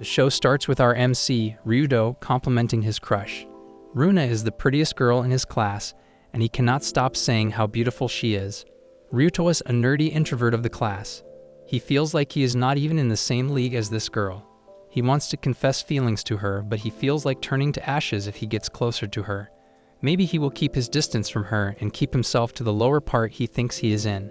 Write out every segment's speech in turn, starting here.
The show starts with our MC, Ryudo, complimenting his crush. Runa is the prettiest girl in his class, and he cannot stop saying how beautiful she is. Ryuto is a nerdy introvert of the class. He feels like he is not even in the same league as this girl. He wants to confess feelings to her, but he feels like turning to ashes if he gets closer to her. Maybe he will keep his distance from her and keep himself to the lower part he thinks he is in.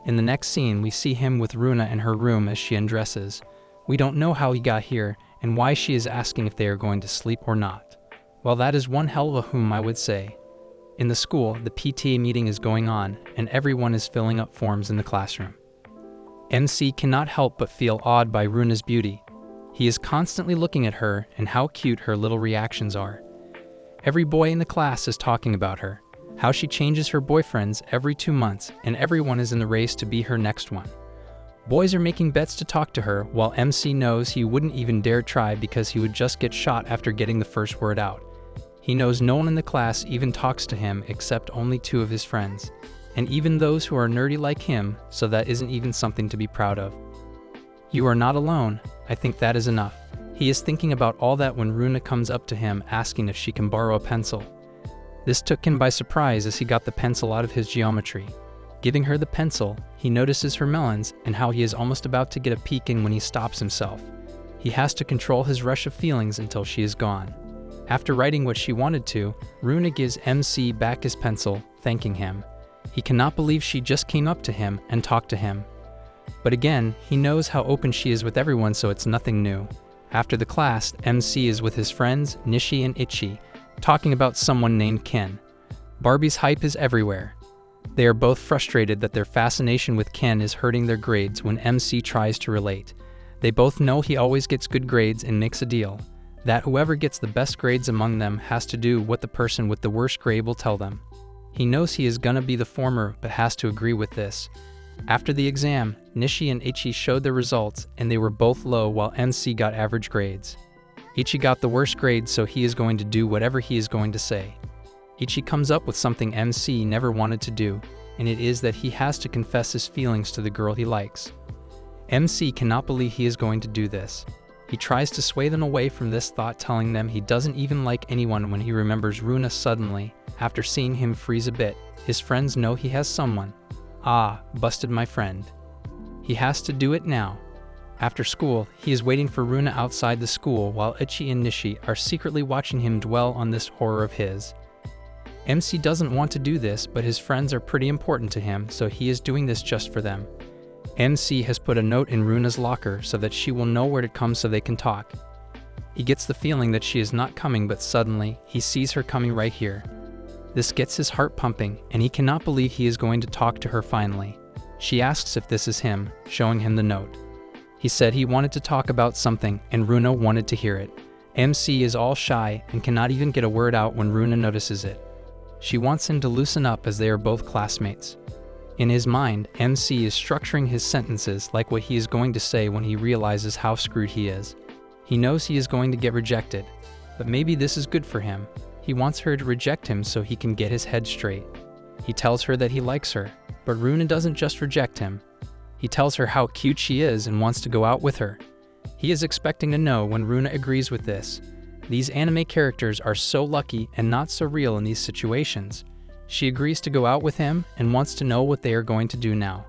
In the next scene, we see him with Runa in her room as she undresses. We don't know how he got here and why she is asking if they are going to sleep or not. Well, that is one hell of a I would say. In the school, the PTA meeting is going on, and everyone is filling up forms in the classroom. MC cannot help but feel awed by Runa's beauty. He is constantly looking at her and how cute her little reactions are. Every boy in the class is talking about her, how she changes her boyfriends every 2 months, and everyone is in the race to be her next one. Boys are making bets to talk to her, while MC knows he wouldn't even dare try because he would just get shot after getting the first word out. He knows no one in the class even talks to him except only 2 of his friends, and even those who are nerdy like him, so that isn't even something to be proud of. You are not alone. I think that is enough. He is thinking about all that when Runa comes up to him asking if she can borrow a pencil. This took him by surprise as he got the pencil out of his geometry. Giving her the pencil, he notices her melons and how he is almost about to get a peek in when he stops himself. He has to control his rush of feelings until she is gone. After writing what she wanted to, Runa gives MC back his pencil, thanking him. He cannot believe she just came up to him and talked to him. But again, he knows how open she is with everyone, so it's nothing new. After the class, MC is with his friends, Nishi and Ichi, talking about someone named Ken. Barbie's hype is everywhere. They are both frustrated that their fascination with Ken is hurting their grades when MC tries to relate. They both know he always gets good grades and makes a deal that whoever gets the best grades among them has to do what the person with the worst grade will tell them. He knows he is gonna be the former, but has to agree with this. After the exam, Nishi and Ichi showed their results, and they were both low while MC got average grades. Ichi got the worst grade, so he is going to do whatever he is going to say. Ichi comes up with something MC never wanted to do, and it is that he has to confess his feelings to the girl he likes. MC cannot believe he is going to do this. He tries to sway them away from this thought, telling them he doesn't even like anyone when he remembers Runa suddenly. After seeing him freeze a bit, his friends know he has someone. Ah, busted my friend. He has to do it now. After school, he is waiting for Runa outside the school while Ichi and Nishi are secretly watching him dwell on this horror of his. MC doesn't want to do this, but his friends are pretty important to him, so he is doing this just for them. MC has put a note in Runa's locker so that she will know where to come so they can talk. He gets the feeling that she is not coming, but suddenly, he sees her coming right here. This gets his heart pumping, and he cannot believe he is going to talk to her finally. She asks if this is him, showing him the note. He said he wanted to talk about something, and Runa wanted to hear it. MC is all shy and cannot even get a word out when Runa notices it. She wants him to loosen up as they are both classmates. In his mind, MC is structuring his sentences like what he is going to say when he realizes how screwed he is. He knows he is going to get rejected, but maybe this is good for him. He wants her to reject him so he can get his head straight. He tells her that he likes her, but Runa doesn't just reject him. He tells her how cute she is and wants to go out with her. He is expecting to know when Runa agrees with this. These anime characters are so lucky and not so real in these situations. She agrees to go out with him and wants to know what they are going to do now.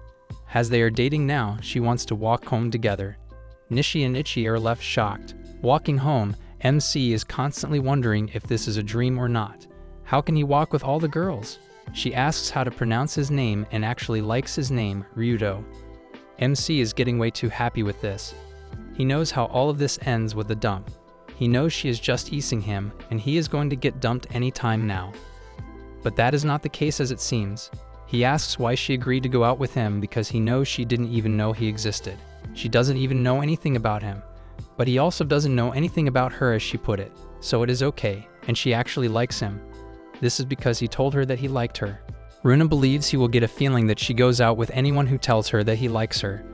As they are dating now, she wants to walk home together. Nishi and Ichi are left shocked. Walking home, MC is constantly wondering if this is a dream or not. How can he walk with all the girls? She asks how to pronounce his name and actually likes his name, Ryudo. MC is getting way too happy with this. He knows how all of this ends with a dump. He knows she is just easing him, and he is going to get dumped anytime now. But that is not the case as it seems. He asks why she agreed to go out with him because he knows she didn't even know he existed. She doesn't even know anything about him. But he also doesn't know anything about her, as she put it, so it is okay, and she actually likes him. This is because he told her that he liked her. Runa believes he will get a feeling that she goes out with anyone who tells her that he likes her.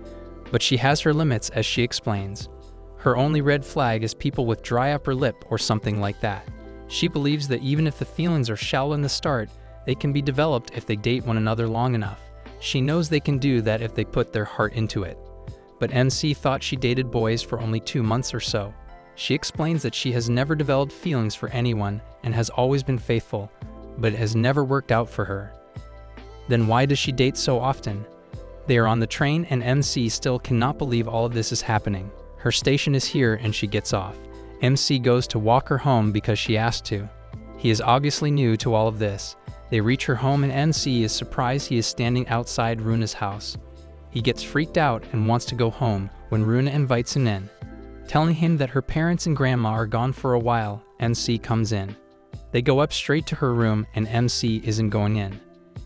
But she has her limits, as she explains. Her only red flag is people with dry upper lip or something like that. She believes that even if the feelings are shallow in the start, they can be developed if they date one another long enough. She knows they can do that if they put their heart into it. but MC thought she dated boys for only 2 months or so. She explains that she has never developed feelings for anyone and has always been faithful, but it has never worked out for her. Then why does she date so often? They are on the train and MC still cannot believe all of this is happening. Her station is here and she gets off. MC goes to walk her home because she asked to. He is obviously new to all of this. They reach her home and MC is surprised he is standing outside Runa's house. He gets freaked out and wants to go home when Runa invites him in. Telling him that her parents and grandma are gone for a while, MC comes in. They go up straight to her room and MC isn't going in.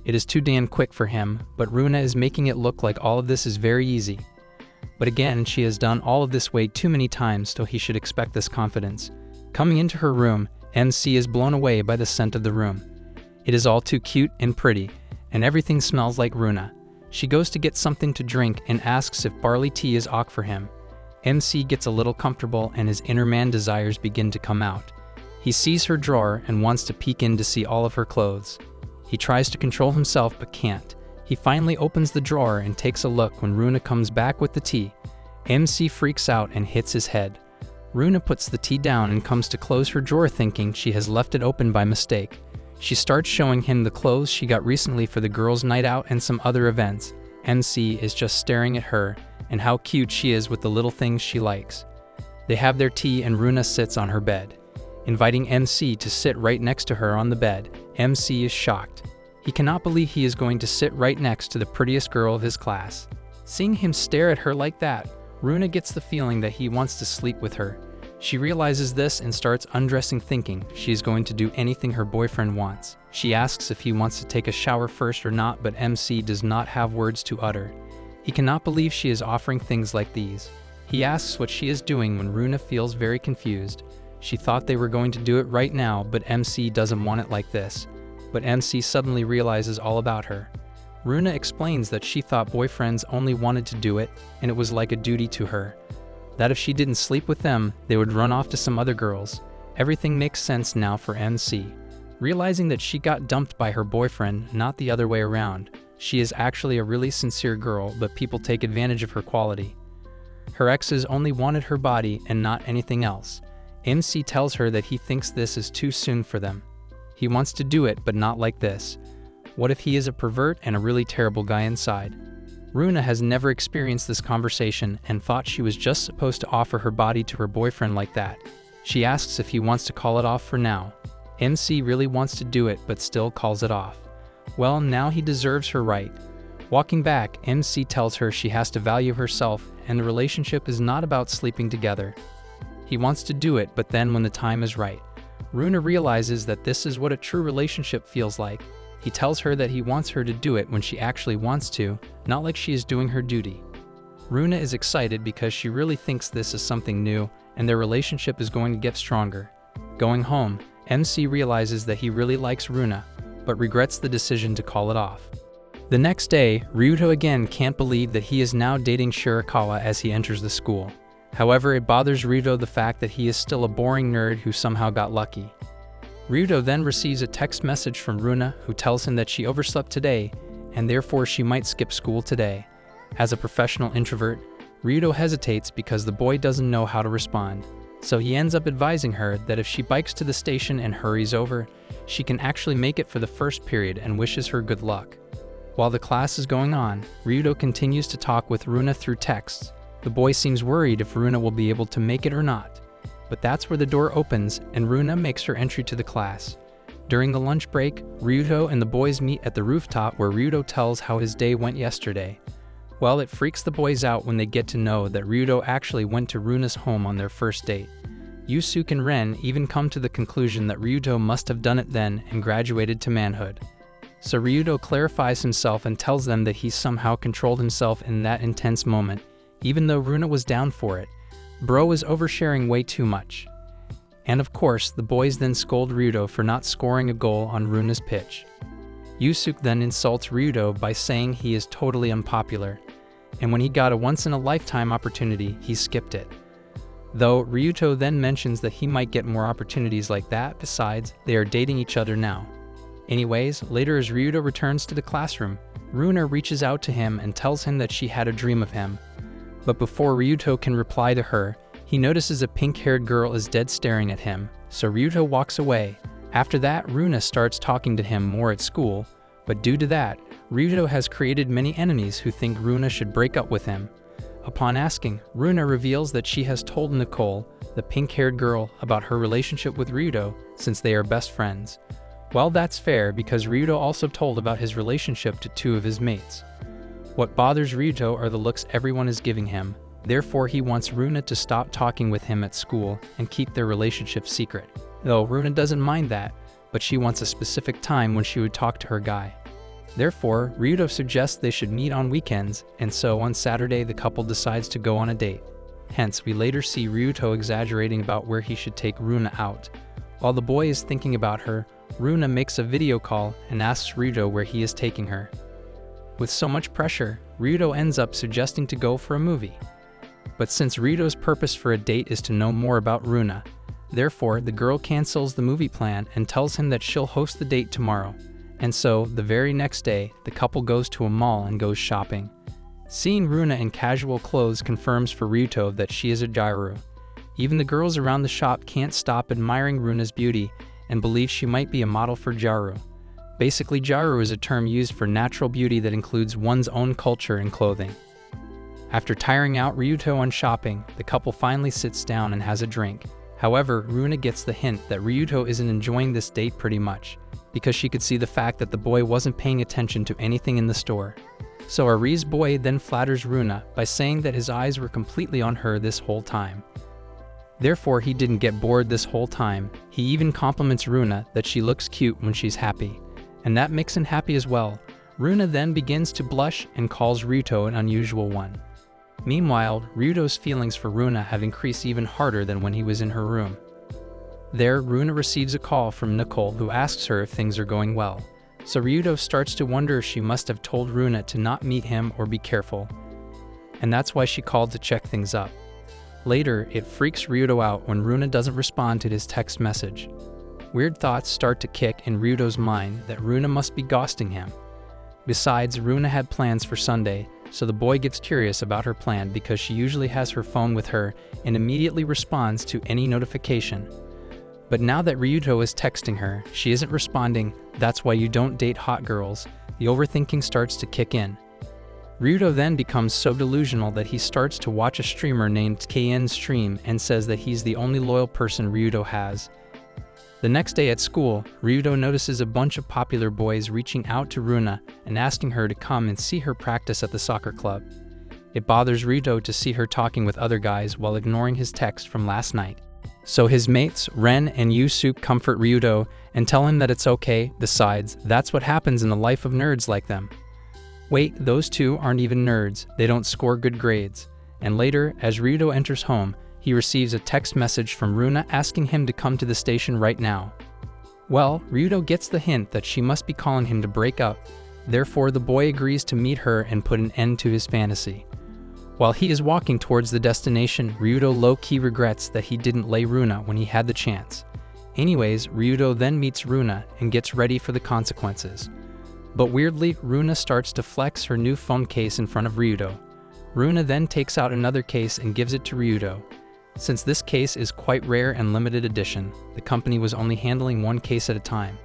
It is too damn quick for him, but Runa is making it look like all of this is very easy. But again, she has done all of this way too many times, so he should expect this confidence. Coming into her room, MC is blown away by the scent of the room. It is all too cute and pretty, and everything smells like Runa. She goes to get something to drink and asks if barley tea is ok for him. MC gets a little comfortable and his inner man desires begin to come out. He sees her drawer and wants to peek in to see all of her clothes. He tries to control himself but can't. He finally opens the drawer and takes a look when Runa comes back with the tea. MC freaks out and hits his head. Runa puts the tea down and comes to close her drawer thinking she has left it open by mistake. She starts showing him the clothes she got recently for the girls' night out and some other events. MC is just staring at her and how cute she is with the little things she likes. They have their tea and Runa sits on her bed. Inviting MC to sit right next to her on the bed, MC is shocked. He cannot believe he is going to sit right next to the prettiest girl of his class. Seeing him stare at her like that, Runa gets the feeling that he wants to sleep with her. She realizes this and starts undressing thinking she is going to do anything her boyfriend wants. She asks if he wants to take a shower first or not, but MC does not have words to utter. He cannot believe she is offering things like these. He asks what she is doing when Runa feels very confused. She thought they were going to do it right now, but MC doesn't want it like this. But MC suddenly realizes all about her. Runa explains that she thought boyfriends only wanted to do it, and it was like a duty to her. That if she didn't sleep with them, they would run off to some other girls. Everything makes sense now for MC. Realizing that she got dumped by her boyfriend, not the other way around. She is actually a really sincere girl, but people take advantage of her quality. Her exes only wanted her body and not anything else. MC tells her that he thinks this is too soon for them. He wants to do it, but not like this. What if he is a pervert and a really terrible guy inside? Runa has never experienced this conversation and thought she was just supposed to offer her body to her boyfriend like that. She asks if he wants to call it off for now. MC really wants to do it, but still calls it off. Well, now he deserves her right. Walking back, MC tells her she has to value herself and the relationship is not about sleeping together. He wants to do it, but then when the time is right. Runa realizes that this is what a true relationship feels like. He tells her that he wants her to do it when she actually wants to, not like she is doing her duty. Runa is excited because she really thinks this is something new and their relationship is going to get stronger. Going home, MC realizes that he really likes Runa, but regrets the decision to call it off. The next day, Ryuto again can't believe that he is now dating Shirakawa as he enters the school. However, it bothers Ryuto the fact that he is still a boring nerd who somehow got lucky. Ryuto then receives a text message from Runa who tells him that she overslept today and therefore she might skip school today. As a professional introvert, Ryuto hesitates because the boy doesn't know how to respond. So he ends up advising her that if she bikes to the station and hurries over, she can actually make it for the first period and wishes her good luck. While the class is going on, Ryuto continues to talk with Runa through texts. The boy seems worried if Runa will be able to make it or not. But that's where the door opens and Runa makes her entry to the class. During the lunch break, Ryuto and the boys meet at the rooftop where Ryuto tells how his day went yesterday. Well, it freaks the boys out when they get to know that Ryuto actually went to Runa's home on their first date. Yusuke and Ren even come to the conclusion that Ryuto must have done it then and graduated to manhood. So Ryuto clarifies himself and tells them that he somehow controlled himself in that intense moment, even though Runa was down for it. Bro is oversharing way too much. And of course, the boys then scold Ryuto for not scoring a goal on Runa's pitch. Yusuke then insults Ryuto by saying he is totally unpopular, and when he got a once-in-a-lifetime opportunity, he skipped it. Though Ryuto then mentions that he might get more opportunities like that, besides, they are dating each other now. Anyways, later as Ryuto returns to the classroom, Runa reaches out to him and tells him that she had a dream of him. But before Ryuto can reply to her, he notices a pink-haired girl is dead staring at him, so Ryuto walks away. After that, Runa starts talking to him more at school, but due to that, Ryuto has created many enemies who think Runa should break up with him. Upon asking, Runa reveals that she has told Nicole, the pink-haired girl, about her relationship with Ryuto since they are best friends. Well, that's fair because Ryuto also told about his relationship to two of his mates. What bothers Ryuto are the looks everyone is giving him. Therefore, he wants Runa to stop talking with him at school and keep their relationship secret. Though Runa doesn't mind that, but she wants a specific time when she would talk to her guy. Therefore, Ryuto suggests they should meet on weekends, and so on Saturday the couple decides to go on a date. Hence, we later see Ryuto exaggerating about where he should take Runa out. While the boy is thinking about her, Runa makes a video call and asks Ryuto where he is taking her. With so much pressure, Ryuto ends up suggesting to go for a movie. But since Ryuto's purpose for a date is to know more about Runa, therefore the girl cancels the movie plan and tells him that she'll host the date tomorrow. And so, the very next day, the couple goes to a mall and goes shopping. Seeing Runa in casual clothes confirms for Ryuto that she is a gyro. Even the girls around the shop can't stop admiring Runa's beauty and believe she might be a model for gyro. Basically, gyro is a term used for natural beauty that includes one's own culture and clothing. After tiring out Ryuto on shopping, the couple finally sits down and has a drink. However, Runa gets the hint that Ryuto isn't enjoying this date pretty much, because she could see the fact that the boy wasn't paying attention to anything in the store. So Ari's boy then flatters Runa by saying that his eyes were completely on her this whole time. Therefore, he didn't get bored this whole time. He even compliments Runa that she looks cute when she's happy, and that makes him happy as well. Runa then begins to blush and calls Ryuto an unusual one. Meanwhile, Ryuto's feelings for Runa have increased even harder than when he was in her room. There, Runa receives a call from Nicole who asks her if things are going well. So Ryuto starts to wonder if she must have told Runa to not meet him or be careful. And that's why she called to check things up. Later, it freaks Ryuto out when Runa doesn't respond to his text message. Weird thoughts start to kick in Ryuto's mind that Runa must be ghosting him. Besides, Runa had plans for Sunday, so the boy gets curious about her plan because she usually has her phone with her and immediately responds to any notification. But now that Ryuto is texting her, she isn't responding. That's why you don't date hot girls. The overthinking starts to kick in. Ryuto then becomes so delusional that he starts to watch a streamer named KN stream and says that he's the only loyal person Ryuto has. The next day at school, Ryuto notices a bunch of popular boys reaching out to Runa and asking her to come and see her practice at the soccer club. It bothers Ryuto to see her talking with other guys while ignoring his text from last night. So his mates, Ren and Yusuke, comfort Ryuto and tell him that it's okay. Besides, that's what happens in the life of nerds like them. Wait, those two aren't even nerds. They don't score good grades. And later, as Ryuto enters home, he receives a text message from Runa asking him to come to the station right now. Well, Ryuto gets the hint that she must be calling him to break up. Therefore, the boy agrees to meet her and put an end to his fantasy. While he is walking towards the destination, Ryuto low-key regrets that he didn't lay Runa when he had the chance. Anyways, Ryuto then meets Runa and gets ready for the consequences. But weirdly, Runa starts to flex her new phone case in front of Ryuto. Runa then takes out another case and gives it to Ryuto. Since this case is quite rare and limited edition, the company was only handling one case at a time.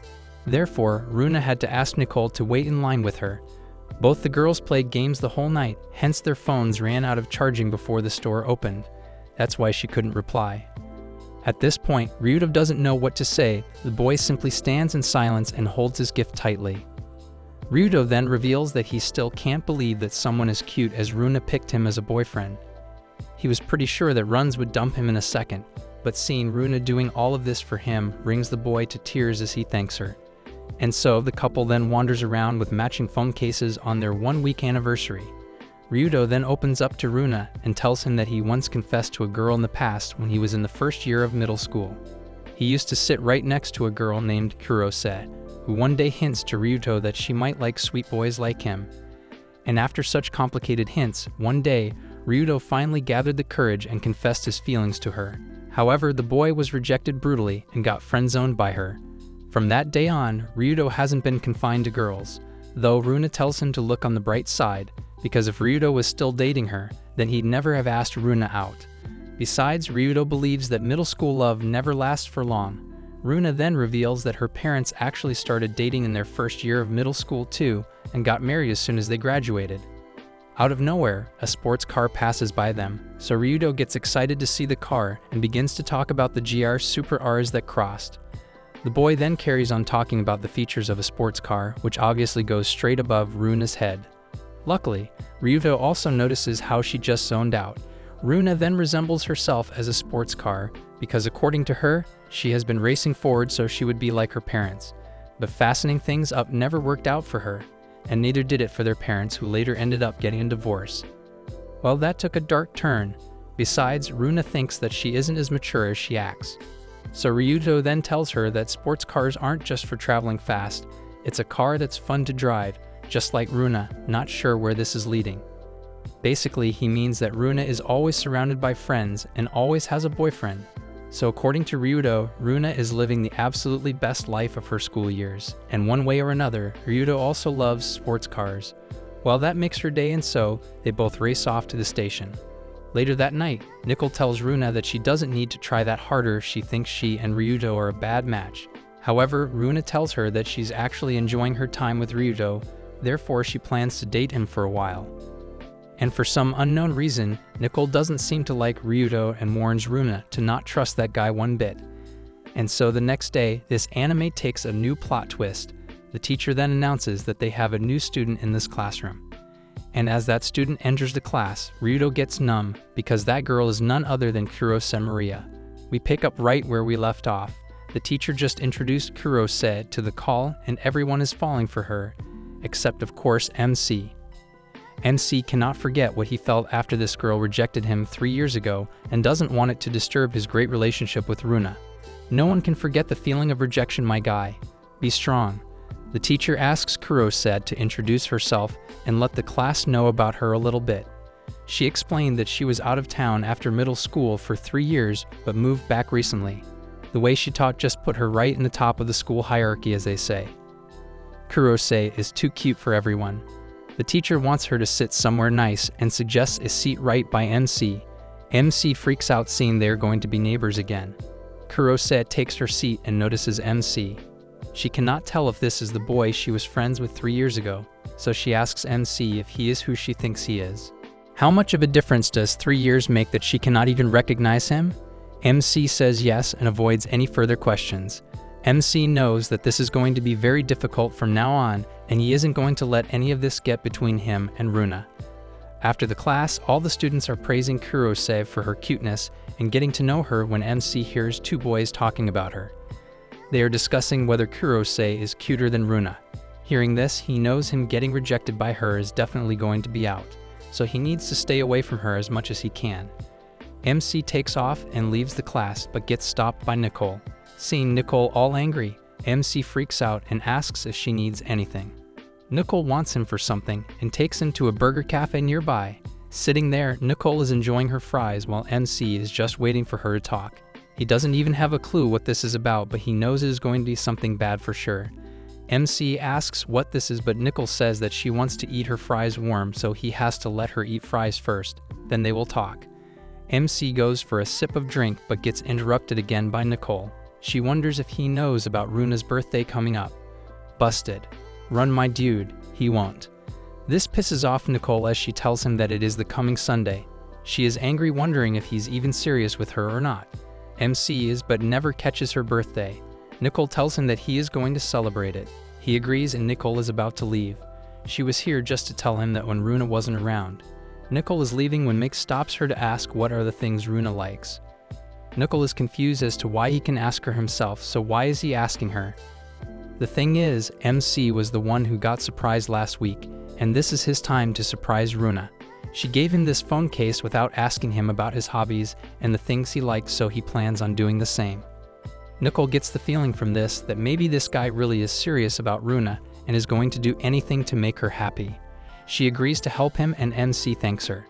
Therefore, Runa had to ask Nicole to wait in line with her. Both the girls played games the whole night, hence their phones ran out of charging before the store opened. That's why she couldn't reply. At this point, Ryuto doesn't know what to say. The boy simply stands in silence and holds his gift tightly. Ryuto then reveals that he still can't believe that someone as cute as Runa picked him as a boyfriend. He was pretty sure that Runs would dump him in a second, but seeing Runa doing all of this for him brings the boy to tears as he thanks her. And so the couple then wanders around with matching phone cases on their 1-week anniversary. Ryuto then opens up to Runa and tells him that he once confessed to a girl in the past when he was in the first year of middle school. He used to sit right next to a girl named Kurose, who one day hints to Ryuto that she might like sweet boys like him. And after such complicated hints, one day, Ryuto finally gathered the courage and confessed his feelings to her. However, the boy was rejected brutally and got friend-zoned by her. From that day on, Ryuto hasn't been confined to girls, though Runa tells him to look on the bright side, because if Ryudo was still dating her, then he'd never have asked Runa out. Besides, Ryudo believes that middle school love never lasts for long. Runa then reveals that her parents actually started dating in their first year of middle school too, and got married as soon as they graduated. Out of nowhere, a sports car passes by them, so Ryudo gets excited to see the car and begins to talk about the GR Super Rs that crossed. The boy then carries on talking about the features of a sports car, which obviously goes straight above Runa's head. Luckily, Ryudo also notices how she just zoned out. Runa then resembles herself as a sports car, because according to her, she has been racing forward so she would be like her parents. But fastening things up never worked out for her, and neither did it for their parents, who later ended up getting a divorce. Well, that took a dark turn. Besides, Runa thinks that she isn't as mature as she acts. So Ryudo then tells her that sports cars aren't just for traveling fast, it's a car that's fun to drive, just like Runa, not sure where this is leading. Basically, he means that Runa is always surrounded by friends and always has a boyfriend. So according to Ryudo, Runa is living the absolutely best life of her school years, and one way or another, Ryudo also loves sports cars. Well, that makes her day, and so they both race off to the station. Later that night, Nicole tells Runa that she doesn't need to try that harder if she thinks she and Ryudo are a bad match. However, Runa tells her that she's actually enjoying her time with Ryudo, therefore she plans to date him for a while. And for some unknown reason, Nicole doesn't seem to like Ryudo and warns Runa to not trust that guy one bit. And so the next day, this anime takes a new plot twist. The teacher then announces that they have a new student in this classroom. And as that student enters the class, Ryudo gets numb because that girl is none other than Kurose Maria. We pick up right where we left off. The teacher just introduced Kurose to the call and everyone is falling for her, except of course MC. MC cannot forget what he felt after this girl rejected him 3 years ago and doesn't want it to disturb his great relationship with Runa. No one can forget the feeling of rejection, my guy. Be strong. The teacher asks Kurose to introduce herself and let the class know about her a little bit. She explained that she was out of town after middle school for 3 years but moved back recently. The way she taught just put her right in the top of the school hierarchy, as they say. Kurose is too cute for everyone. The teacher wants her to sit somewhere nice and suggests a seat right by MC. MC freaks out seeing they are going to be neighbors again. Kurose takes her seat and notices MC. She cannot tell if this is the boy she was friends with 3 years ago, so she asks MC if he is who she thinks he is. How much of a difference does 3 years make that she cannot even recognize him? MC says yes and avoids any further questions. MC knows that this is going to be very difficult from now on, and he isn't going to let any of this get between him and Runa. After the class, all the students are praising Kurose for her cuteness and getting to know her when MC hears 2 boys talking about her. They are discussing whether Kurose is cuter than Runa. Hearing this, he knows him getting rejected by her is definitely going to be out, so he needs to stay away from her as much as he can. MC takes off and leaves the class but gets stopped by Nicole. Seeing Nicole all angry, MC freaks out and asks if she needs anything. Nicole wants him for something and takes him to a burger cafe nearby. Sitting there, Nicole is enjoying her fries while MC is just waiting for her to talk. He doesn't even have a clue what this is about, but he knows it is going to be something bad for sure. MC asks what this is, but Nicole says that she wants to eat her fries warm, so he has to let her eat fries first, then they will talk. MC goes for a sip of drink but gets interrupted again by Nicole. She wonders if he knows about Runa's birthday coming up. Busted. Run, my dude, he won't. This pisses off Nicole as she tells him that it is the coming Sunday. She is angry, wondering if he's even serious with her or not. MC is but never catches her birthday. Nicole tells him that he is going to celebrate it. He agrees and Nicole is about to leave. She was here just to tell him that when Runa wasn't around. Nicole is leaving when Mick stops her to ask what are the things Runa likes. Nicole is confused as to why he can ask her himself, so why is he asking her? The thing is, MC was the one who got surprised last week, and this is his time to surprise Runa. She gave him this phone case without asking him about his hobbies and the things he likes, so he plans on doing the same. Nicole gets the feeling from this that maybe this guy really is serious about Runa and is going to do anything to make her happy. She agrees to help him and MC thanks her.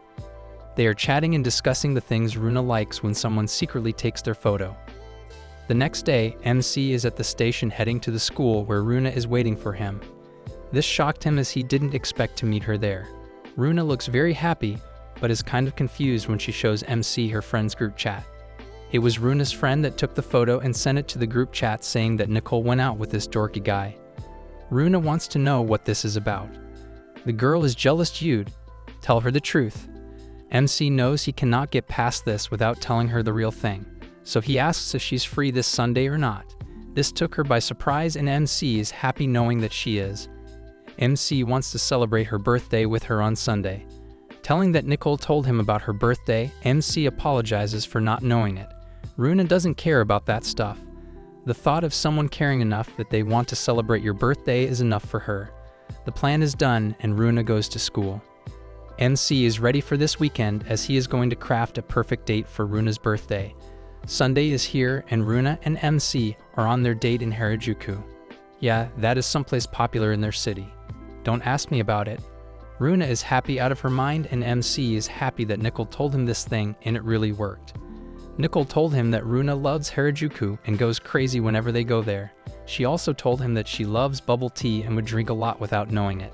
They are chatting and discussing the things Runa likes when someone secretly takes their photo. The next day, MC is at the station heading to the school where Runa is waiting for him. This shocked him as he didn't expect to meet her there. Runa looks very happy, but is kind of confused when she shows MC her friend's group chat. It was Runa's friend that took the photo and sent it to the group chat saying that Nicole went out with this dorky guy. Runa wants to know what this is about. The girl is jealous. Jude, tell her the truth. MC knows he cannot get past this without telling her the real thing, so he asks if she's free this Sunday or not. This took her by surprise and MC is happy knowing that she is. MC wants to celebrate her birthday with her on Sunday. Telling that Nicole told him about her birthday, MC apologizes for not knowing it. Runa doesn't care about that stuff. The thought of someone caring enough that they want to celebrate your birthday is enough for her. The plan is done and Runa goes to school. MC is ready for this weekend as he is going to craft a perfect date for Runa's birthday. Sunday is here and Runa and MC are on their date in Harajuku. Yeah, that is someplace popular in their city. Don't ask me about it. Runa is happy out of her mind and MC is happy that Nicole told him this thing and it really worked. Nicole told him that Runa loves Harajuku and goes crazy whenever they go there. She also told him that she loves bubble tea and would drink a lot without knowing it.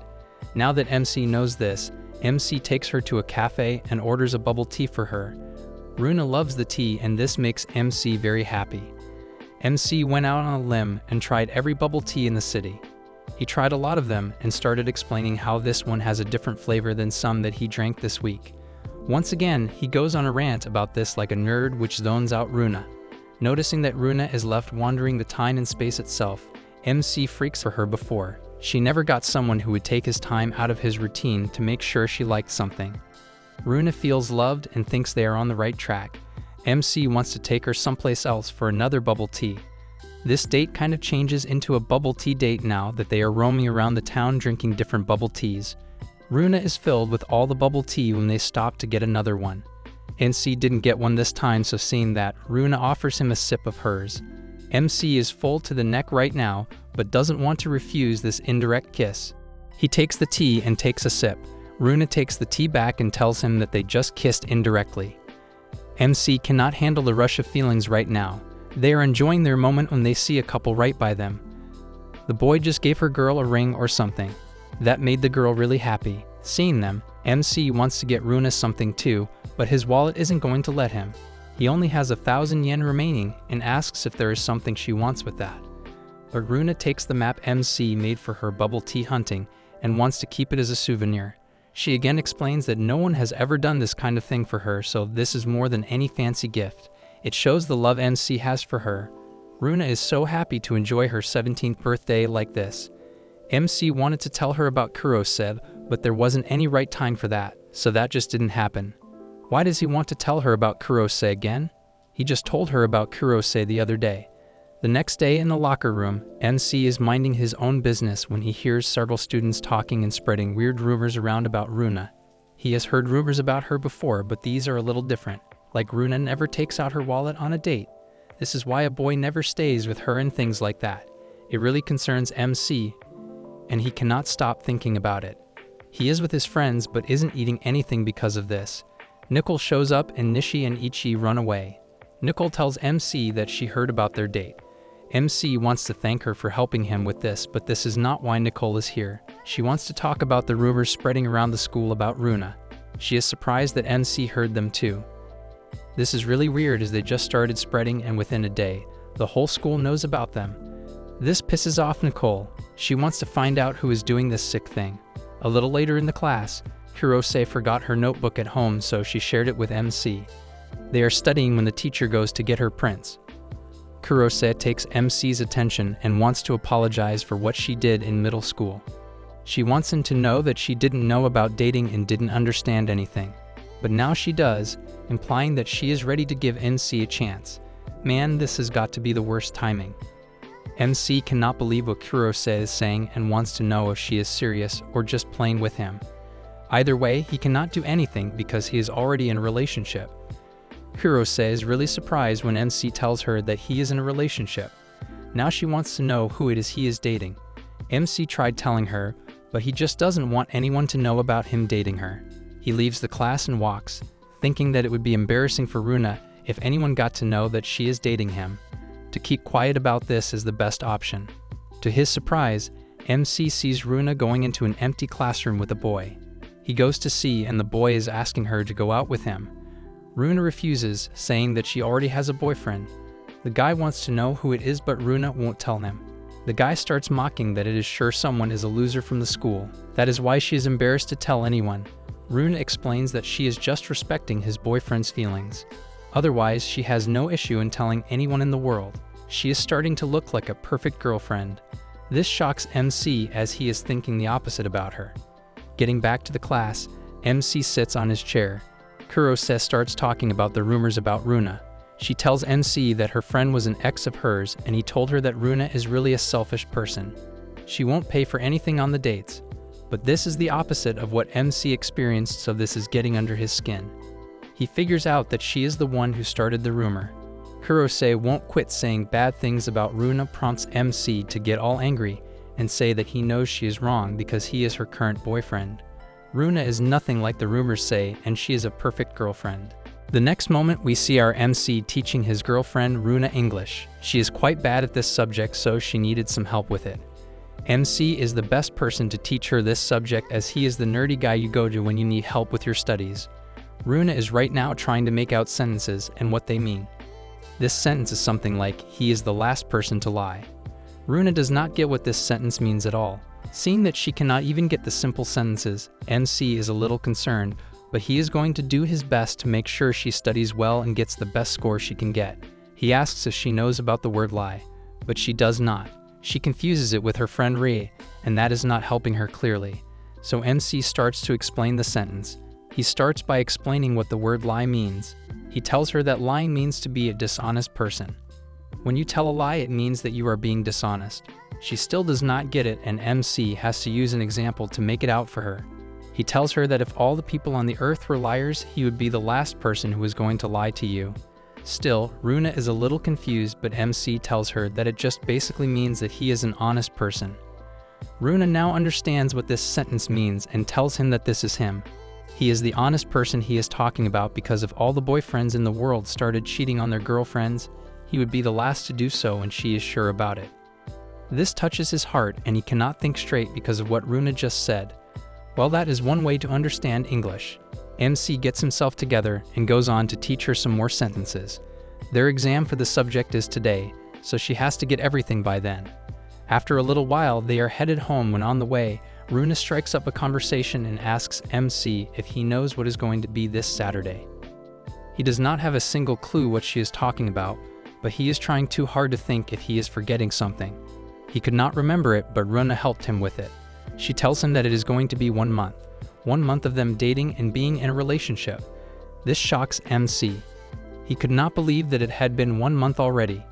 Now that MC knows this, MC takes her to a cafe and orders a bubble tea for her. Runa loves the tea and this makes MC very happy. MC went out on a limb and tried every bubble tea in the city. He tried a lot of them and started explaining how this one has a different flavor than some that he drank this week. Once again, he goes on a rant about this like a nerd which zones out Runa. Noticing that Runa is left wandering the time and space itself, MC freaks for her before. She never got someone who would take his time out of his routine to make sure she liked something. Runa feels loved and thinks they are on the right track. MC wants to take her someplace else for another bubble tea. This date kind of changes into a bubble tea date now that they are roaming around the town drinking different bubble teas. Runa is filled with all the bubble tea when they stop to get another one. MC didn't get one this time, so seeing that, Runa offers him a sip of hers. MC is full to the neck right now, but doesn't want to refuse this indirect kiss. He takes the tea and takes a sip. Runa takes the tea back and tells him that they just kissed indirectly. MC cannot handle the rush of feelings right now. They are enjoying their moment when they see a couple right by them. The boy just gave her girl a ring or something. That made the girl really happy. Seeing them, MC wants to get Runa something too, but his wallet isn't going to let him. He only has 1,000 yen remaining and asks if there is something she wants with that. But Runa takes the map MC made for her bubble tea hunting and wants to keep it as a souvenir. She again explains that no one has ever done this kind of thing for her, so this is more than any fancy gift. It shows the love MC has for her. Runa is so happy to enjoy her 17th birthday like this. MC wanted to tell her about Kurose, but there wasn't any right time for that, so that just didn't happen. Why does he want to tell her about Kurose again? He just told her about Kurose the other day. The next day in the locker room, MC is minding his own business when he hears several students talking and spreading weird rumors around about Runa. He has heard rumors about her before, but these are a little different. Like Runa never takes out her wallet on a date. This is why a boy never stays with her and things like that. It really concerns MC, and he cannot stop thinking about it. He is with his friends but isn't eating anything because of this. Nicole shows up and Nishi and Ichi run away. Nicole tells MC that she heard about their date. MC wants to thank her for helping him with this, but this is not why Nicole is here. She wants to talk about the rumors spreading around the school about Runa. She is surprised that MC heard them too. This is really weird as they just started spreading and within a day, the whole school knows about them. This pisses off Nicole. She wants to find out who is doing this sick thing. A little later in the class, Kurose forgot her notebook at home, so she shared it with MC. They are studying when the teacher goes to get her prints. Kurose takes MC's attention and wants to apologize for what she did in middle school. She wants him to know that she didn't know about dating and didn't understand anything. But now she does, implying that she is ready to give MC a chance. Man, this has got to be the worst timing. MC cannot believe what Kurose is saying and wants to know if she is serious or just playing with him. Either way, he cannot do anything because he is already in a relationship. Kurose is really surprised when MC tells her that he is in a relationship. Now she wants to know who it is he is dating. MC tried telling her, but he just doesn't want anyone to know about him dating her. He leaves the class and walks, thinking that it would be embarrassing for Runa if anyone got to know that she is dating him. To keep quiet about this is the best option. To his surprise, MC sees Runa going into an empty classroom with a boy. He goes to see and the boy is asking her to go out with him. Runa refuses, saying that she already has a boyfriend. The guy wants to know who it is, but Runa won't tell him. The guy starts mocking that it is sure someone is a loser from the school. That is why she is embarrassed to tell anyone. Runa explains that she is just respecting his boyfriend's feelings. Otherwise, she has no issue in telling anyone in the world. She is starting to look like a perfect girlfriend. This shocks MC as he is thinking the opposite about her. Getting back to the class, MC sits on his chair. Kurose starts talking about the rumors about Runa. She tells MC that her friend was an ex of hers and he told her that Runa is really a selfish person. She won't pay for anything on the dates. But this is the opposite of what MC experienced, so this is getting under his skin. He figures out that she is the one who started the rumor. Kurose won't quit saying bad things about Runa, prompts MC to get all angry and say that he knows she is wrong because he is her current boyfriend. Runa is nothing like the rumors say, and she is a perfect girlfriend. The next moment we see our MC teaching his girlfriend Runa English. She is quite bad at this subject, so she needed some help with it. MC is the best person to teach her this subject as he is the nerdy guy you go to when you need help with your studies. Runa is right now trying to make out sentences and what they mean. This sentence is something like, he is the last person to lie. Runa does not get what this sentence means at all. Seeing that she cannot even get the simple sentences, MC is a little concerned, but he is going to do his best to make sure she studies well and gets the best score she can get. He asks if she knows about the word lie, but she does not. She confuses it with her friend Rie, and that is not helping her clearly. So MC starts to explain the sentence. He starts by explaining what the word lie means. He tells her that lying means to be a dishonest person. When you tell a lie, it means that you are being dishonest. She still does not get it, and MC has to use an example to make it out for her. He tells her that if all the people on the earth were liars, he would be the last person who was going to lie to you. Still, Runa is a little confused, but MC tells her that it just basically means that he is an honest person. Runa now understands what this sentence means and tells him that this is him. He is the honest person he is talking about because if all the boyfriends in the world started cheating on their girlfriends, he would be the last to do so, and she is sure about it. This touches his heart and he cannot think straight because of what Runa just said. Well, that is one way to understand English. MC gets himself together and goes on to teach her some more sentences. Their exam for the subject is today, so she has to get everything by then. After a little while, they are headed home when on the way, Runa strikes up a conversation and asks MC if he knows what is going to be this Saturday. He does not have a single clue what she is talking about, but he is trying too hard to think if he is forgetting something. He could not remember it, but Runa helped him with it. She tells him that it is going to be 1 month. 1 month of them dating and being in a relationship. This shocks MC. He could not believe that it had been 1 month already.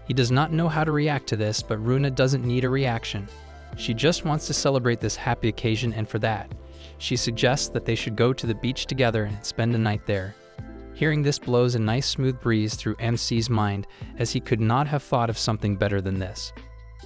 He does not know how to react to this, but Runa doesn't need a reaction. She just wants to celebrate this happy occasion, and for that, she suggests that they should go to the beach together and spend a night there. Hearing this blows a nice smooth breeze through MC's mind, as he could not have thought of something better than this.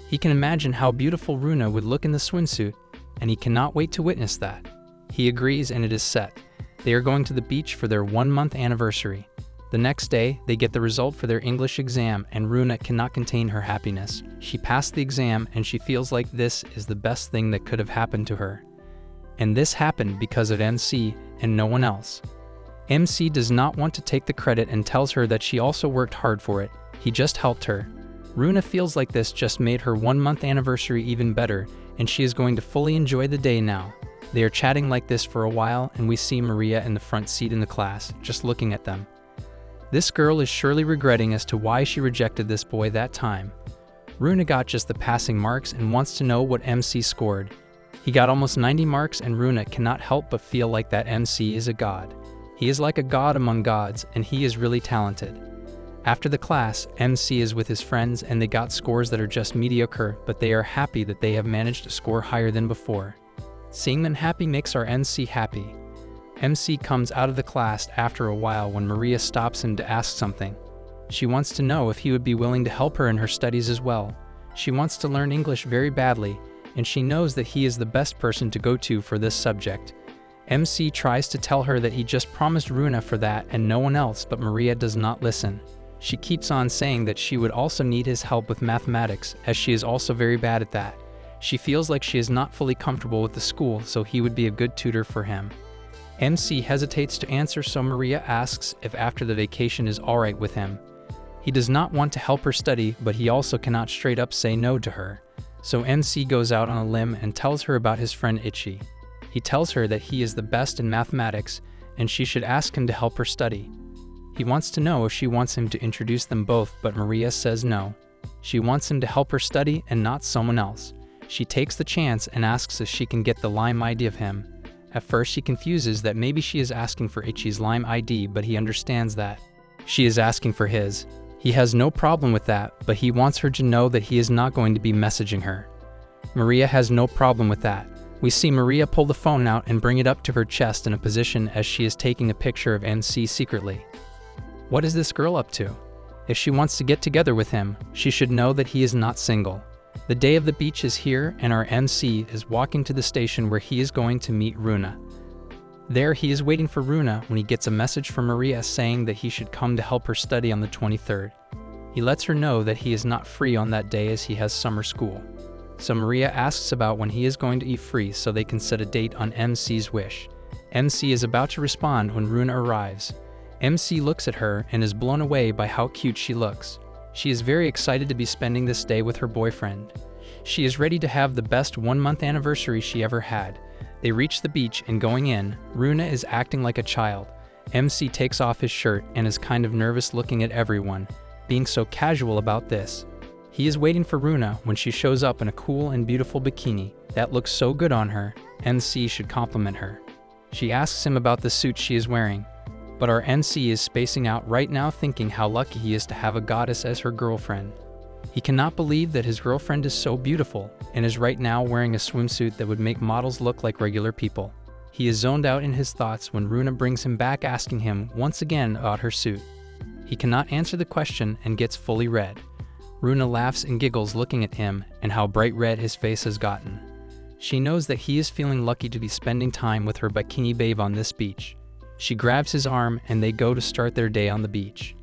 He can imagine how beautiful Runa would look in the swimsuit, and he cannot wait to witness that. He agrees and it is set. They are going to the beach for their 1 month anniversary. The next day, they get the result for their English exam and Runa cannot contain her happiness. She passed the exam and she feels like this is the best thing that could have happened to her. And this happened because of MC and no one else. MC does not want to take the credit and tells her that she also worked hard for it. He just helped her. Runa feels like this just made her 1 month anniversary even better, and she is going to fully enjoy the day now. They are chatting like this for a while, and we see Maria in the front seat in the class, just looking at them. This girl is surely regretting as to why she rejected this boy that time. Runa got just the passing marks and wants to know what MC scored. He got almost 90 marks, and Runa cannot help but feel like that MC is a god. He is like a god among gods, and he is really talented. After the class, MC is with his friends and they got scores that are just mediocre, but they are happy that they have managed to score higher than before. Seeing them happy makes our MC happy. MC comes out of the class after a while when Maria stops him to ask something. She wants to know if he would be willing to help her in her studies as well. She wants to learn English very badly, and she knows that he is the best person to go to for this subject. MC tries to tell her that he just promised Runa for that and no one else, but Maria does not listen. She keeps on saying that she would also need his help with mathematics, as she is also very bad at that. She feels like she is not fully comfortable with the school, so he would be a good tutor for him. MC hesitates to answer, so Maria asks if after the vacation is alright with him. He does not want to help her study, but he also cannot straight up say no to her. So MC goes out on a limb and tells her about his friend Ichi. He tells her that he is the best in mathematics and she should ask him to help her study. He wants to know if she wants him to introduce them both, but Maria says no. She wants him to help her study and not someone else. She takes the chance and asks if she can get the Lime ID of him. At first she confuses that maybe she is asking for Ichi's Lime ID, but he understands that she is asking for his. He has no problem with that, but he wants her to know that he is not going to be messaging her. Maria has no problem with that. We see Maria pull the phone out and bring it up to her chest in a position as she is taking a picture of MC secretly. What is this girl up to? If she wants to get together with him, she should know that he is not single. The day of the beach is here and our MC is walking to the station where he is going to meet Runa. There he is waiting for Runa when he gets a message from Maria saying that he should come to help her study on the 23rd. He lets her know that he is not free on that day as he has summer school. So Maria asks about when he is going to be free so they can set a date on MC's wish. MC is about to respond when Runa arrives. MC looks at her and is blown away by how cute she looks. She is very excited to be spending this day with her boyfriend. She is ready to have the best 1-month anniversary she ever had. They reach the beach and going in, Runa is acting like a child. MC takes off his shirt and is kind of nervous looking at everyone, being so casual about this. He is waiting for Runa when she shows up in a cool and beautiful bikini that looks so good on her. MC should compliment her. She asks him about the suit she is wearing, but our MC is spacing out right now thinking how lucky he is to have a goddess as her girlfriend. He cannot believe that his girlfriend is so beautiful and is right now wearing a swimsuit that would make models look like regular people. He is zoned out in his thoughts when Runa brings him back asking him once again about her suit. He cannot answer the question and gets fully red. Runa laughs and giggles looking at him and how bright red his face has gotten. She knows that he is feeling lucky to be spending time with her bikini babe on this beach. She grabs his arm and they go to start their day on the beach.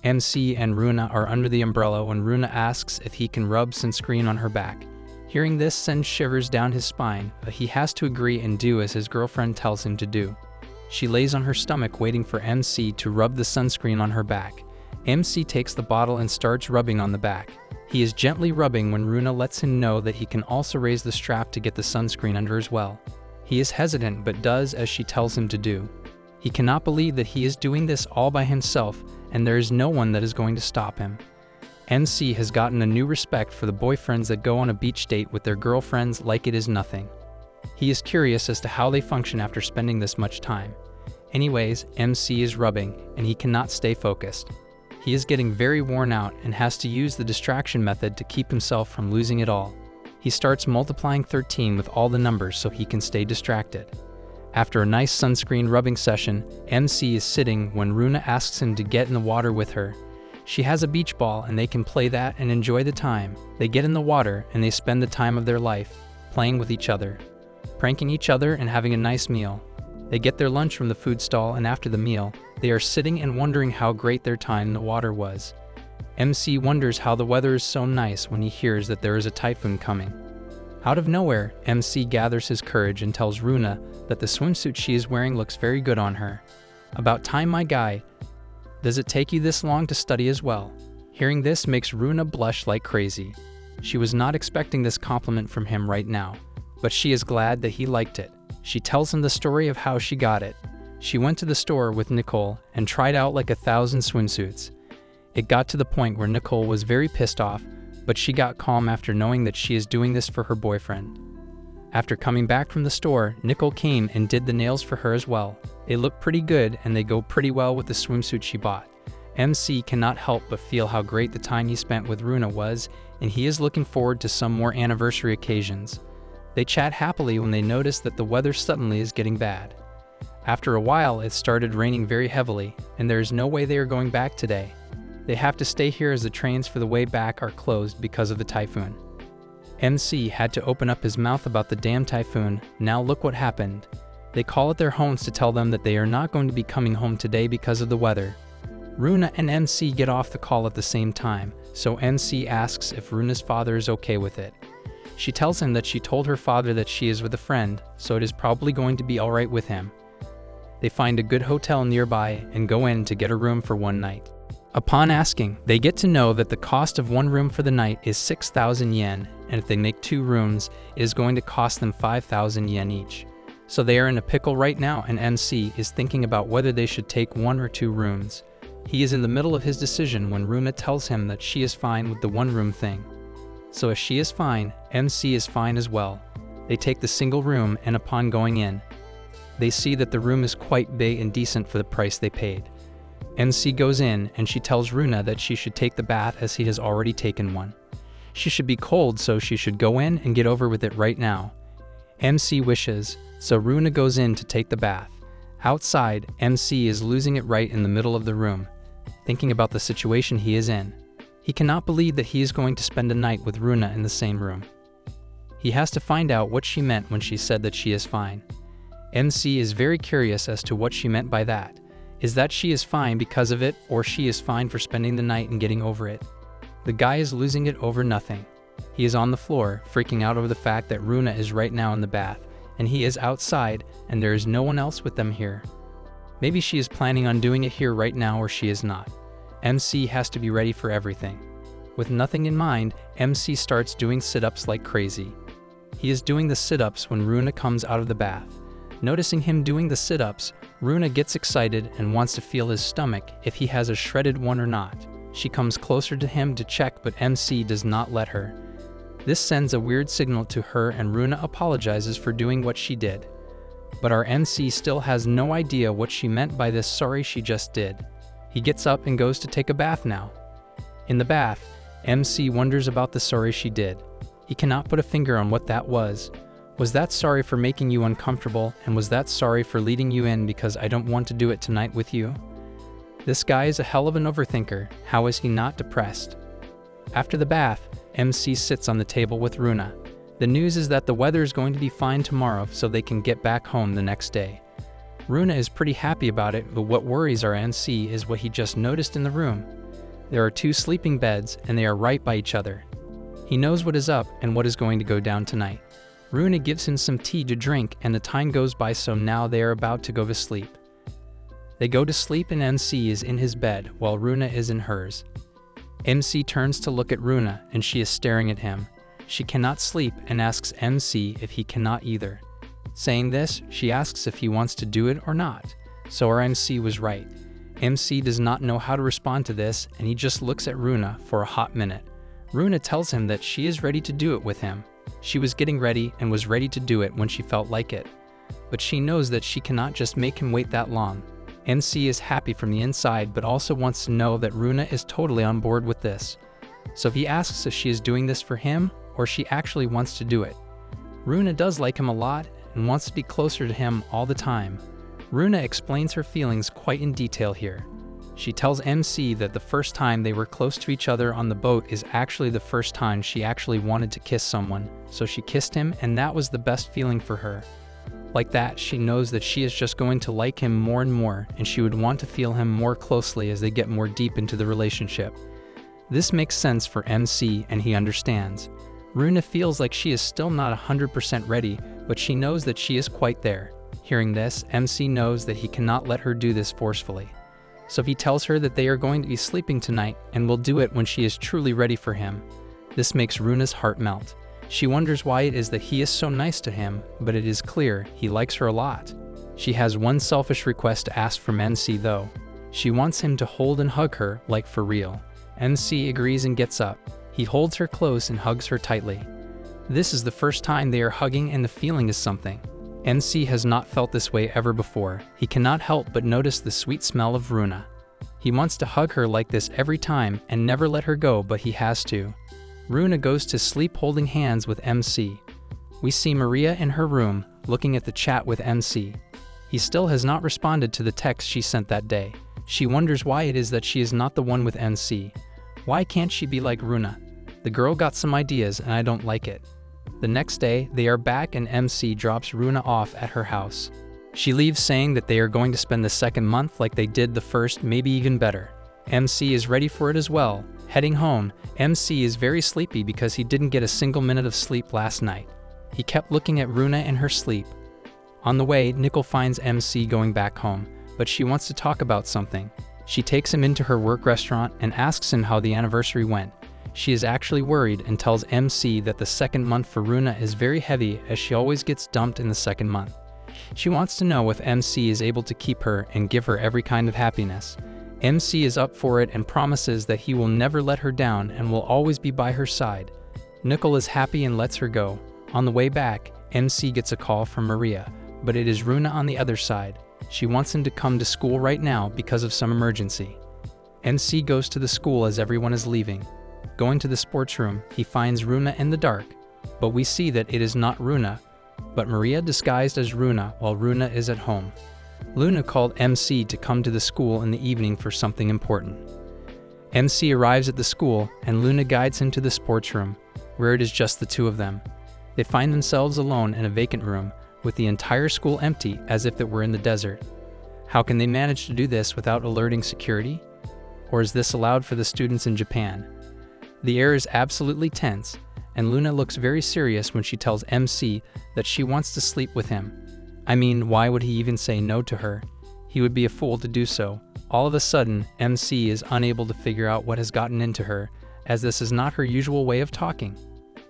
MC and Runa are under the umbrella when Runa asks if he can rub sunscreen on her back. Hearing this sends shivers down his spine, but he has to agree and do as his girlfriend tells him to do. She lays on her stomach waiting for MC to rub the sunscreen on her back. MC takes the bottle and starts rubbing on the back. He is gently rubbing when Runa lets him know that he can also raise the strap to get the sunscreen under as well. He is hesitant but does as she tells him to do. He cannot believe that he is doing this all by himself and there is no one that is going to stop him. MC has gotten a new respect for the boyfriends that go on a beach date with their girlfriends like it is nothing. He is curious as to how they function after spending this much time. Anyways, MC is rubbing and he cannot stay focused. He is getting very worn out and has to use the distraction method to keep himself from losing it all. He starts multiplying 13 with all the numbers so he can stay distracted. After a nice sunscreen rubbing session, MC is sitting when Runa asks him to get in the water with her. She has a beach ball and they can play that and enjoy the time. They get in the water and they spend the time of their life, playing with each other, pranking each other and having a nice meal. They get their lunch from the food stall and after the meal, they are sitting and wondering how great their time in the water was. MC wonders how the weather is so nice when he hears that there is a typhoon coming. Out of nowhere, MC gathers his courage and tells Runa that the swimsuit she is wearing looks very good on her. About time, my guy. Does it take you this long to study as well? Hearing this makes Runa blush like crazy. She was not expecting this compliment from him right now, but she is glad that he liked it. She tells him the story of how she got it. She went to the store with Nicole and tried out like 1,000 swimsuits. It got to the point where Nicole was very pissed off, but she got calm after knowing that she is doing this for her boyfriend. After coming back from the store, Nicole came and did the nails for her as well. They look pretty good and they go pretty well with the swimsuit she bought. MC cannot help but feel how great the time he spent with Runa was, and he is looking forward to some more anniversary occasions. They chat happily when they notice that the weather suddenly is getting bad. After a while, it started raining very heavily, and there is no way they are going back today. They have to stay here as the trains for the way back are closed because of the typhoon. MC had to open up his mouth about the damn typhoon. Now look what happened. They call at their homes to tell them that they are not going to be coming home today because of the weather. Runa and MC get off the call at the same time, so MC asks if Runa's father is okay with it. She tells him that she told her father that she is with a friend, so it is probably going to be alright with him. They find a good hotel nearby and go in to get a room for one night. Upon asking, they get to know that the cost of one room for the night is 6,000 yen, and if they make 2 rooms, it is going to cost them 5,000 yen each. So they are in a pickle right now, and MC is thinking about whether they should take 1 or 2 rooms. He is in the middle of his decision when Runa tells him that she is fine with the 1-room thing. So if she is fine, MC is fine as well. They take the single room, and upon going in, they see that the room is quite big and decent for the price they paid. MC goes in, and she tells Runa that she should take the bath as he has already taken one. She should be cold, so she should go in and get over with it right now. MC wishes, so Runa goes in to take the bath. Outside, MC is losing it right in the middle of the room, thinking about the situation he is in. He cannot believe that he is going to spend a night with Runa in the same room. He has to find out what she meant when she said that she is fine. MC is very curious as to what she meant by that. Is that she is fine because of it, or she is fine for spending the night and getting over it? The guy is losing it over nothing. He is on the floor, freaking out over the fact that Runa is right now in the bath, and he is outside, and there is no one else with them here. Maybe she is planning on doing it here right now, or she is not. MC has to be ready for everything. With nothing in mind, MC starts doing sit-ups like crazy. He is doing the sit-ups when Runa comes out of the bath. Noticing him doing the sit-ups, Runa gets excited and wants to feel his stomach if he has a shredded one or not. She comes closer to him to check, but MC does not let her. This sends a weird signal to her, and Runa apologizes for doing what she did. But our MC still has no idea what she meant by this sorry she just did. He gets up and goes to take a bath now. In the bath, MC wonders about the sorry she did. He cannot put a finger on what that was. Was that sorry for making you uncomfortable, and was that sorry for leading you in because I don't want to do it tonight with you? This guy is a hell of an overthinker. How is he not depressed? After the bath, MC sits on the table with Runa. The news is that the weather is going to be fine tomorrow, so they can get back home the next day. Runa is pretty happy about it, but what worries our MC is what he just noticed in the room. There are 2 sleeping beds, and they are right by each other. He knows what is up and what is going to go down tonight. Runa gives him some tea to drink, and the time goes by, so now they are about to go to sleep. They go to sleep, and MC is in his bed while Runa is in hers. MC turns to look at Runa, and she is staring at him. She cannot sleep and asks MC if he cannot either. Saying this, she asks if he wants to do it or not. So our MC was right. MC does not know how to respond to this, and he just looks at Runa for a hot minute. Runa tells him that she is ready to do it with him. She was getting ready and was ready to do it when she felt like it. But she knows that she cannot just make him wait that long. MC is happy from the inside, but also wants to know that Runa is totally on board with this. So he asks if she is doing this for him, or she actually wants to do it. Runa does like him a lot and wants to be closer to him all the time. Runa explains her feelings quite in detail here. She tells MC that the first time they were close to each other on the boat is actually the first time she actually wanted to kiss someone, so she kissed him, and that was the best feeling for her. Like that, she knows that she is just going to like him more and more, and she would want to feel him more closely as they get more deep into the relationship. This makes sense for MC, and he understands. Runa feels like she is still not 100% ready, but she knows that she is quite there. Hearing this, MC knows that he cannot let her do this forcefully. So he tells her that they are going to be sleeping tonight and will do it when she is truly ready for him. This makes Runa's heart melt. She wonders why it is that he is so nice to him, but it is clear he likes her a lot. She has one selfish request to ask from MC though. She wants him to hold and hug her, like for real. MC agrees and gets up. He holds her close and hugs her tightly. This is the first time they are hugging, and the feeling is something. MC has not felt this way ever before. He cannot help but notice the sweet smell of Runa. He wants to hug her like this every time and never let her go, but he has to. Runa goes to sleep holding hands with MC. We see Maria in her room, looking at the chat with MC. He still has not responded to the text she sent that day. She wonders why it is that she is not the one with MC. Why can't she be like Runa? The girl got some ideas and I don't like it. The next day, they are back and MC drops Runa off at her house. She leaves saying that they are going to spend the second month like they did the first, maybe even better. MC is ready for it as well. Heading home, MC is very sleepy because he didn't get a single minute of sleep last night. He kept looking at Runa in her sleep. On the way, Nickel finds MC going back home, but she wants to talk about something. She takes him into her work restaurant and asks him how the anniversary went. She is actually worried and tells MC that the second month for Runa is very heavy as she always gets dumped in the second month. She wants to know if MC is able to keep her and give her every kind of happiness. MC is up for it and promises that he will never let her down and will always be by her side. Nickel is happy and lets her go. On the way back, MC gets a call from Maria, but it is Runa on the other side. She wants him to come to school right now because of some emergency. MC goes to the school as everyone is leaving. Going to the sports room, he finds Runa in the dark, but we see that it is not Runa, but Maria disguised as Runa while Runa is at home. Luna called MC to come to the school in the evening for something important. MC arrives at the school and Luna guides him to the sports room, where it is just the two of them. They find themselves alone in a vacant room, with the entire school empty as if it were in the desert. How can they manage to do this without alerting security? Or is this allowed for the students in Japan? The air is absolutely tense, and Luna looks very serious when she tells MC that she wants to sleep with him. I mean, why would he even say no to her? He would be a fool to do so. All of a sudden, MC is unable to figure out what has gotten into her, as this is not her usual way of talking.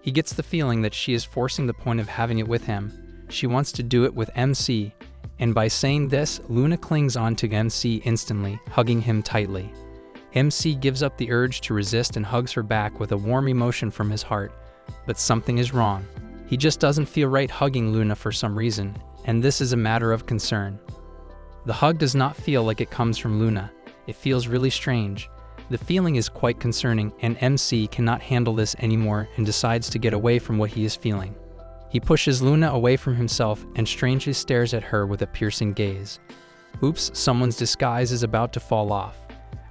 He gets the feeling that she is forcing the point of having it with him. She wants to do it with MC, and by saying this, Luna clings on to MC instantly, hugging him tightly. MC gives up the urge to resist and hugs her back with a warm emotion from his heart, but something is wrong. He just doesn't feel right hugging Luna for some reason, and this is a matter of concern. The hug does not feel like it comes from Luna. It feels really strange. The feeling is quite concerning, and MC cannot handle this anymore and decides to get away from what he is feeling. He pushes Luna away from himself and strangely stares at her with a piercing gaze. Oops, someone's disguise is about to fall off.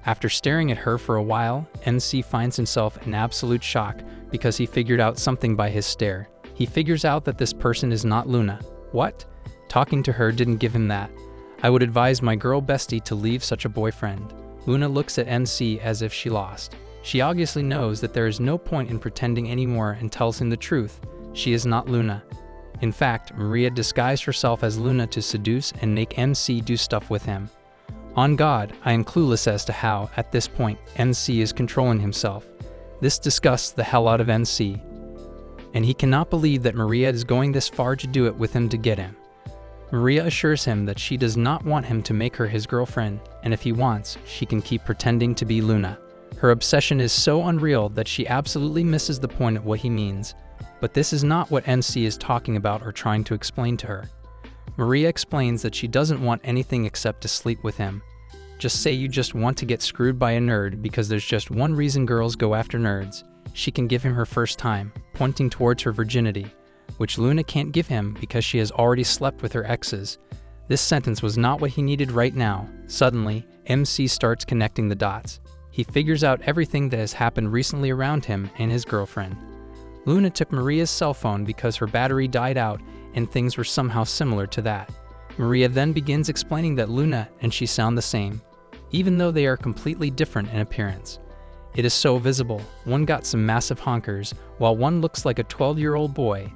After staring at her for a while, MC finds himself in absolute shock because he figured out something by his stare. He figures out that this person is not Luna. What? Talking to her didn't give him that. I would advise my girl bestie to leave such a boyfriend. Luna looks at MC as if she lost. She obviously knows that there is no point in pretending anymore and tells him the truth. She is not Luna. In fact, Maria disguised herself as Luna to seduce and make MC do stuff with him. On God, I am clueless as to how, at this point, MC is controlling himself. This disgusts the hell out of MC. And he cannot believe that Maria is going this far to do it with him to get him. Maria assures him that she does not want him to make her his girlfriend, and if he wants, she can keep pretending to be Luna. Her obsession is so unreal that she absolutely misses the point of what he means. But this is not what MC is talking about or trying to explain to her. Maria explains that she doesn't want anything except to sleep with him. Just say you just want to get screwed by a nerd because there's just one reason girls go after nerds. She can give him her first time, pointing towards her virginity, which Luna can't give him because she has already slept with her exes. This sentence was not what he needed right now. Suddenly, MC starts connecting the dots. He figures out everything that has happened recently around him and his girlfriend. Luna took Maria's cell phone because her battery died out and things were somehow similar to that. Maria then begins explaining that Luna and she sound the same, even though they are completely different in appearance. It is so visible. One got some massive honkers, while one looks like a 12-year-old boy.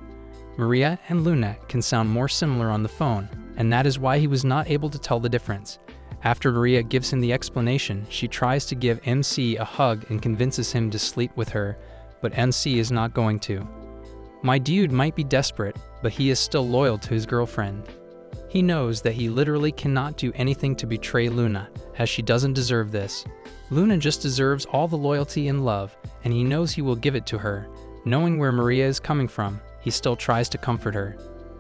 Maria and Luna can sound more similar on the phone, and that is why he was not able to tell the difference. After Maria gives him the explanation, she tries to give MC a hug and convinces him to sleep with her, but MC is not going to. My dude might be desperate, but he is still loyal to his girlfriend. He knows that he literally cannot do anything to betray Luna, as she doesn't deserve this. Luna just deserves all the loyalty and love, and he knows he will give it to her. Knowing where Maria is coming from, he still tries to comfort her.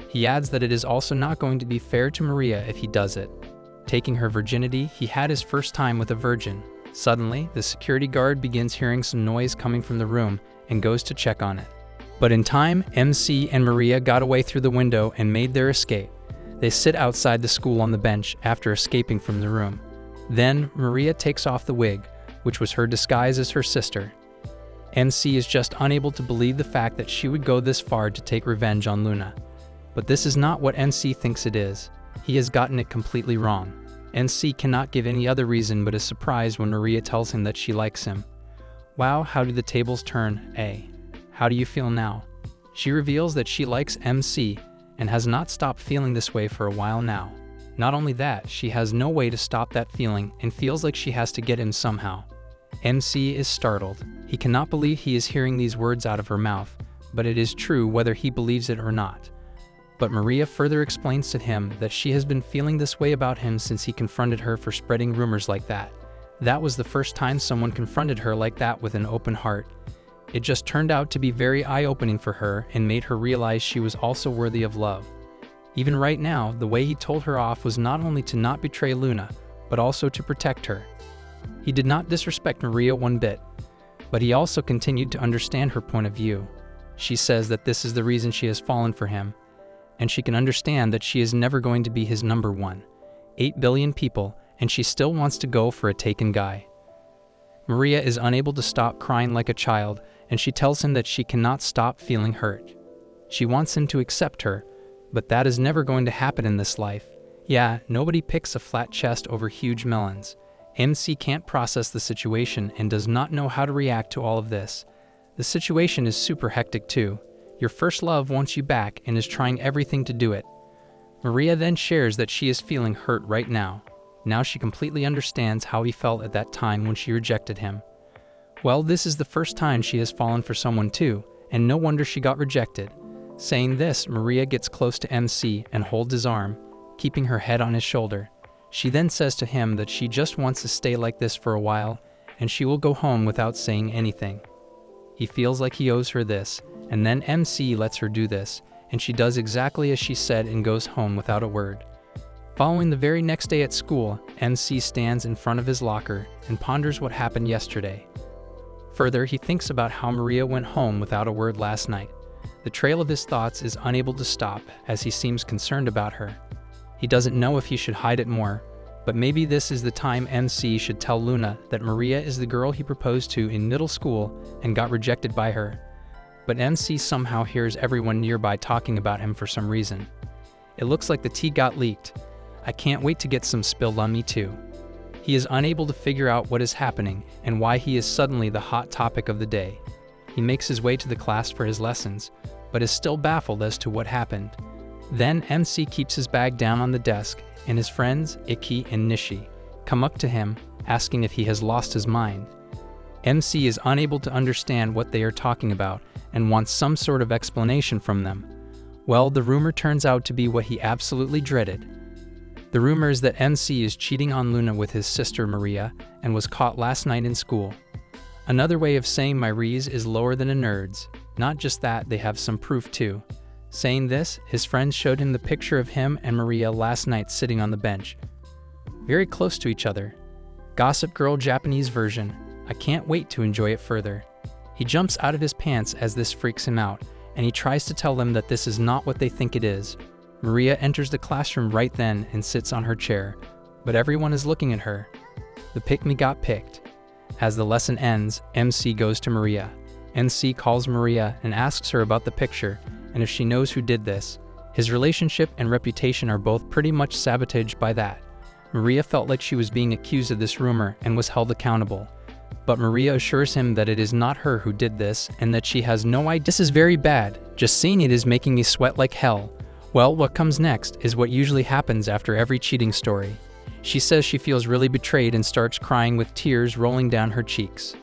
He adds that it is also not going to be fair to Maria if he does it. Taking her virginity, he had his first time with a virgin. Suddenly, the security guard begins hearing some noise coming from the room and goes to check on it. But in time, MC and Maria got away through the window and made their escape. They sit outside the school on the bench after escaping from the room. Then, Maria takes off the wig, which was her disguise as her sister. MC is just unable to believe the fact that she would go this far to take revenge on Luna. But this is not what MC thinks it is. He has gotten it completely wrong. MC cannot give any other reason but is surprised when Maria tells him that she likes him. Wow, how do the tables turn, eh? How do you feel now? She reveals that she likes MC, and has not stopped feeling this way for a while now. Not only that, she has no way to stop that feeling and feels like she has to get him somehow. MC is startled. He cannot believe he is hearing these words out of her mouth, but it is true whether he believes it or not. But Maria further explains to him that she has been feeling this way about him since he confronted her for spreading rumors like that. That was the first time someone confronted her like that with an open heart. It just turned out to be very eye-opening for her and made her realize she was also worthy of love. Even right now, the way he told her off was not only to not betray Luna, but also to protect her. He did not disrespect Maria one bit, but he also continued to understand her point of view. She says that this is the reason she has fallen for him, and she can understand that she is never going to be his number one. 8 billion people, and she still wants to go for a taken guy. Maria is unable to stop crying like a child, and she tells him that she cannot stop feeling hurt. She wants him to accept her, but that is never going to happen in this life. Yeah, nobody picks a flat chest over huge melons. MC can't process the situation and does not know how to react to all of this. The situation is super hectic too. Your first love wants you back and is trying everything to do it. Maria then shares that she is feeling hurt right now. Now she completely understands how he felt at that time when she rejected him. Well, this is the first time she has fallen for someone too, and no wonder she got rejected. Saying this, Maria gets close to MC and holds his arm, keeping her head on his shoulder. She then says to him that she just wants to stay like this for a while, and she will go home without saying anything. He feels like he owes her this, and then MC lets her do this, and she does exactly as she said and goes home without a word. Following the very next day at school, MC stands in front of his locker and ponders what happened yesterday. Further, he thinks about how Maria went home without a word last night. The trail of his thoughts is unable to stop as he seems concerned about her. He doesn't know if he should hide it more, but maybe this is the time MC should tell Luna that Maria is the girl he proposed to in middle school and got rejected by her. But MC somehow hears everyone nearby talking about him for some reason. It looks like the tea got leaked. I can't wait to get some spilled on me too. He is unable to figure out what is happening and why he is suddenly the hot topic of the day. He makes his way to the class for his lessons, but is still baffled as to what happened. Then MC keeps his bag down on the desk, and his friends, Ikki and Nishi, come up to him, asking if he has lost his mind. MC is unable to understand what they are talking about and wants some sort of explanation from them. Well, the rumor turns out to be what he absolutely dreaded. The rumor is that MC is cheating on Luna with his sister Maria and was caught last night in school. Another way of saying my Rees is lower than a nerd's. Not just that, they have some proof too. Saying this, his friends showed him the picture of him and Maria last night sitting on the bench. Very close to each other. Gossip Girl Japanese version. I can't wait to enjoy it further. He jumps out of his pants as this freaks him out, and he tries to tell them that this is not what they think it is. Maria enters the classroom right then and sits on her chair, but everyone is looking at her. The pick-me got picked. As the lesson ends, MC goes to Maria. MC calls Maria and asks her about the picture and if she knows who did this. His relationship and reputation are both pretty much sabotaged by that. Maria felt like she was being accused of this rumor and was held accountable. But Maria assures him that it is not her who did this and that she has no idea. This is very bad. Just seeing it is making me sweat like hell. Well, what comes next is what usually happens after every cheating story. She says she feels really betrayed and starts crying with tears rolling down her cheeks.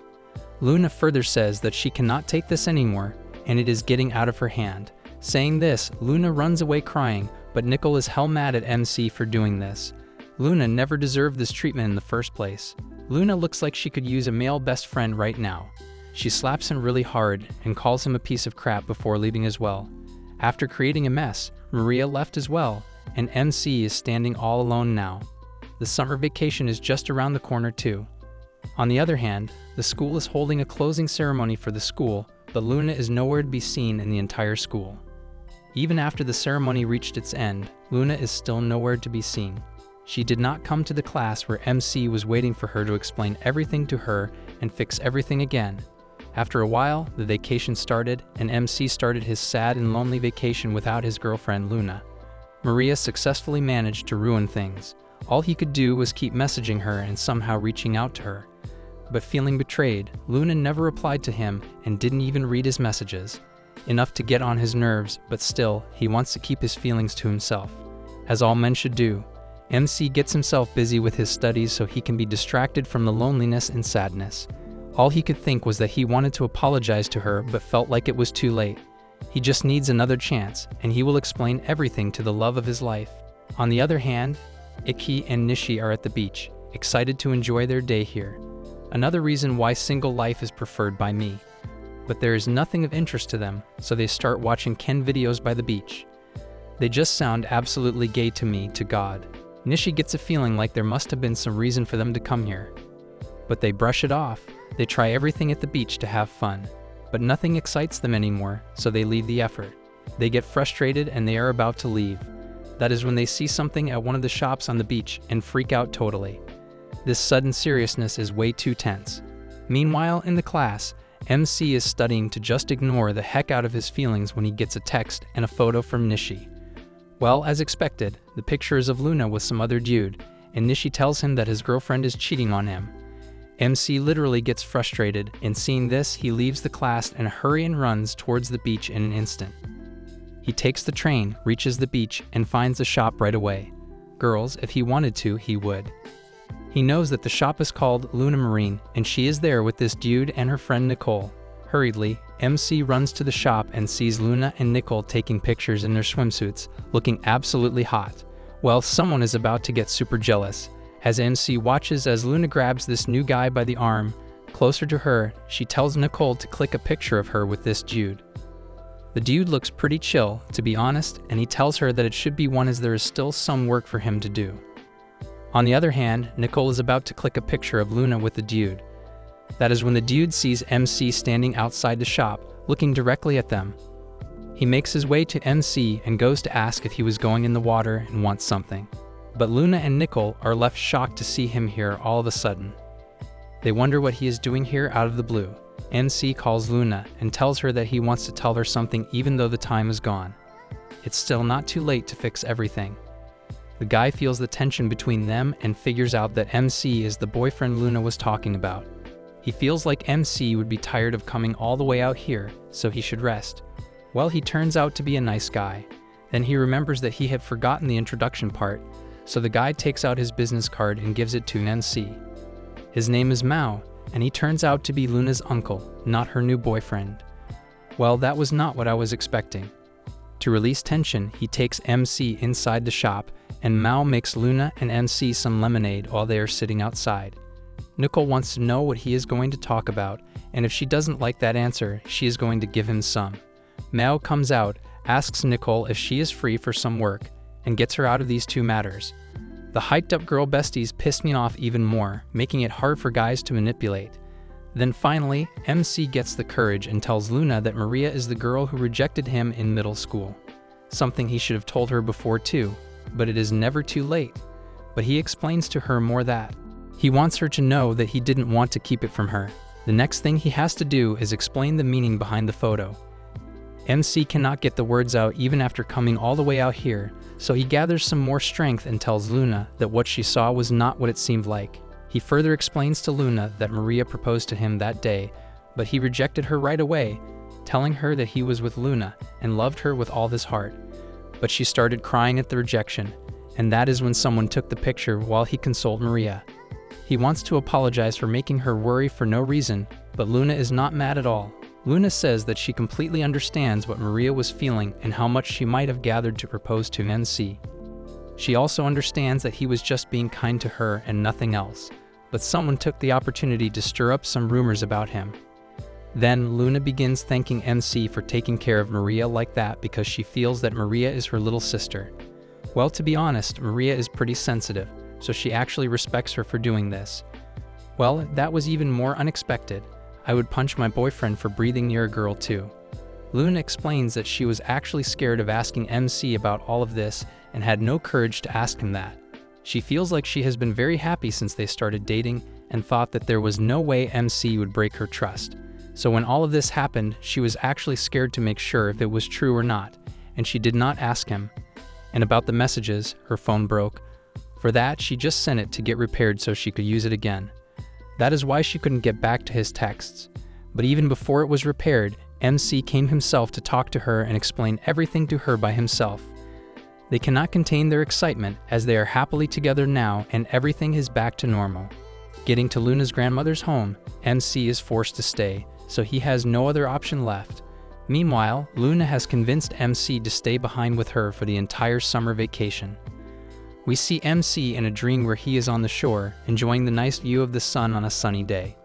Luna further says that she cannot take this anymore and it is getting out of her hand. Saying this, Luna runs away crying, but Nickel is hell mad at MC for doing this. Luna never deserved this treatment in the first place. Luna looks like she could use a male best friend right now. She slaps him really hard and calls him a piece of crap before leaving as well. After creating a mess, Maria left as well, and MC is standing all alone now. The summer vacation is just around the corner too. On the other hand, the school is holding a closing ceremony for the school, but Luna is nowhere to be seen in the entire school. Even after the ceremony reached its end, Luna is still nowhere to be seen. She did not come to the class where MC was waiting for her to explain everything to her and fix everything again. After a while, the vacation started, and MC started his sad and lonely vacation without his girlfriend Luna. Maria successfully managed to ruin things. All he could do was keep messaging her and somehow reaching out to her. But feeling betrayed, Luna never replied to him and didn't even read his messages. enough to get on his nerves, but still, he wants to keep his feelings to himself. As all men should do, MC gets himself busy with his studies so he can be distracted from the loneliness and sadness. All he could think was that he wanted to apologize to her but felt like it was too late. He just needs another chance, and he will explain everything to the love of his life. On the other hand, Ikki and Nishi are at the beach, excited to enjoy their day here. Another reason why single life is preferred by me. But there is nothing of interest to them, so they start watching Ken videos by the beach. They just sound absolutely gay to me, to God. Nishi gets a feeling like there must have been some reason for them to come here. But they brush it off. They try everything at the beach to have fun. But nothing excites them anymore, so they leave the effort. They get frustrated and they are about to leave. That is when they see something at one of the shops on the beach and freak out totally. This sudden seriousness is way too tense. Meanwhile, in the class, MC is studying to just ignore the heck out of his feelings when he gets a text and a photo from Nishi. Well, as expected, the picture is of Luna with some other dude, and Nishi tells him that his girlfriend is cheating on him. MC literally gets frustrated, and seeing this, he leaves the class and hurries and runs towards the beach in an instant. He takes the train, reaches the beach, and finds a shop right away. Girls, if he wanted to, he would. He knows that the shop is called Luna Marine, and she is there with this dude and her friend Nicole. Hurriedly, MC runs to the shop and sees Luna and Nicole taking pictures in their swimsuits, looking absolutely hot. Well, someone is about to get super jealous. As MC watches as Luna grabs this new guy by the arm, closer to her, she tells Nicole to click a picture of her with this dude. The dude looks pretty chill, to be honest, and he tells her that it should be one as there is still some work for him to do. On the other hand, Nicole is about to click a picture of Luna with the dude. That is when the dude sees MC standing outside the shop, looking directly at them. He makes his way to MC and goes to ask if he was going in the water and wants something. But Luna and Nicole are left shocked to see him here all of a sudden. They wonder what he is doing here out of the blue. MC calls Luna and tells her that he wants to tell her something even though the time is gone. It's still not too late to fix everything. The guy feels the tension between them and figures out that MC is the boyfriend Luna was talking about. He feels like MC would be tired of coming all the way out here, so he should rest. Well, he turns out to be a nice guy. Then he remembers that he had forgotten the introduction part, so the guy takes out his business card and gives it to MC. His name is Mao, and he turns out to be Luna's uncle, not her new boyfriend. Well, that was not what I was expecting. To release tension, he takes MC inside the shop, and Mao makes Luna and MC some lemonade while they are sitting outside. Nicole wants to know what he is going to talk about, and if she doesn't like that answer, she is going to give him some. Mao comes out, asks Nicole if she is free for some work, and gets her out of these two matters. The hyped-up girl besties piss me off even more, making it hard for guys to manipulate. Then finally, MC gets the courage and tells Luna that Maria is the girl who rejected him in middle school. Something he should have told her before too, but it is never too late. But he explains to her more that he wants her to know that he didn't want to keep it from her. The next thing he has to do is explain the meaning behind the photo. MC cannot get the words out even after coming all the way out here, so he gathers some more strength and tells Luna that what she saw was not what it seemed like. He further explains to Luna that Maria proposed to him that day, but he rejected her right away, telling her that he was with Luna and loved her with all his heart. But she started crying at the rejection, and that is when someone took the picture while he consoled Maria. He wants to apologize for making her worry for no reason, but Luna is not mad at all. Luna says that she completely understands what Maria was feeling and how much she might have gathered to propose to MC. She also understands that he was just being kind to her and nothing else, but someone took the opportunity to stir up some rumors about him. Then Luna begins thanking MC for taking care of Maria like that because she feels that Maria is her little sister. Well, to be honest, Maria is pretty sensitive, so she actually respects her for doing this. Well, that was even more unexpected. I would punch my boyfriend for breathing near a girl too. Luna explains that she was actually scared of asking MC about all of this and had no courage to ask him that. She feels like she has been very happy since they started dating and thought that there was no way MC would break her trust. So when all of this happened, she was actually scared to make sure if it was true or not, and she did not ask him. And about the messages, her phone broke. For that, she just sent it to get repaired so she could use it again. That is why she couldn't get back to his texts. But even before it was repaired, MC came himself to talk to her and explain everything to her by himself. They cannot contain their excitement as they are happily together now and everything is back to normal. Getting to Luna's grandmother's home, MC is forced to stay, so he has no other option left. Meanwhile, Luna has convinced MC to stay behind with her for the entire summer vacation. We see MC in a dream where he is on the shore, enjoying the nice view of the sun on a sunny day.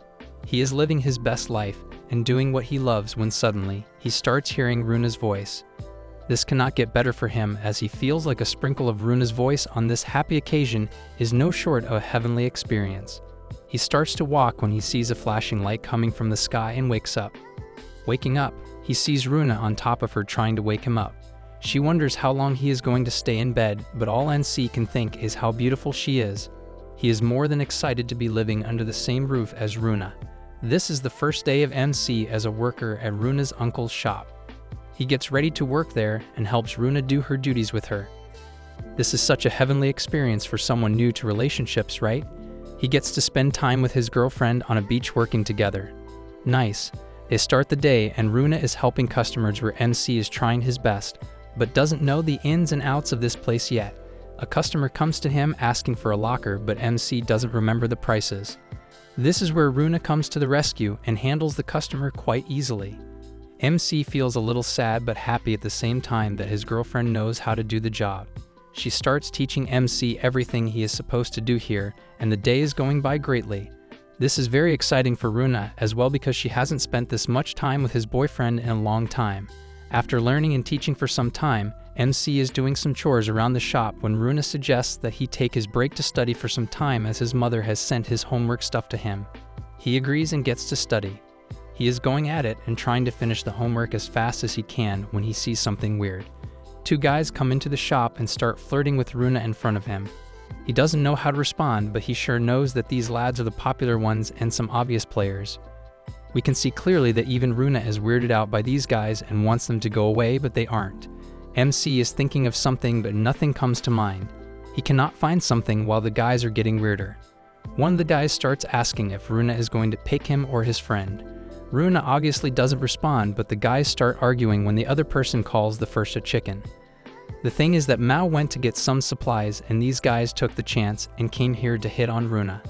He is living his best life and doing what he loves when suddenly, he starts hearing Runa's voice. This cannot get better for him as he feels like a sprinkle of Runa's voice on this happy occasion is no short of a heavenly experience. He starts to walk when he sees a flashing light coming from the sky and wakes up. Waking up, he sees Runa on top of her trying to wake him up. She wonders how long he is going to stay in bed, but all NC can think is how beautiful she is. He is more than excited to be living under the same roof as Runa. This is the first day of MC as a worker at Runa's uncle's shop. He gets ready to work there and helps Runa do her duties with her. This is such a heavenly experience for someone new to relationships, right? He gets to spend time with his girlfriend on a beach working together. Nice. They start the day and Runa is helping customers where MC is trying his best, but doesn't know the ins and outs of this place yet. A customer comes to him asking for a locker, but MC doesn't remember the prices. This is where Runa comes to the rescue and handles the customer quite easily. MC feels a little sad but happy at the same time that his girlfriend knows how to do the job. She starts teaching MC everything he is supposed to do here, and the day is going by greatly. This is very exciting for Runa as well because she hasn't spent this much time with his boyfriend in a long time. After learning and teaching for some time, MC is doing some chores around the shop when Runa suggests that he take his break to study for some time as his mother has sent his homework stuff to him. He agrees and gets to study. He is going at it and trying to finish the homework as fast as he can when he sees something weird. Two guys come into the shop and start flirting with Runa in front of him. He doesn't know how to respond, but he sure knows that these lads are the popular ones and some obvious players. We can see clearly that even Runa is weirded out by these guys and wants them to go away, but they aren't. MC is thinking of something but nothing comes to mind. He cannot find something while the guys are getting weirder. One of the guys starts asking if Runa is going to pick him or his friend. Runa obviously doesn't respond, but the guys start arguing when the other person calls the first a chicken. The thing is that Mao went to get some supplies and these guys took the chance and came here to hit on Runa.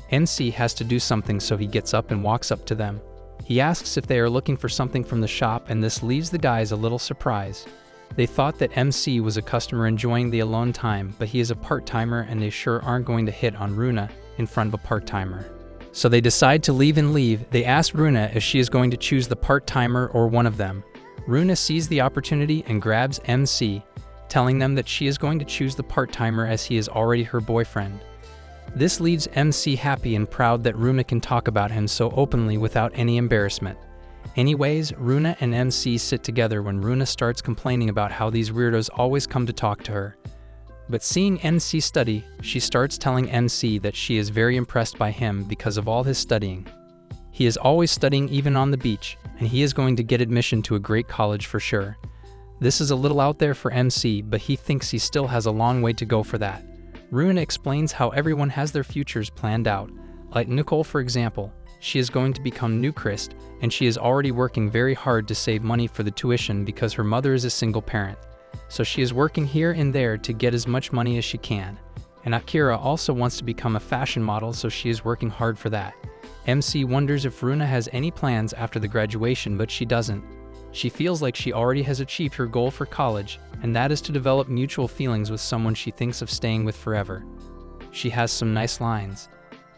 MC has to do something, so he gets up and walks up to them. He asks if they are looking for something from the shop, and this leaves the guys a little surprised. They thought that MC was a customer enjoying the alone time, but he is a part-timer and they sure aren't going to hit on Runa in front of a part-timer. So they decide to leave and leave. They ask Runa if she is going to choose the part-timer or one of them. Runa sees the opportunity and grabs MC, telling them that she is going to choose the part-timer as he is already her boyfriend. This leaves MC happy and proud that Runa can talk about him so openly without any embarrassment. Anyways, Runa and MC sit together when Runa starts complaining about how these weirdos always come to talk to her. But seeing MC study, she starts telling MC that she is very impressed by him because of all his studying. He is always studying even on the beach, and he is going to get admission to a great college for sure. This is a little out there for MC, but he thinks he still has a long way to go for that. Runa explains how everyone has their futures planned out. Like Nicole, for example, she is going to become Nuchrist, and she is already working very hard to save money for the tuition because her mother is a single parent. So she is working here and there to get as much money as she can. And Akira also wants to become a fashion model, so she is working hard for that. MC wonders if Runa has any plans after the graduation, but she doesn't. She feels like she already has achieved her goal for college, and that is to develop mutual feelings with someone she thinks of staying with forever. She has some nice lines.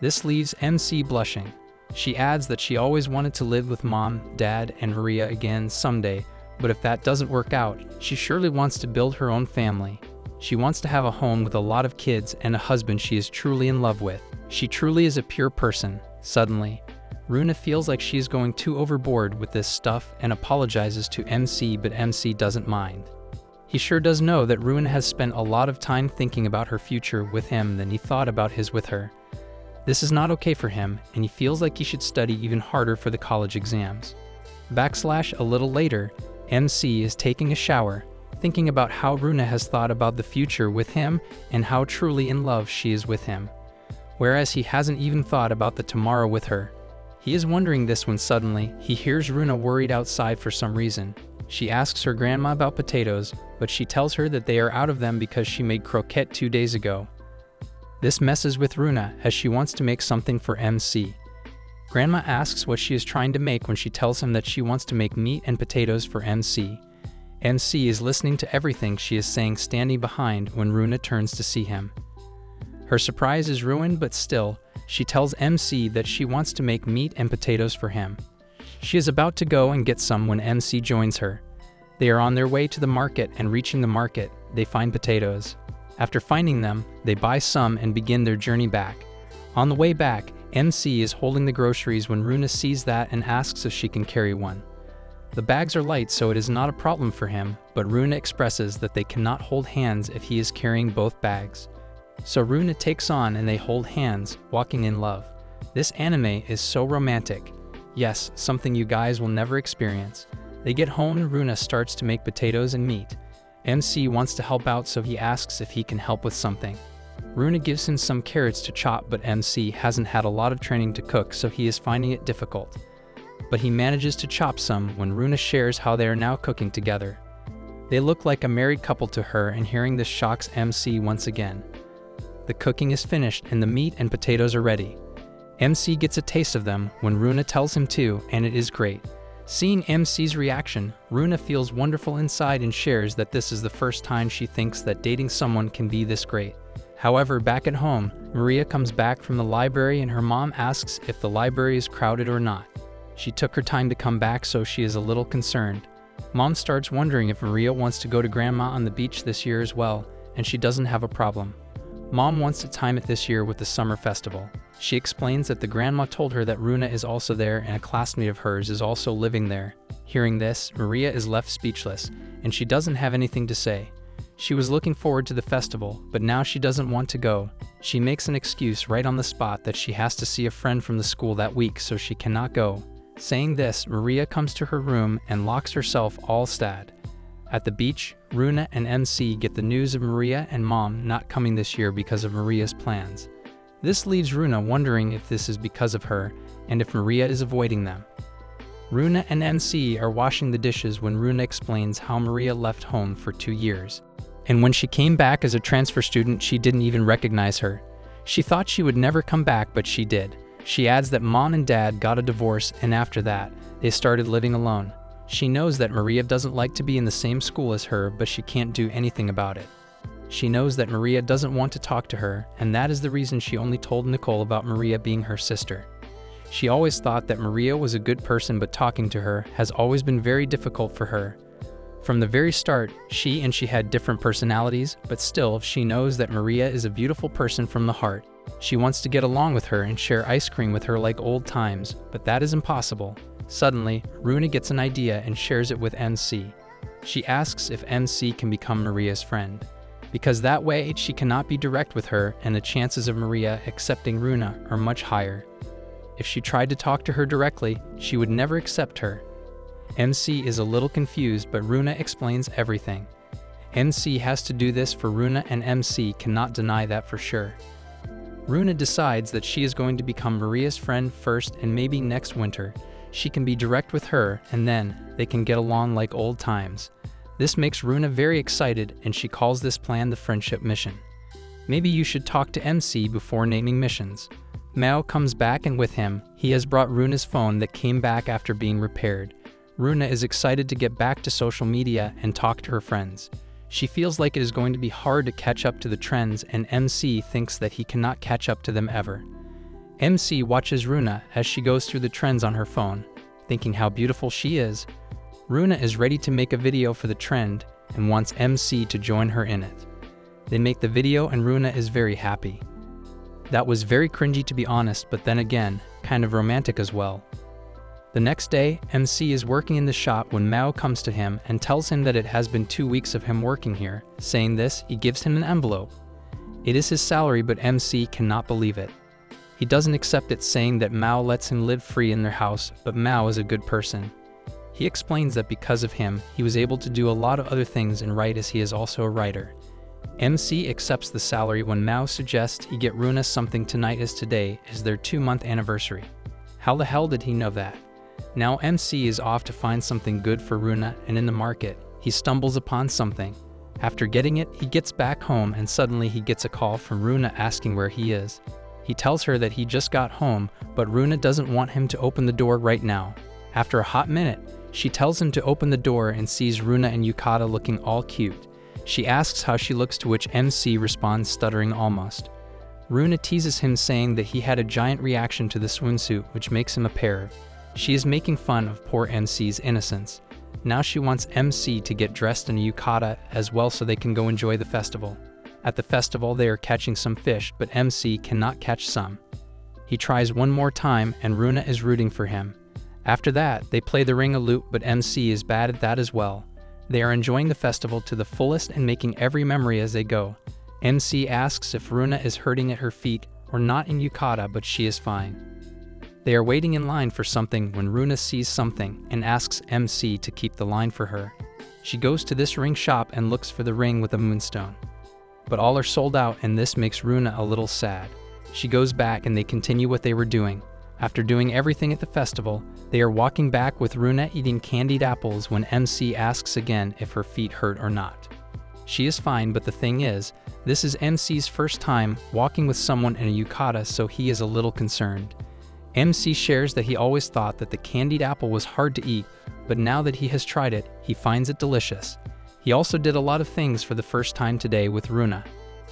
This leaves MC blushing. She adds that she always wanted to live with Mom, Dad, and Maria again someday, but if that doesn't work out, she surely wants to build her own family. She wants to have a home with a lot of kids and a husband she is truly in love with. She truly is a pure person. Suddenly, Runa feels like she is going too overboard with this stuff and apologizes to MC, but MC doesn't mind. He sure does know that Runa has spent a lot of time thinking about her future with him than he thought about his with her. This is not okay for him, and he feels like he should study even harder for the college exams. A little later, MC is taking a shower, thinking about how Runa has thought about the future with him and how truly in love she is with him. Whereas he hasn't even thought about the tomorrow with her. He is wondering this when suddenly, he hears Runa worried outside for some reason. She asks her grandma about potatoes, but she tells her that they are out of them because she made croquette 2 days ago. This messes with Runa as she wants to make something for MC. Grandma asks what she is trying to make when she tells him that she wants to make meat and potatoes for MC. MC is listening to everything she is saying, standing behind when Runa turns to see him. Her surprise is ruined, but still, she tells MC that she wants to make meat and potatoes for him. She is about to go and get some when MC joins her. They are on their way to the market, and reaching the market, they find potatoes. After finding them, they buy some and begin their journey back. On the way back, MC is holding the groceries when Runa sees that and asks if she can carry one. The bags are light, so it is not a problem for him, but Runa expresses that they cannot hold hands if he is carrying both bags. So Runa takes on and they hold hands, walking in love. This anime is so romantic. Yes, something you guys will never experience. They get home and Runa starts to make potatoes and meat. MC wants to help out, so he asks if he can help with something. Runa gives him some carrots to chop, but MC hasn't had a lot of training to cook, so he is finding it difficult. But he manages to chop some when Runa shares how they are now cooking together. They look like a married couple to her, and hearing this shocks MC once again. The cooking is finished and the meat and potatoes are ready. MC gets a taste of them when Runa tells him to, and it is great. Seeing MC's reaction, Runa feels wonderful inside and shares that this is the first time she thinks that dating someone can be this great. However, back at home, Maria comes back from the library and her mom asks if the library is crowded or not. She took her time to come back, so she is a little concerned. Mom starts wondering if Maria wants to go to grandma on the beach this year as well, and she doesn't have a problem. Mom wants to time it this year with the summer festival. She explains that the grandma told her that Runa is also there and a classmate of hers is also living there. Hearing this, Maria is left speechless, and she doesn't have anything to say. She was looking forward to the festival, but now she doesn't want to go. She makes an excuse right on the spot that she has to see a friend from the school that week, so she cannot go. Saying this, Maria comes to her room and locks herself all sad. At the beach, Runa and MC get the news of Maria and Mom not coming this year because of Maria's plans. This leaves Runa wondering if this is because of her, and if Maria is avoiding them. Runa and MC are washing the dishes when Runa explains how Maria left home for 2 years. And when she came back as a transfer student, she didn't even recognize her. She thought she would never come back, but she did. She adds that Mom and Dad got a divorce, and after that, they started living alone. She knows that Maria doesn't like to be in the same school as her, but she can't do anything about it. She knows that Maria doesn't want to talk to her, and that is the reason she only told Nicole about Maria being her sister. She always thought that Maria was a good person, but talking to her has always been very difficult for her. From the very start, she had different personalities, but still, she knows that Maria is a beautiful person from the heart. She wants to get along with her and share ice cream with her like old times, but that is impossible. Suddenly, Runa gets an idea and shares it with MC. She asks if MC can become Maria's friend, because that way she cannot be direct with her and the chances of Maria accepting Runa are much higher. If she tried to talk to her directly, she would never accept her. MC is a little confused, but Runa explains everything. MC has to do this for Runa, and MC cannot deny that for sure. Runa decides that she is going to become Maria's friend first, and maybe next winter she can be direct with her, and then they can get along like old times. This makes Runa very excited, and she calls this plan the friendship mission. Maybe you should talk to MC before naming missions. Mao comes back, and with him, he has brought Runa's phone that came back after being repaired. Runa is excited to get back to social media and talk to her friends. She feels like it is going to be hard to catch up to the trends, and MC thinks that he cannot catch up to them ever. MC watches Runa as she goes through the trends on her phone, thinking how beautiful she is. Runa is ready to make a video for the trend and wants MC to join her in it. They make the video and Runa is very happy. That was very cringy, to be honest, but then again, kind of romantic as well. The next day, MC is working in the shop when Mao comes to him and tells him that it has been 2 weeks of him working here. Saying this, he gives him an envelope. It is his salary, but MC cannot believe it. He doesn't accept it, saying that Mao lets him live free in their house, but Mao is a good person. He explains that because of him, he was able to do a lot of other things and write, as he is also a writer. MC accepts the salary when Mao suggests he get Runa something tonight, as today is their 2-month anniversary. How the hell did he know that? Now MC is off to find something good for Runa, and in the market, he stumbles upon something. After getting it, he gets back home and suddenly he gets a call from Runa asking where he is. He tells her that he just got home, but Runa doesn't want him to open the door right now. After a hot minute, she tells him to open the door and sees Runa and Yukata looking all cute. She asks how she looks, to which MC responds stuttering almost. Runa teases him saying that he had a giant reaction to the swimsuit, which makes him a pair. She is making fun of poor MC's innocence. Now she wants MC to get dressed in a yukata as well so they can go enjoy the festival. At the festival they are catching some fish, but MC cannot catch some. He tries one more time and Runa is rooting for him. After that, they play the ring-a-loop, but MC is bad at that as well. They are enjoying the festival to the fullest and making every memory as they go. MC asks if Runa is hurting at her feet or not in yukata, but she is fine. They are waiting in line for something when Runa sees something and asks MC to keep the line for her. She goes to this ring shop and looks for the ring with a moonstone. But all are sold out and this makes Runa a little sad. She goes back and they continue what they were doing. After doing everything at the festival, they are walking back with Runa eating candied apples when MC asks again if her feet hurt or not. She is fine, but the thing is, this is MC's first time walking with someone in a yukata, so he is a little concerned. MC shares that he always thought that the candied apple was hard to eat, but now that he has tried it, he finds it delicious. He also did a lot of things for the first time today with Runa.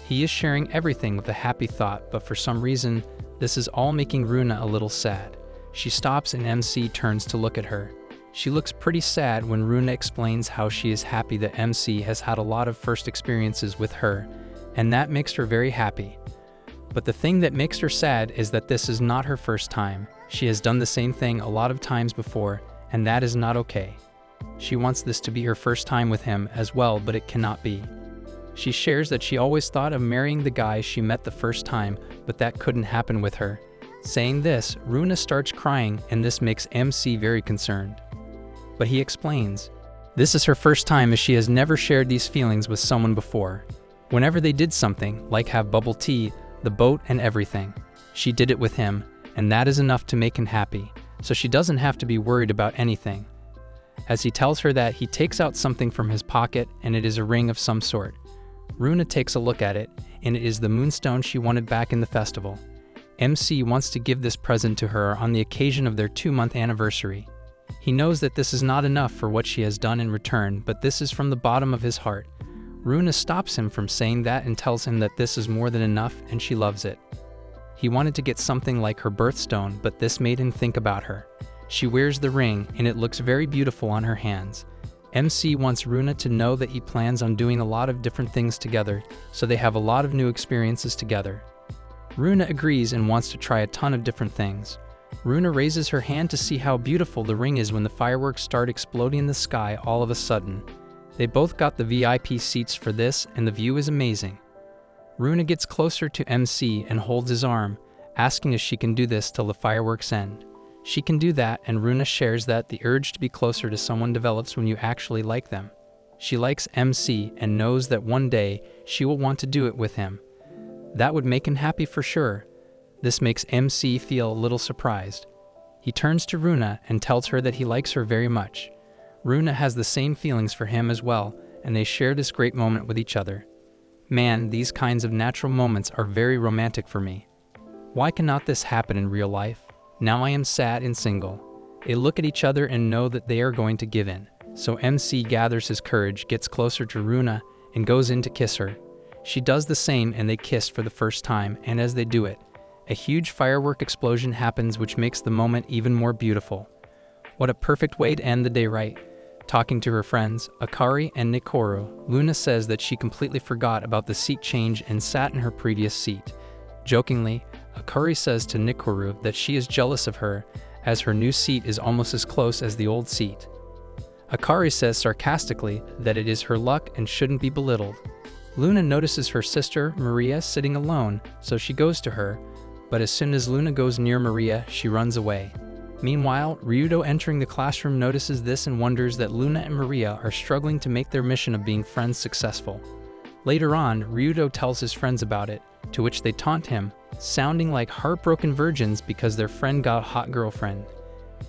He is sharing everything with a happy thought, but for some reason, this is all making Runa a little sad. She stops and MC turns to look at her. She looks pretty sad when Runa explains how she is happy that MC has had a lot of first experiences with her, and that makes her very happy. But the thing that makes her sad is that this is not her first time. She has done the same thing a lot of times before, and that is not okay. She wants this to be her first time with him as well, but it cannot be. She shares that she always thought of marrying the guy she met the first time, but that couldn't happen with her. Saying this, Runa starts crying, and this makes MC very concerned. But he explains, this is her first time as she has never shared these feelings with someone before. Whenever they did something, like have bubble tea, the boat and everything, she did it with him, and that is enough to make him happy, so she doesn't have to be worried about anything. As he tells her that, he takes out something from his pocket and it is a ring of some sort. Runa takes a look at it, and it is the moonstone she wanted back in the festival. MC wants to give this present to her on the occasion of their 2-month anniversary. He knows that this is not enough for what she has done in return, but this is from the bottom of his heart. Runa stops him from saying that and tells him that this is more than enough and she loves it. He wanted to get something like her birthstone, but this made him think about her. She wears the ring and it looks very beautiful on her hands. MC wants Runa to know that he plans on doing a lot of different things together, so they have a lot of new experiences together. Runa agrees and wants to try a ton of different things. Runa raises her hand to see how beautiful the ring is when the fireworks start exploding in the sky all of a sudden. They both got the VIP seats for this, and the view is amazing. Runa gets closer to MC and holds his arm, asking if she can do this till the fireworks end. She can do that, and Runa shares that the urge to be closer to someone develops when you actually like them. She likes MC and knows that one day she will want to do it with him. That would make him happy for sure. This makes MC feel a little surprised. He turns to Runa and tells her that he likes her very much. Runa has the same feelings for him as well, and they share this great moment with each other. Man, these kinds of natural moments are very romantic for me. Why cannot this happen in real life? Now I am sad and single. They look at each other and know that they are going to give in. So MC gathers his courage, gets closer to Runa, and goes in to kiss her. She does the same and they kiss for the first time, and as they do it, a huge firework explosion happens which makes the moment even more beautiful. What a perfect way to end the day, right? Talking to her friends, Akari and Nikoru, Luna says that she completely forgot about the seat change and sat in her previous seat. Jokingly, Akari says to Nikoru that she is jealous of her, as her new seat is almost as close as the old seat. Akari says sarcastically that it is her luck and shouldn't be belittled. Luna notices her sister, Maria, sitting alone, so she goes to her, but as soon as Luna goes near Maria, she runs away. Meanwhile, Ryudo entering the classroom notices this and wonders that Luna and Maria are struggling to make their mission of being friends successful. Later on, Ryuto tells his friends about it, to which they taunt him, sounding like heartbroken virgins because their friend got a hot girlfriend.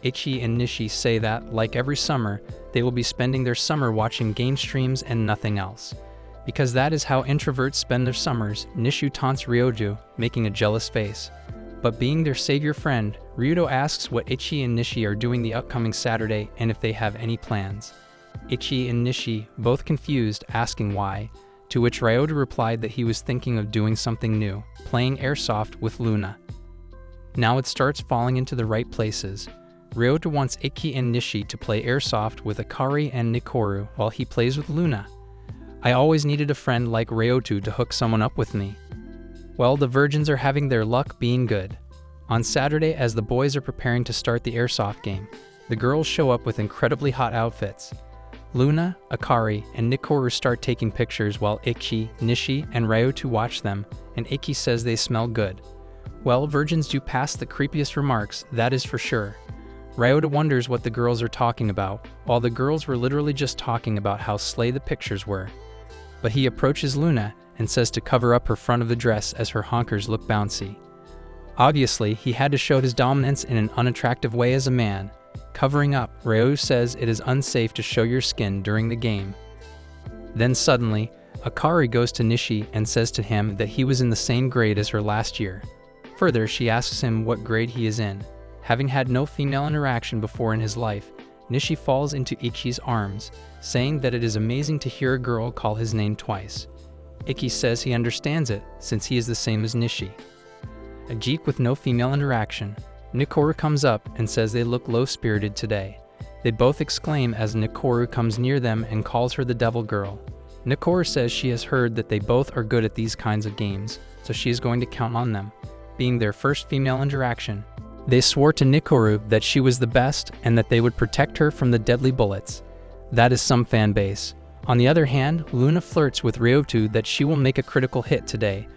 Ichi and Nishi say that, like every summer, they will be spending their summer watching game streams and nothing else. Because that is how introverts spend their summers, Nishu taunts Ryoju, making a jealous face. But being their savior friend, Ryuto asks what Ichi and Nishi are doing the upcoming Saturday and if they have any plans. Ichi and Nishi, both confused, asking why, to which Ryoju replied that he was thinking of doing something new, playing airsoft with Luna. Now it starts falling into the right places. Ryoju wants Ichi and Nishi to play airsoft with Akari and Nikoru while he plays with Luna. I always needed a friend like Ryoju to hook someone up with me. Well, the virgins are having their luck being good. On Saturday, as the boys are preparing to start the airsoft game, the girls show up with incredibly hot outfits. Luna, Akari, and Nikoru start taking pictures while Ichi, Nishi, and Ryoju watch them, and Ichi says they smell good. Well, virgins do pass the creepiest remarks, that is for sure. Ryoju wonders what the girls are talking about, while the girls were literally just talking about how slay the pictures were. But he approaches Luna and says to cover up her front of the dress as her honkers look bouncy. Obviously, he had to show his dominance in an unattractive way as a man. Covering up, Ryoju says it is unsafe to show your skin during the game. Then suddenly, Akari goes to Nishi and says to him that he was in the same grade as her last year. Further, she asks him what grade he is in. Having had no female interaction before in his life, Nishi falls into Ichi's arms, saying that it is amazing to hear a girl call his name twice. Ichi says he understands it, since he is the same as Nishi. A geek with no female interaction, Nikoru comes up and says they look low-spirited today. They both exclaim as Nikoru comes near them and calls her the devil girl. Nikoru says she has heard that they both are good at these kinds of games, so she is going to count on them. Being their first female interaction, they swore to Nikoru that she was the best and that they would protect her from the deadly bullets. That is some fan base. On the other hand, Luna flirts with Ryoju that she will make a critical hit today.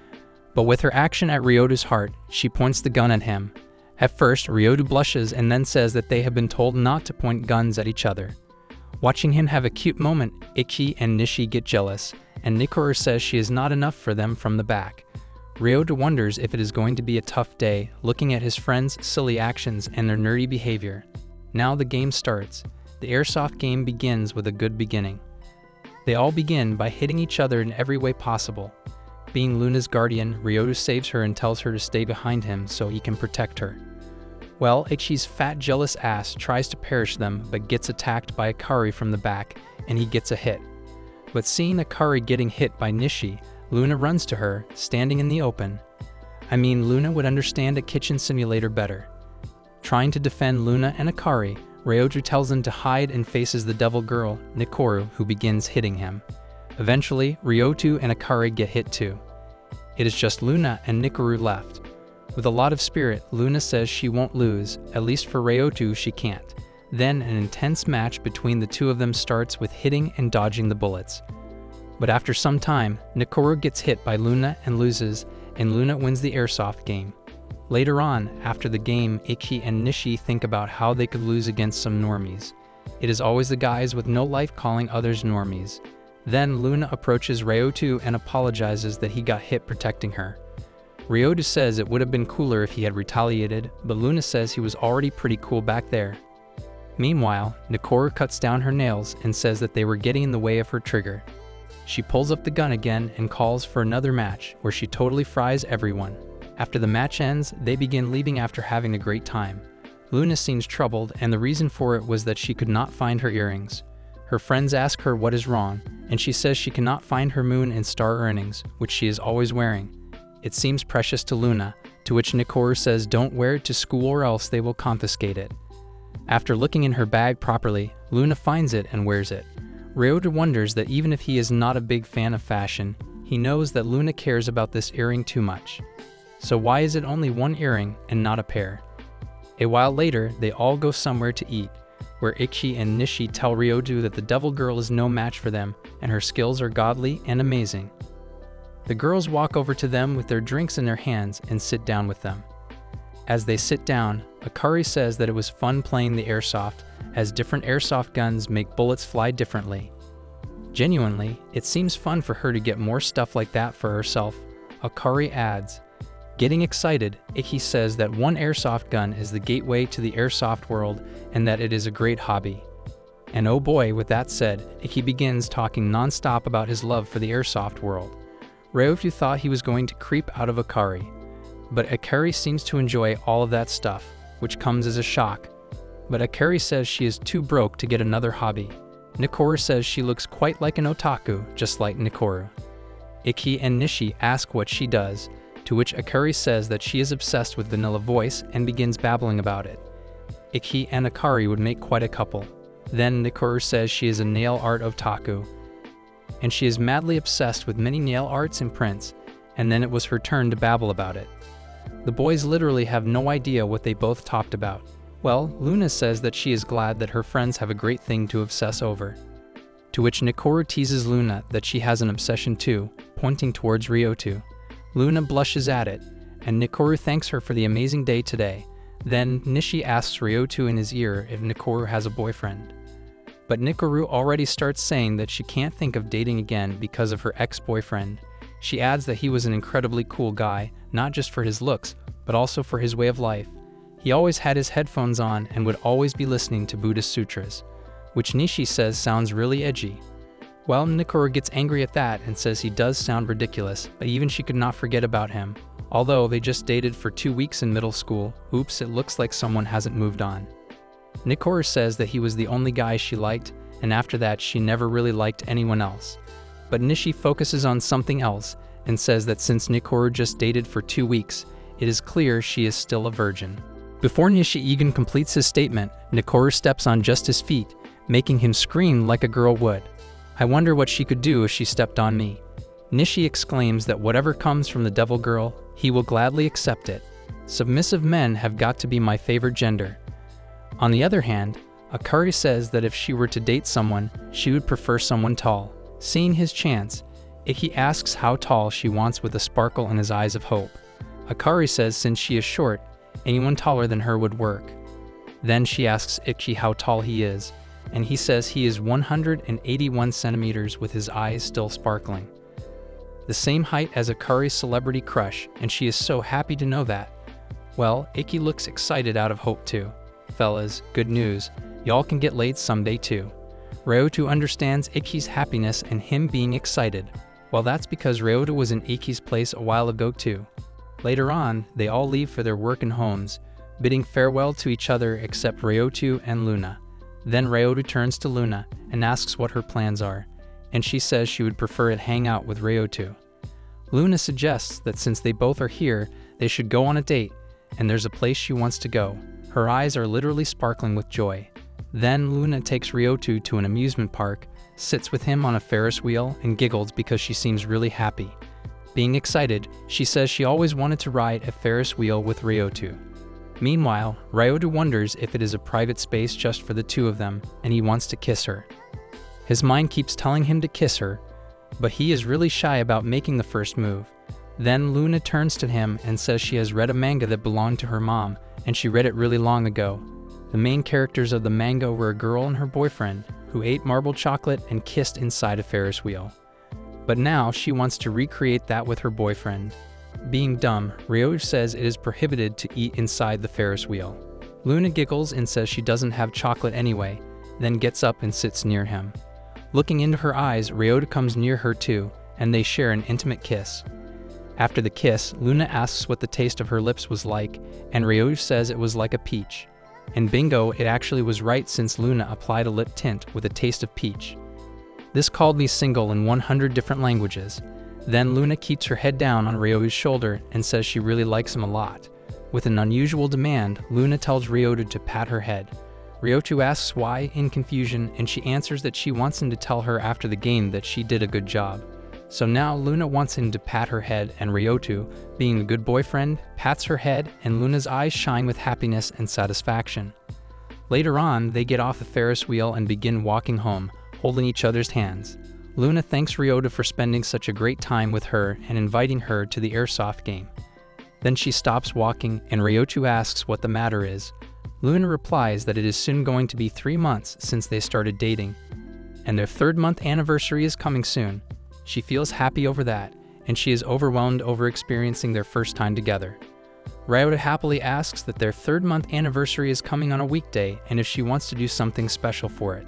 But with her action at Ryoju's heart, she points the gun at him. At first, Ryoju blushes and then says that they have been told not to point guns at each other. Watching him have a cute moment, Ichi and Nishi get jealous, and Nikoru says she is not enough for them from the back. Ryoju wonders if it is going to be a tough day, looking at his friends' silly actions and their nerdy behavior. Now the game starts. The airsoft game begins with a good beginning. They all begin by hitting each other in every way possible. Being Luna's guardian, Ryoju saves her and tells her to stay behind him so he can protect her. Well, Ichi's fat, jealous ass tries to perish them but gets attacked by Akari from the back, and he gets a hit. But seeing Akari getting hit by Nishi, Luna runs to her, standing in the open. I mean, Luna would understand a kitchen simulator better. Trying to defend Luna and Akari, Ryoju tells them to hide and faces the devil girl, Nikoru, who begins hitting him. Eventually, Ryoju and Akari get hit too. It is just Luna and Nikoru left. With a lot of spirit, Luna says she won't lose, at least for Ryoju she can't. Then an intense match between the two of them starts with hitting and dodging the bullets. But after some time, Nikoru gets hit by Luna and loses, and Luna wins the airsoft game. Later on, after the game, Ichi and Nishi think about how they could lose against some normies. It is always the guys with no life calling others normies. Then Luna approaches Ryoju and apologizes that he got hit protecting her. Ryoju says it would have been cooler if he had retaliated, but Luna says he was already pretty cool back there. Meanwhile, Nikoru cuts down her nails and says that they were getting in the way of her trigger. She pulls up the gun again and calls for another match, where she totally fries everyone. After the match ends, they begin leaving after having a great time. Luna seems troubled, and the reason for it was that she could not find her earrings. Her friends ask her what is wrong, and she says she cannot find her moon and star earrings, which she is always wearing. It seems precious to Luna, to which Nikoru says don't wear it to school or else they will confiscate it. After looking in her bag properly, Luna finds it and wears it. Ryoju wonders that even if he is not a big fan of fashion, he knows that Luna cares about this earring too much. So why is it only one earring and not a pair? A while later, they all go somewhere to eat, where Ichi and Nishi tell Ryoju that the devil girl is no match for them and her skills are godly and amazing. The girls walk over to them with their drinks in their hands and sit down with them. As they sit down, Akari says that it was fun playing the airsoft, as different airsoft guns make bullets fly differently. Genuinely, it seems fun for her to get more stuff like that for herself, Akari adds. Getting excited, Ikki says that one airsoft gun is the gateway to the airsoft world and that it is a great hobby. And oh boy, with that said, Ikki begins talking non-stop about his love for the airsoft world. Ryoto thought he was going to creep out of Akari, but Akari seems to enjoy all of that stuff, which comes as a shock. But Akari says she is too broke to get another hobby. Nikoru says she looks quite like an otaku, just like Nikoru. Ikki and Nishi ask what she does, to which Akari says that she is obsessed with Vanilla Voice and begins babbling about it. Ikki and Akari would make quite a couple. Then Nikoru says she is a nail art otaku, and she is madly obsessed with many nail arts and prints, and then it was her turn to babble about it. The boys literally have no idea what they both talked about. Well, Luna says that she is glad that her friends have a great thing to obsess over. To which Nikoru teases Luna that she has an obsession too, pointing towards Ryoto. Luna blushes at it, and Nikoru thanks her for the amazing day today. Then Nishi asks Ryoto in his ear if Nikoru has a boyfriend. But Nikoru already starts saying that she can't think of dating again because of her ex-boyfriend. She adds that he was an incredibly cool guy, not just for his looks, but also for his way of life. He always had his headphones on and would always be listening to Buddhist sutras, which Nishi says sounds really edgy. Well, Nikoru gets angry at that and says he does sound ridiculous, but even she could not forget about him. Although they just dated for 2 weeks in middle school, oops, it looks like someone hasn't moved on. Nikoru says that he was the only guy she liked, and after that she never really liked anyone else. But Nishi focuses on something else and says that since Nikoru just dated for 2 weeks, it is clear she is still a virgin. Before Nishi even completes his statement, Nikoru steps on just his feet, making him scream like a girl would. I wonder what she could do if she stepped on me. Nishi exclaims that whatever comes from the devil girl, he will gladly accept it. Submissive men have got to be my favorite gender. On the other hand, Akari says that if she were to date someone, she would prefer someone tall. Seeing his chance, Ikki asks how tall she wants with a sparkle in his eyes of hope. Akari says since she is short, anyone taller than her would work. Then she asks Ikki how tall he is, and he says he is 181 centimeters with his eyes still sparkling. The same height as Akari's celebrity crush, and she is so happy to know that. Well, Ikki looks excited out of hope too. Fellas, good news, y'all can get laid someday too. Ryoto understands Ikki's happiness and him being excited. Well, that's because Ryoto was in Ikki's place a while ago too. Later on, they all leave for their work and homes, bidding farewell to each other except Ryoto and Luna. Then Ryoto turns to Luna and asks what her plans are, and she says she would prefer to hang out with Ryoto. Luna suggests that since they both are here, they should go on a date, and there's a place she wants to go. Her eyes are literally sparkling with joy. Then Luna takes Ryoto to an amusement park, sits with him on a Ferris wheel, and giggles because she seems really happy. Being excited, she says she always wanted to ride a Ferris wheel with Ryoto. Meanwhile, Ryoto wonders if it is a private space just for the two of them, and he wants to kiss her. His mind keeps telling him to kiss her, but he is really shy about making the first move. Then Luna turns to him and says she has read a manga that belonged to her mom, and she read it really long ago. The main characters of the manga were a girl and her boyfriend, who ate marble chocolate and kissed inside a Ferris wheel. But now she wants to recreate that with her boyfriend. Being dumb, Ryoto says it is prohibited to eat inside the Ferris wheel. Luna giggles and says she doesn't have chocolate anyway, then gets up and sits near him. Looking into her eyes, Ryoto comes near her too, and they share an intimate kiss. After the kiss, Luna asks what the taste of her lips was like, and Ryoto says it was like a peach. And bingo, it actually was right since Luna applied a lip tint with a taste of peach. This called me single in 100 different languages. Then Luna keeps her head down on Ryoto's shoulder and says she really likes him a lot. With an unusual demand, Luna tells Ryoto to pat her head. Ryoto asks why in confusion, and she answers that she wants him to tell her after the game that she did a good job. So now Luna wants him to pat her head, and Ryoto, being a good boyfriend, pats her head, and Luna's eyes shine with happiness and satisfaction. Later on, they get off the Ferris wheel and begin walking home, holding each other's hands. Luna thanks Ryoto for spending such a great time with her and inviting her to the airsoft game. Then she stops walking, and Ryoto asks what the matter is. Luna replies that it is soon going to be 3 months since they started dating. and their 3rd-month anniversary is coming soon. She feels happy over that, and she is overwhelmed over experiencing their first time together. Ryota happily asks that their 3rd-month anniversary is coming on a weekday and if she wants to do something special for it.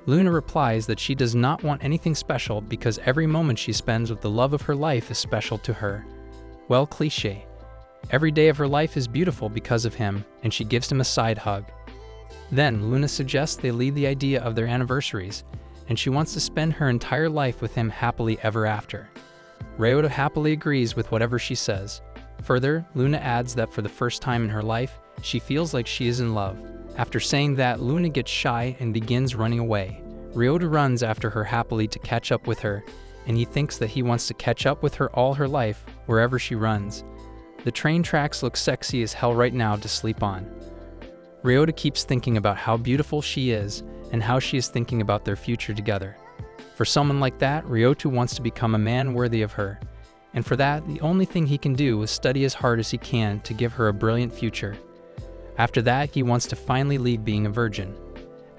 Luna replies that she does not want anything special because every moment she spends with the love of her life is special to her. Well, cliché. Every day of her life is beautiful because of him, and she gives him a side hug. Then, Luna suggests they leave the idea of their anniversaries, and she wants to spend her entire life with him happily ever after. Ryota happily agrees with whatever she says. Further, Luna adds that for the first time in her life, she feels like she is in love. After saying that, Luna gets shy and begins running away. Ryota runs after her happily to catch up with her, and he thinks that he wants to catch up with her all her life, wherever she runs. The train tracks look sexy as hell right now to sleep on. Ryota keeps thinking about how beautiful she is, and how she is thinking about their future together. For someone like that, Ryota wants to become a man worthy of her, and for that, the only thing he can do is study as hard as he can to give her a brilliant future. After that, he wants to finally leave being a virgin.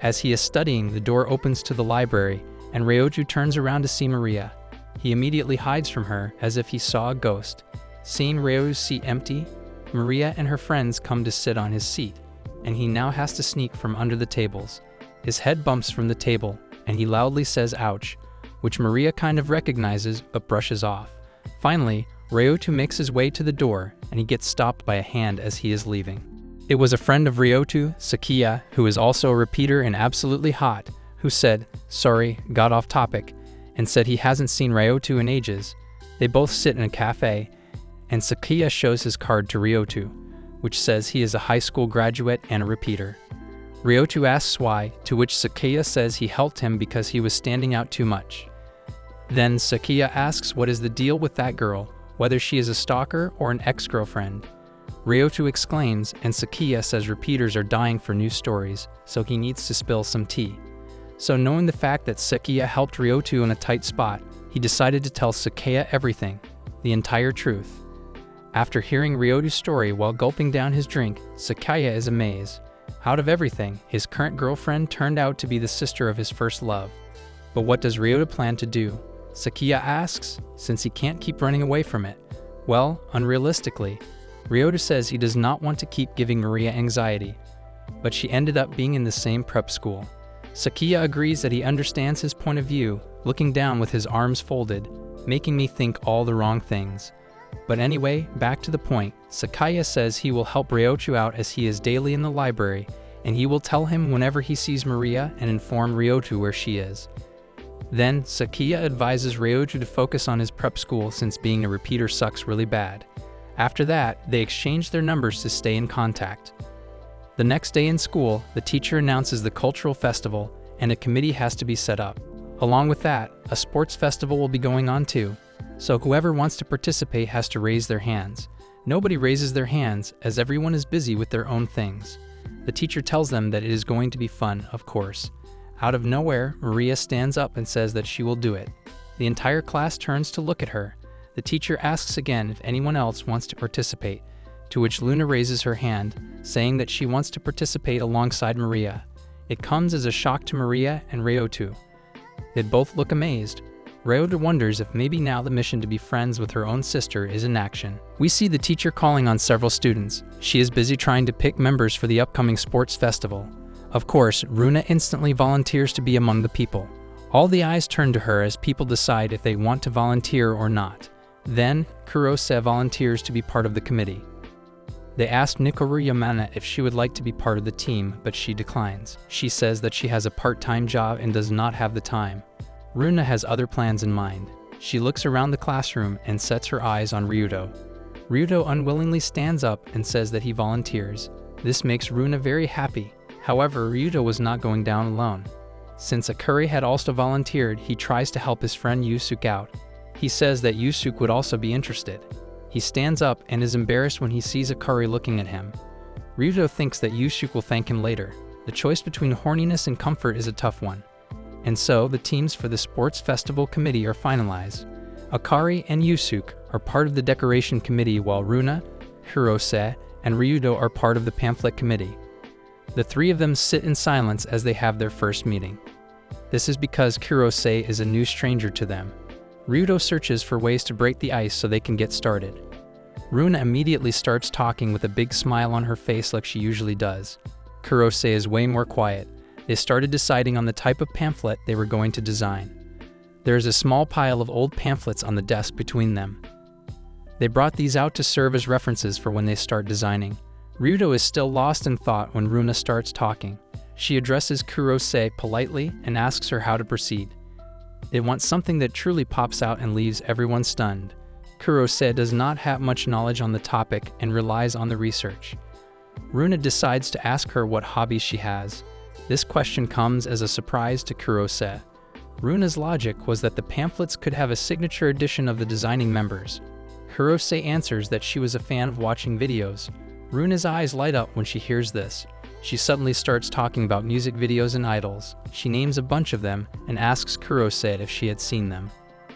As he is studying, the door opens to the library, and Ryota turns around to see Maria. He immediately hides from her, as if he saw a ghost. Seeing Ryota's seat empty, Maria and her friends come to sit on his seat, and he now has to sneak from under the tables. His head bumps from the table, and he loudly says ouch, which Maria kind of recognizes but brushes off. Finally, Ryota makes his way to the door, and he gets stopped by a hand as he is leaving. It was a friend of Ryota, Sakiya, who is also a repeater and absolutely hot, who said, sorry, got off topic, and said he hasn't seen Ryota in ages. They both sit in a cafe, and Sakiya shows his card to Ryota, which says he is a high school graduate and a repeater. Ryota asks why, to which Sakiya says he helped him because he was standing out too much. Then Sakiya asks what is the deal with that girl, whether she is a stalker or an ex-girlfriend. Ryota exclaims, and Sakiya says repeaters are dying for new stories, so he needs to spill some tea. So knowing the fact that Sakiya helped Ryota in a tight spot, he decided to tell Sakiya everything, the entire truth. After hearing Ryota's story while gulping down his drink, Sakiya is amazed. Out of everything, his current girlfriend turned out to be the sister of his first love. But what does Ryota plan to do? Sakiya asks, since he can't keep running away from it. Well, unrealistically, Ryota says he does not want to keep giving Maria anxiety, but she ended up being in the same prep school. Sakiya agrees that he understands his point of view, looking down with his arms folded, making me think all the wrong things. But anyway, back to the point, Sakiya says he will help Ryota out as he is daily in the library, and he will tell him whenever he sees Maria and inform Ryota where she is. Then, Sakiya advises Ryota to focus on his prep school since being a repeater sucks really bad. After that, they exchange their numbers to stay in contact. The next day in school, the teacher announces the cultural festival, and a committee has to be set up. Along with that, a sports festival will be going on too, so whoever wants to participate has to raise their hands. Nobody raises their hands, as everyone is busy with their own things. The teacher tells them that it is going to be fun, of course. Out of nowhere, Maria stands up and says that she will do it. The entire class turns to look at her. The teacher asks again if anyone else wants to participate, to which Luna raises her hand, saying that she wants to participate alongside Maria. It comes as a shock to Maria and Ryota. They both look amazed. Ryota wonders if maybe now the mission to be friends with her own sister is in action. We see the teacher calling on several students. She is busy trying to pick members for the upcoming sports festival. Of course, Runa instantly volunteers to be among the people. All the eyes turn to her as people decide if they want to volunteer or not. Then, Kurose volunteers to be part of the committee. They ask Nikoru Yamana if she would like to be part of the team, but she declines. She says that she has a part-time job and does not have the time. Runa has other plans in mind. She looks around the classroom and sets her eyes on Ryuto. Ryuto unwillingly stands up and says that he volunteers. This makes Runa very happy. However, Ryuto was not going down alone. Since Akuri had also volunteered, he tries to help his friend Yusuke out. He says that Yusuke would also be interested. He stands up and is embarrassed when he sees Akuri looking at him. Ryuto thinks that Yusuke will thank him later. The choice between horniness and comfort is a tough one. And so, the teams for the sports festival committee are finalized. Akari and Yusuke are part of the decoration committee while Runa, Hirose, and Ryuto are part of the pamphlet committee. The three of them sit in silence as they have their first meeting. This is because Kurose is a new stranger to them. Ryuto searches for ways to break the ice so they can get started. Runa immediately starts talking with a big smile on her face like she usually does. Kurose is way more quiet. They started deciding on the type of pamphlet they were going to design. There is a small pile of old pamphlets on the desk between them. They brought these out to serve as references for when they start designing. Ryuto is still lost in thought when Runa starts talking. She addresses Kurose politely and asks her how to proceed. They want something that truly pops out and leaves everyone stunned. Kurose does not have much knowledge on the topic and relies on the research. Runa decides to ask her what hobbies she has. This question comes as a surprise to Kurose. Runa's logic was that the pamphlets could have a signature edition of the designing members. Kurose answers that she was a fan of watching videos. Runa's eyes light up when she hears this. She suddenly starts talking about music videos and idols. She names a bunch of them and asks Kurose if she had seen them.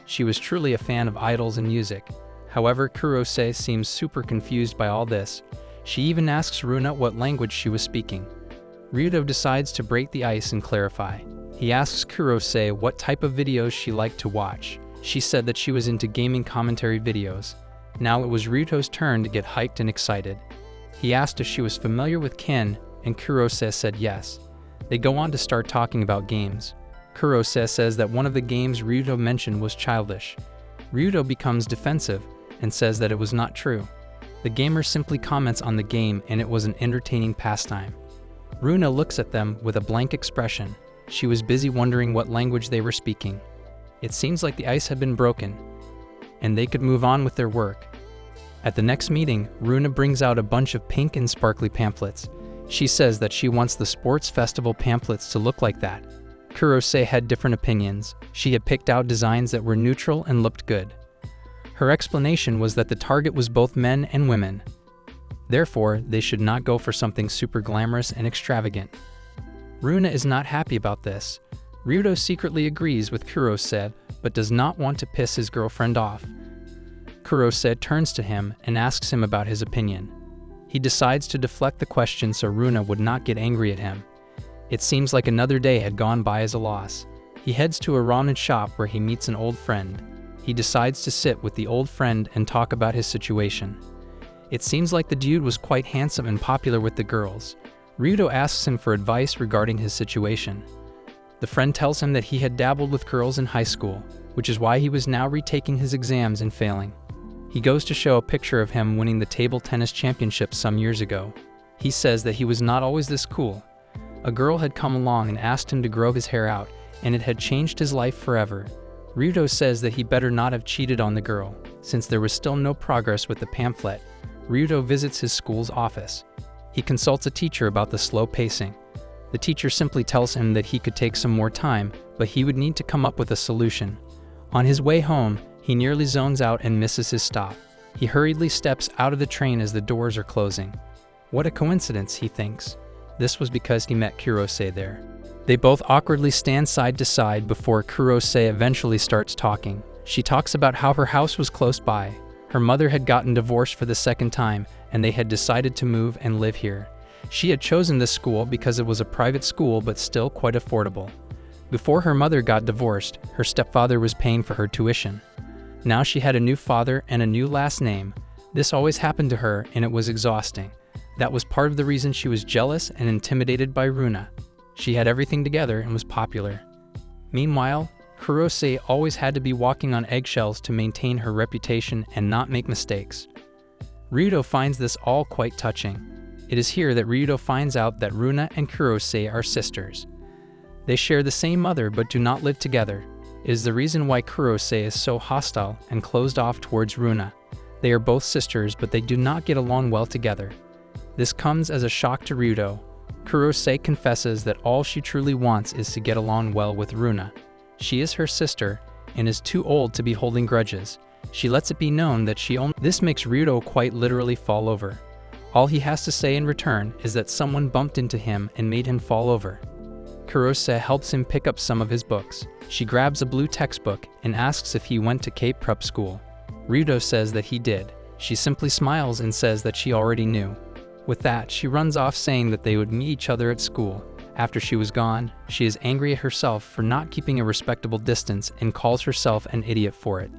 She was truly a fan of idols and music. However, Kurose seems super confused by all this. She even asks Runa what language she was speaking. Ryuto decides to break the ice and clarify. He asks Kurose what type of videos she liked to watch. She said that she was into gaming commentary videos. Now it was Ryuto's turn to get hyped and excited. He asked if she was familiar with Ken, and Kurose said yes. They go on to start talking about games. Kurose says that one of the games Ryuto mentioned was childish. Ryuto becomes defensive and says that it was not true. The gamer simply comments on the game and it was an entertaining pastime. Runa looks at them with a blank expression. She was busy wondering what language they were speaking. It seems like the ice had been broken, and they could move on with their work. At the next meeting, Runa brings out a bunch of pink and sparkly pamphlets. She says that she wants the sports festival pamphlets to look like that. Kurose had different opinions. She had picked out designs that were neutral and looked good. Her explanation was that the target was both men and women. Therefore, they should not go for something super glamorous and extravagant. Runa is not happy about this. Ryuto secretly agrees with Kurose, but does not want to piss his girlfriend off. Kurose turns to him and asks him about his opinion. He decides to deflect the question so Runa would not get angry at him. It seems like another day had gone by as a loss. He heads to a ramen shop where he meets an old friend. He decides to sit with the old friend and talk about his situation. It seems like the dude was quite handsome and popular with the girls. Ryuto asks him for advice regarding his situation. The friend tells him that he had dabbled with girls in high school, which is why he was now retaking his exams and failing. He goes to show a picture of him winning the table tennis championship some years ago. He says that he was not always this cool. A girl had come along and asked him to grow his hair out, and it had changed his life forever. Ryuto says that he better not have cheated on the girl. Since there was still no progress with the pamphlet, Ryuto visits his school's office. He consults a teacher about the slow pacing. The teacher simply tells him that he could take some more time, but he would need to come up with a solution. On his way home, he nearly zones out and misses his stop. He hurriedly steps out of the train as the doors are closing. What a coincidence, he thinks. This was because he met Kurose there. They both awkwardly stand side to side before Kurose eventually starts talking. She talks about how her house was close by. Her mother had gotten divorced for the second time, and they had decided to move and live here. She had chosen this school because it was a private school but still quite affordable. Before her mother got divorced, her stepfather was paying for her tuition. Now she had a new father and a new last name. This always happened to her, and it was exhausting. That was part of the reason she was jealous and intimidated by Runa. She had everything together and was popular. Meanwhile, Kurose always had to be walking on eggshells to maintain her reputation and not make mistakes. Ryuto finds this all quite touching. It is here that Ryuto finds out that Runa and Kurose are sisters. They share the same mother but do not live together. It is the reason why Kurose is so hostile and closed off towards Runa. They are both sisters, but they do not get along well together. This comes as a shock to Ryuto. Kurose confesses that all she truly wants is to get along well with Runa. She is her sister and is too old to be holding grudges. She lets it be known that This makes Ryuto quite literally fall over. All he has to say in return is that someone bumped into him and made him fall over. Kurose helps him pick up some of his books. She grabs a blue textbook and asks if he went to Cape Prep School. Ryuto says that he did. She simply smiles and says that she already knew. With that, she runs off saying that they would meet each other at school. After she was gone, she is angry at herself for not keeping a respectable distance and calls herself an idiot for it.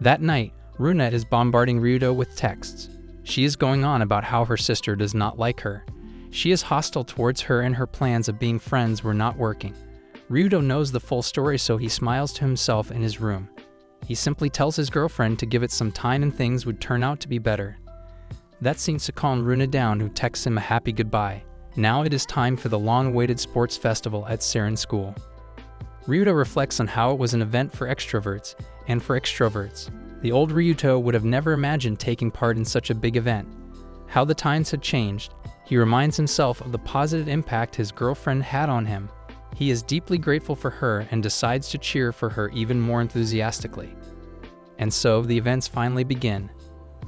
That night, Runa is bombarding Ryuto with texts. She is going on about how her sister does not like her. She is hostile towards her and her plans of being friends were not working. Ryuto knows the full story, so he smiles to himself in his room. He simply tells his girlfriend to give it some time and things would turn out to be better. That seems to calm Runa down, who texts him a happy goodbye. Now it is time for the long-awaited sports festival at Saren School. Ryuto reflects on how it was an event for extroverts and for extroverts. The old Ryuto would have never imagined taking part in such a big event. How the times had changed. He reminds himself of the positive impact his girlfriend had on him. He is deeply grateful for her and decides to cheer for her even more enthusiastically. And so the events finally begin.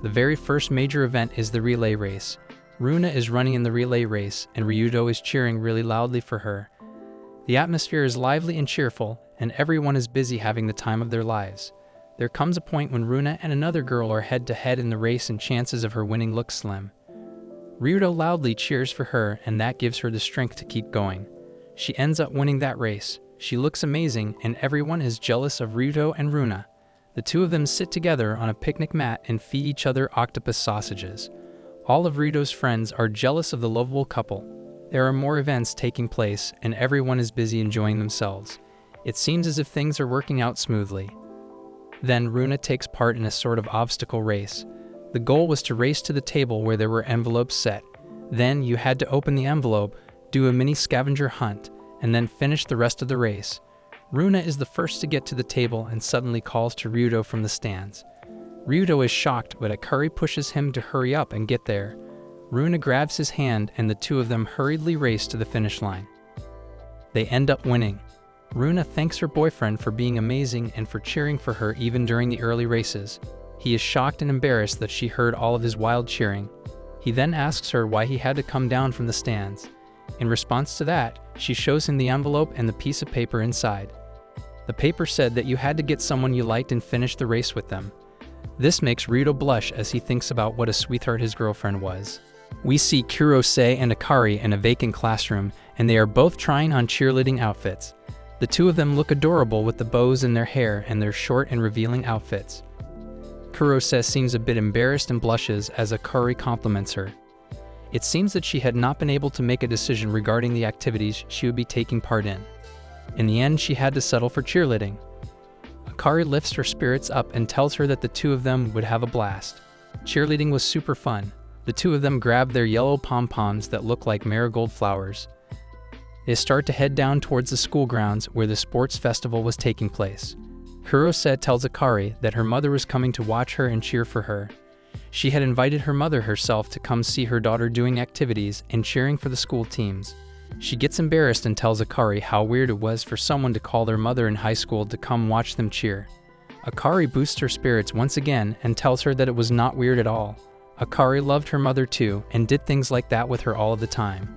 The very first major event is the relay race. Runa is running in the relay race and Ryuto is cheering really loudly for her. The atmosphere is lively and cheerful, and everyone is busy having the time of their lives. There comes a point when Runa and another girl are head-to-head in the race and chances of her winning look slim. Ryuto loudly cheers for her, and that gives her the strength to keep going. She ends up winning that race. She looks amazing, and everyone is jealous of Ryuto and Runa. The two of them sit together on a picnic mat and feed each other octopus sausages. All of Ryuto's friends are jealous of the lovable couple. There are more events taking place, and everyone is busy enjoying themselves. It seems as if things are working out smoothly. Then Runa takes part in a sort of obstacle race. The goal was to race to the table where there were envelopes set. Then you had to open the envelope, do a mini scavenger hunt, and then finish the rest of the race. Runa is the first to get to the table and suddenly calls to Ryuto from the stands. Ryuto is shocked, but Akari pushes him to hurry up and get there. Runa grabs his hand and the two of them hurriedly race to the finish line. They end up winning. Runa thanks her boyfriend for being amazing and for cheering for her even during the early races. He is shocked and embarrassed that she heard all of his wild cheering. He then asks her why he had to come down from the stands. In response to that, she shows him the envelope and the piece of paper inside. The paper said that you had to get someone you liked and finish the race with them. This makes Ryuto blush as he thinks about what a sweetheart his girlfriend was. We see Kurose and Akari in a vacant classroom, and they are both trying on cheerleading outfits. The two of them look adorable with the bows in their hair and their short and revealing outfits. Kurose seems a bit embarrassed and blushes as Akari compliments her. It seems that she had not been able to make a decision regarding the activities she would be taking part in. In the end, she had to settle for cheerleading. Akari lifts her spirits up and tells her that the two of them would have a blast. Cheerleading was super fun. The two of them grab their yellow pom-poms that look like marigold flowers. They start to head down towards the school grounds where the sports festival was taking place. Kurose tells Akari that her mother was coming to watch her and cheer for her. She had invited her mother herself to come see her daughter doing activities and cheering for the school teams. She gets embarrassed and tells Akari how weird it was for someone to call their mother in high school to come watch them cheer. Akari boosts her spirits once again and tells her that it was not weird at all. Akari loved her mother too and did things like that with her all of the time.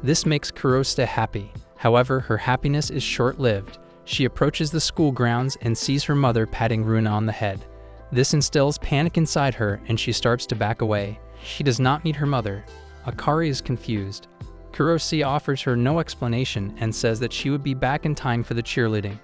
This makes Kurose happy. However, her happiness is short-lived. She approaches the school grounds and sees her mother patting Runa on the head. This instills panic inside her and she starts to back away. She does not meet her mother. Akari is confused. Kurose offers her no explanation and says that she would be back in time for the cheerleading.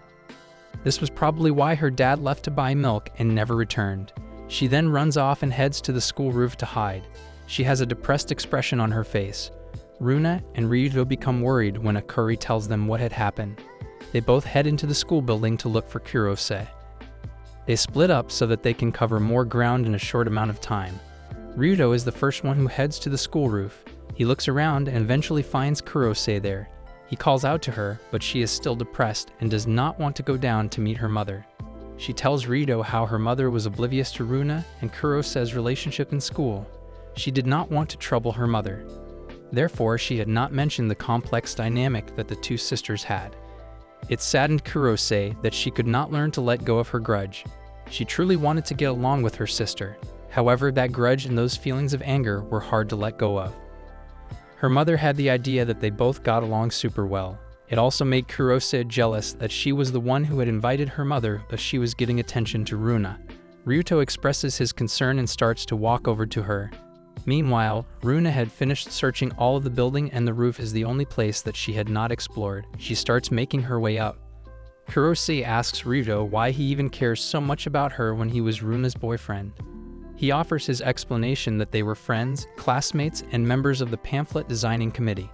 This was probably why her dad left to buy milk and never returned. She then runs off and heads to the school roof to hide. She has a depressed expression on her face. Runa and Ryuto become worried when Akari tells them what had happened. They both head into the school building to look for Kurose. They split up so that they can cover more ground in a short amount of time. Ryuto is the first one who heads to the school roof. He looks around and eventually finds Kurose there. He calls out to her, but she is still depressed and does not want to go down to meet her mother. She tells Ryuto how her mother was oblivious to Runa and Kurose's relationship in school. She did not want to trouble her mother. Therefore, she had not mentioned the complex dynamic that the two sisters had. It saddened Kurose that she could not learn to let go of her grudge. She truly wanted to get along with her sister. However, that grudge and those feelings of anger were hard to let go of. Her mother had the idea that they both got along super well. It also made Kurose jealous that she was the one who had invited her mother, but she was getting attention to Runa. Ryuto expresses his concern and starts to walk over to her. Meanwhile, Runa had finished searching all of the building and the roof is the only place that she had not explored. She starts making her way up. Kurose asks Ryuto why he even cares so much about her when he was Runa's boyfriend. He offers his explanation that they were friends, classmates, and members of the pamphlet designing committee.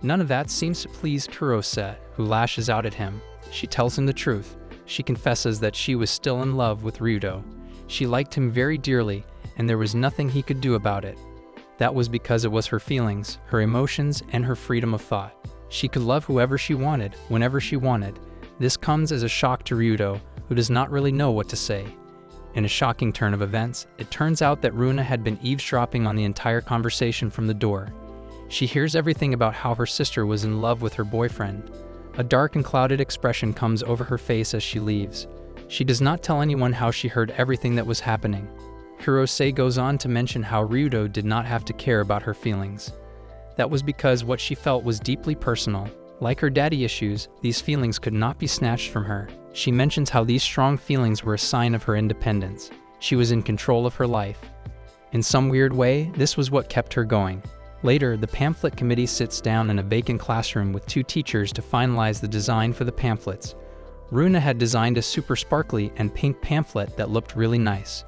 None of that seems to please Kurose, who lashes out at him. She tells him the truth. She confesses that she was still in love with Ryuto. She liked him very dearly, and there was nothing he could do about it. That was because it was her feelings, her emotions, and her freedom of thought. She could love whoever she wanted, whenever she wanted. This comes as a shock to Ryuto, who does not really know what to say. In a shocking turn of events, it turns out that Runa had been eavesdropping on the entire conversation from the door. She hears everything about how her sister was in love with her boyfriend. A dark and clouded expression comes over her face as she leaves. She does not tell anyone how she heard everything that was happening. Kurose goes on to mention how Ryuto did not have to care about her feelings. That was because what she felt was deeply personal. Like her daddy issues, these feelings could not be snatched from her. She mentions how these strong feelings were a sign of her independence. She was in control of her life. In some weird way, this was what kept her going. Later, the pamphlet committee sits down in a vacant classroom with two teachers to finalize the design for the pamphlets. Runa had designed a super sparkly and pink pamphlet that looked really nice.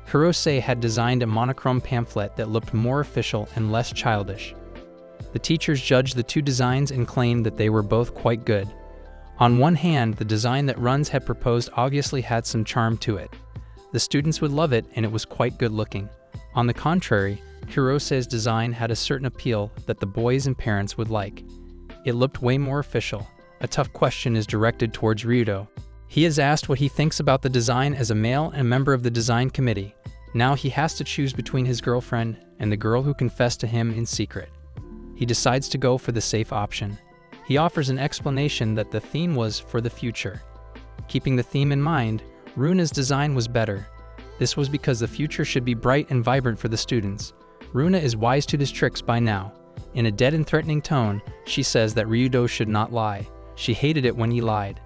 Kurose had designed a monochrome pamphlet that looked more official and less childish. The teachers judged the two designs and claimed that they were both quite good. On one hand, the design that Runs had proposed obviously had some charm to it. The students would love it and it was quite good looking. On the contrary, Kurose's design had a certain appeal that the boys and parents would like. It looked way more official. A tough question is directed towards Ryuto. He is asked what he thinks about the design as a male and member of the design committee. Now he has to choose between his girlfriend and the girl who confessed to him in secret. He decides to go for the safe option. He offers an explanation that the theme was for the future. Keeping the theme in mind, Runa's design was better. This was because the future should be bright and vibrant for the students. Runa is wise to his tricks by now. In a dead and threatening tone, she says that Ryuto should not lie. She hated it when he lied.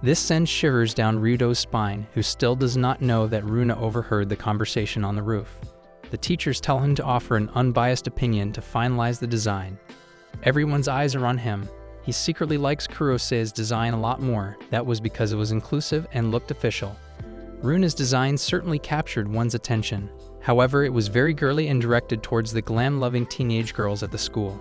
This sends shivers down Ryuto's spine, who still does not know that Runa overheard the conversation on the roof. The teachers tell him to offer an unbiased opinion to finalize the design. Everyone's eyes are on him. He secretly likes Kurose's design a lot more. That was because it was inclusive and looked official. Runa's design certainly captured one's attention. However, it was very girly and directed towards the glam-loving teenage girls at the school.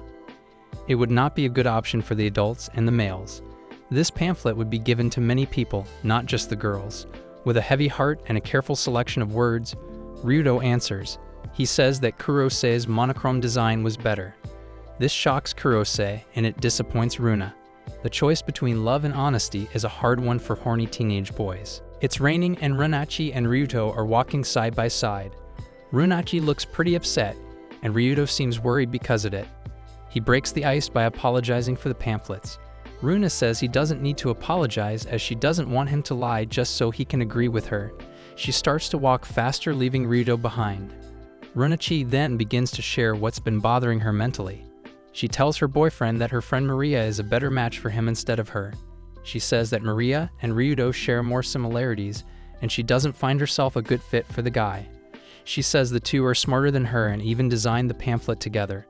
It would not be a good option for the adults and the males. This pamphlet would be given to many people, not just the girls. With a heavy heart and a careful selection of words, Ryuto answers. He says that Kurose's monochrome design was better. This shocks Kurose, and it disappoints Runa. The choice between love and honesty is a hard one for horny teenage boys. It's raining and Runachi and Ryuto are walking side by side. Runachi looks pretty upset, and Ryuto seems worried because of it. He breaks the ice by apologizing for the pamphlets. Runa says he doesn't need to apologize as she doesn't want him to lie just so he can agree with her. She starts to walk faster, leaving Ryuto behind. Runachi then begins to share what's been bothering her mentally. She tells her boyfriend that her friend Maria is a better match for him instead of her. She says that Maria and Ryuto share more similarities, and she doesn't find herself a good fit for the guy. She says the two are smarter than her and even designed the pamphlet together.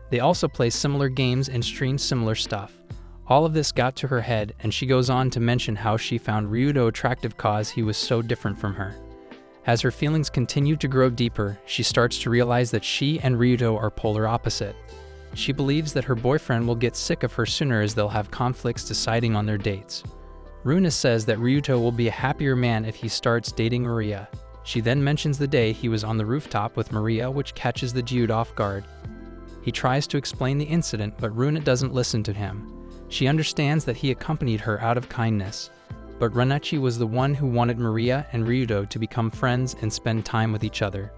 They also play similar games and stream similar stuff. All of this got to her head, and she goes on to mention how she found Ryuto attractive cause he was so different from her. As her feelings continue to grow deeper, she starts to realize that she and Ryuto are polar opposite. She believes that her boyfriend will get sick of her sooner as they'll have conflicts deciding on their dates. Runa says that Ryuto will be a happier man if he starts dating Maria. She then mentions the day he was on the rooftop with Maria, which catches the dude off guard. He tries to explain the incident, but Runa doesn't listen to him. She understands that he accompanied her out of kindness, but Runachi was the one who wanted Maria and Ryuto to become friends and spend time with each other.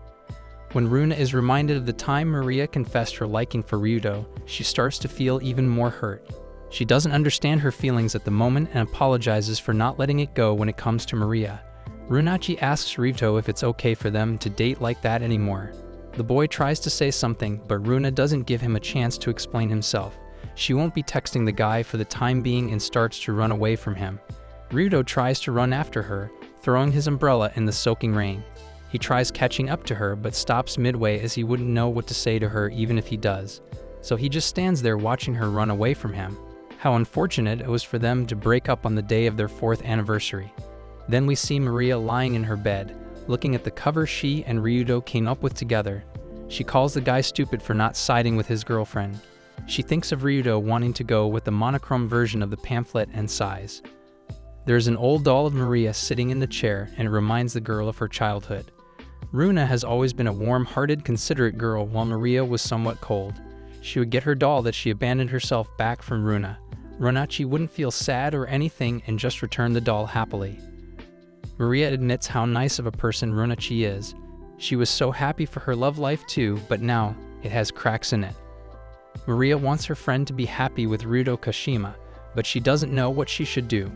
When Runa is reminded of the time Maria confessed her liking for Ryuto, she starts to feel even more hurt. She doesn't understand her feelings at the moment and apologizes for not letting it go when it comes to Maria. Runachi asks Ryuto if it's okay for them to date like that anymore. The boy tries to say something, but Runa doesn't give him a chance to explain himself. She won't be texting the guy for the time being and starts to run away from him. Ryuto tries to run after her, throwing his umbrella in the soaking rain. He tries catching up to her but stops midway as he wouldn't know what to say to her even if he does. So he just stands there watching her run away from him. How unfortunate it was for them to break up on the day of their 4th anniversary. Then we see Maria lying in her bed, looking at the cover she and Ryudo came up with together. She calls the guy stupid for not siding with his girlfriend. She thinks of Ryudo wanting to go with the monochrome version of the pamphlet and sighs. There's an old doll of Maria sitting in the chair, and it reminds the girl of her childhood. Runa has always been a warm-hearted, considerate girl, while Maria was somewhat cold. She would get her doll that she abandoned herself back from Runa. Runachi wouldn't feel sad or anything and just return the doll happily. Maria admits how nice of a person Runachi is. She was so happy for her love life too, but now it has cracks in it. Maria wants her friend to be happy with Ryudo Kashima, but she doesn't know what she should do.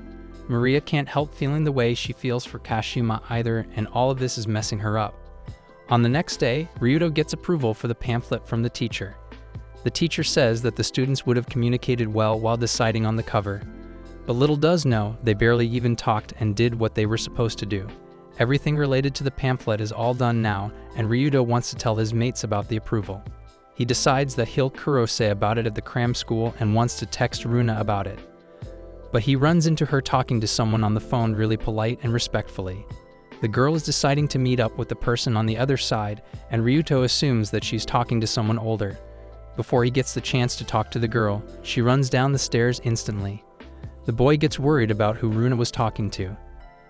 Maria can't help feeling the way she feels for Kashima either, and all of this is messing her up. On the next day, Ryudo gets approval for the pamphlet from the teacher. The teacher says that the students would have communicated well while deciding on the cover. But little does know, they barely even talked and did what they were supposed to do. Everything related to the pamphlet is all done now, and Ryudo wants to tell his mates about the approval. He decides that he'll kurose about it at the cram school and wants to text Runa about it. But he runs into her talking to someone on the phone really polite and respectfully. The girl is deciding to meet up with the person on the other side, and Ryuto assumes that she's talking to someone older. Before he gets the chance to talk to the girl, she runs down the stairs instantly. The boy gets worried about who Runa was talking to.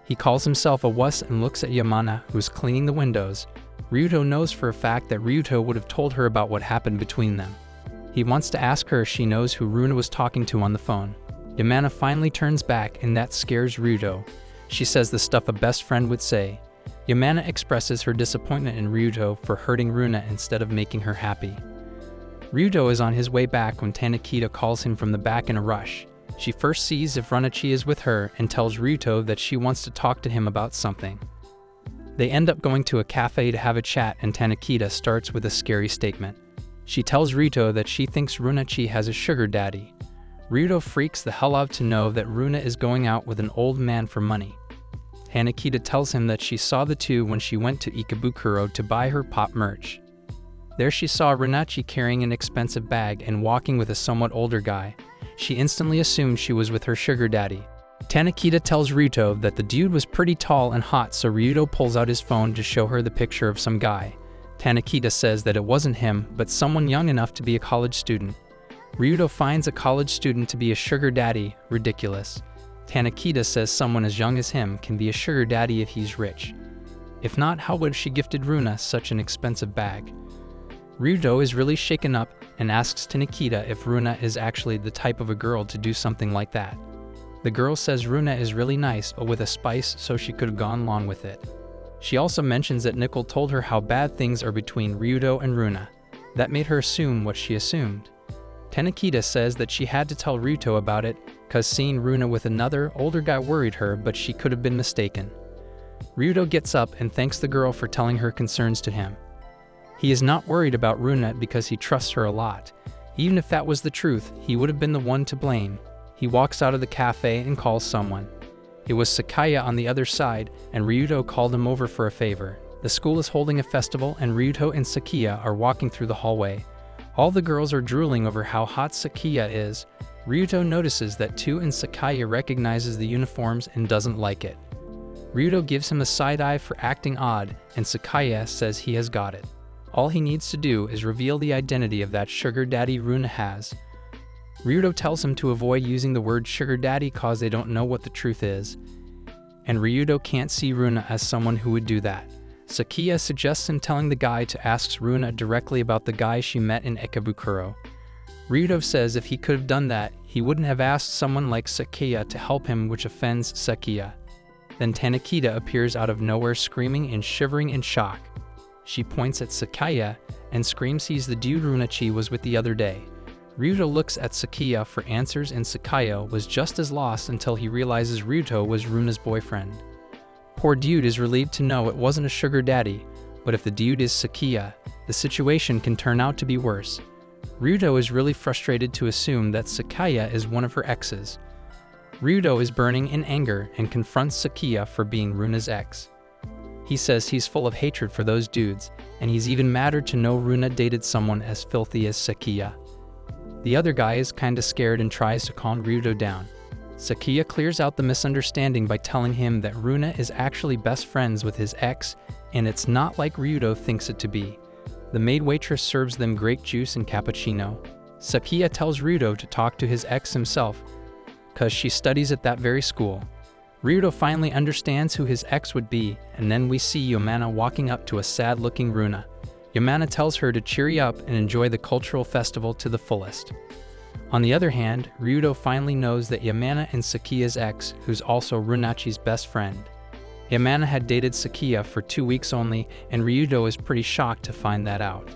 He calls himself a wuss and looks at Yamana, who's cleaning the windows. Ryuto knows for a fact that Ryuto would have told her about what happened between them. He wants to ask her if she knows who Runa was talking to on the phone. Yamana finally turns back, and that scares Ryuto. She says the stuff a best friend would say. Yamana expresses her disappointment in Ryuto for hurting Runa instead of making her happy. Ryuto is on his way back when Tanakita calls him from the back in a rush. She first sees if Runachi is with her and tells Ryuto that she wants to talk to him about something. They end up going to a cafe to have a chat, and Tanakita starts with a scary statement. She tells Ryuto that she thinks Runachi has a sugar daddy. Ryuto freaks the hell out to know that Runa is going out with an old man for money. Tanakita tells him that she saw the two when she went to Ikebukuro to buy her pop merch. There she saw Runachi carrying an expensive bag and walking with a somewhat older guy. She instantly assumed she was with her sugar daddy. Tanakita tells Ryuto that the dude was pretty tall and hot, so Ryuto pulls out his phone to show her the picture of some guy. Tanakita says that it wasn't him, but someone young enough to be a college student. Ryuto finds a college student to be a sugar daddy ridiculous. Tanakita says someone as young as him can be a sugar daddy if he's rich. If not, how would she gifted Runa such an expensive bag? Ryuto is really shaken up and asks Tanakita if Runa is actually the type of a girl to do something like that. The girl says Runa is really nice but with a spice, so she could have gone along with it. She also mentions that Nicole told her how bad things are between Ryuto and Runa. That made her assume what she assumed. Tanakita says that she had to tell Ryuto about it cause seeing Runa with another, older guy worried her, but she could have been mistaken. Ryuto gets up and thanks the girl for telling her concerns to him. He is not worried about Runa because he trusts her a lot. Even if that was the truth, he would have been the one to blame. He walks out of the cafe and calls someone. It was Sakaya on the other side, and Ryuto called him over for a favor. The school is holding a festival, and Ryuto and Sakiya are walking through the hallway. All the girls are drooling over how hot Sakiya is. Ryuto notices that Tu and Sakaya recognizes the uniforms and doesn't like it. Ryuto gives him a side-eye for acting odd, and Sakaya says he has got it. All he needs to do is reveal the identity of that sugar daddy Runa has. Ryuto tells him to avoid using the word sugar daddy cause they don't know what the truth is. And Ryuto can't see Runa as someone who would do that. Sakiya suggests him telling the guy to ask Runa directly about the guy she met in Ikebukuro. Ryuto says if he could have done that, he wouldn't have asked someone like Sakiya to help him, which offends Sakiya. Then Tanakita appears out of nowhere screaming and shivering in shock. She points at Sakaya and screams he's the dude Runachi was with the other day. Ryuto looks at Sakiya for answers, and Sakaya was just as lost until he realizes Ryuto was Runa's boyfriend. Poor dude is relieved to know it wasn't a sugar daddy, but if the dude is Sakiya, the situation can turn out to be worse. Ryuto is really frustrated to assume that Sakaya is one of her exes. Ryuto is burning in anger and confronts Sakiya for being Runa's ex. He says he's full of hatred for those dudes, and he's even madder to know Runa dated someone as filthy as Sakiya. The other guy is kinda scared and tries to calm Ryuto down. Sakiya clears out the misunderstanding by telling him that Runa is actually best friends with his ex, and it's not like Ryuto thinks it to be. The maid waitress serves them grape juice and cappuccino. Sakiya tells Ryuto to talk to his ex himself, cause she studies at that very school. Ryuto finally understands who his ex would be, and then we see Yamana walking up to a sad-looking Runa. Yamana tells her to cheer up and enjoy the cultural festival to the fullest. On the other hand, Ryuto finally knows that Yamana and Sakiya's ex, who's also Runachi's best friend. Yamana had dated Sakiya for 2 weeks only, and Ryuto is pretty shocked to find that out.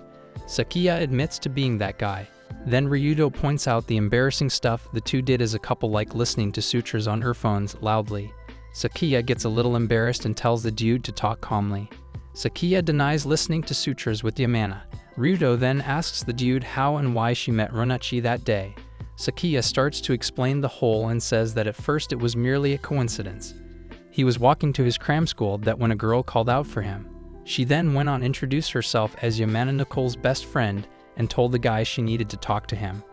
Sakiya admits to being that guy. Then Ryuto points out the embarrassing stuff the two did as a couple, like listening to sutras on earphones loudly. Sakiya gets a little embarrassed and tells the dude to talk calmly. Sakiya denies listening to sutras with Yamana. Ryuto then asks the dude how and why she met Runachi that day. Sakiya starts to explain the whole and says that at first it was merely a coincidence. He was walking to his cram school that when a girl called out for him. She then went on to introduce herself as Yamana Nicole's best friend and told the guy she needed to talk to him.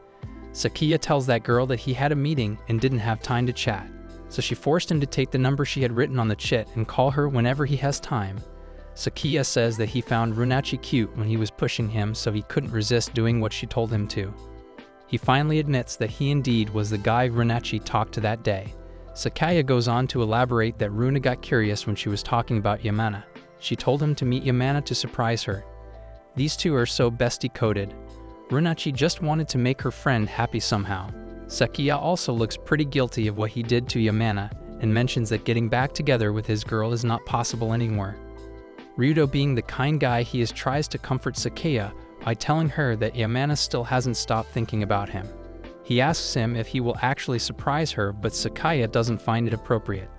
Sakiya tells that girl that he had a meeting and didn't have time to chat, so she forced him to take the number she had written on the chit and call her whenever he has time. Sakiya says that he found Runachi cute when he was pushing him, so he couldn't resist doing what she told him to. He finally admits that he indeed was the guy Runachi talked to that day. Sakiya goes on to elaborate that Runa got curious when she was talking about Yamana. She told him to meet Yamana to surprise her. These two are so bestie-coded. Runachi just wanted to make her friend happy somehow. Sakiya also looks pretty guilty of what he did to Yamana and mentions that getting back together with his girl is not possible anymore. Ryuto, being the kind guy he is, tries to comfort Sakiya by telling her that Yamana still hasn't stopped thinking about him. He asks him if he will actually surprise her, but Sakiya doesn't find it appropriate.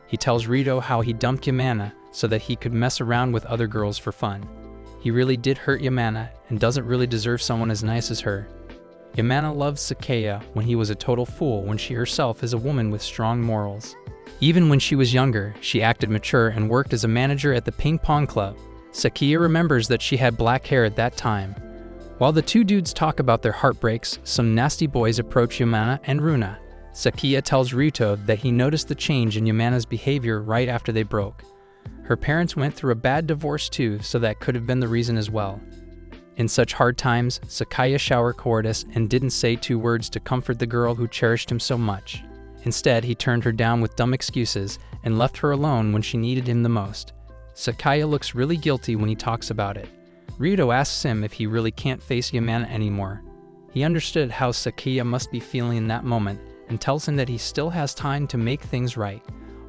He tells Ryuto how he dumped Yamana so that he could mess around with other girls for fun. He really did hurt Yamana and doesn't really deserve someone as nice as her. Yamana loved Sakiya when he was a total fool, when she herself is a woman with strong morals. Even when she was younger, she acted mature and worked as a manager at the ping pong club. Sakiya remembers that she had black hair at that time. While the two dudes talk about their heartbreaks, some nasty boys approach Yamana and Runa. Sakiya tells Ryuto that he noticed the change in Yamana's behavior right after they broke. Her parents went through a bad divorce too, so that could have been the reason as well. In such hard times, Sakiya showered cowardice and didn't say 2 words to comfort the girl who cherished him so much. Instead, he turned her down with dumb excuses and left her alone when she needed him the most. Sakiya looks really guilty when he talks about it. Ryuto asks him if he really can't face Yamana anymore. He understood how Sakiya must be feeling in that moment and tells him that he still has time to make things right.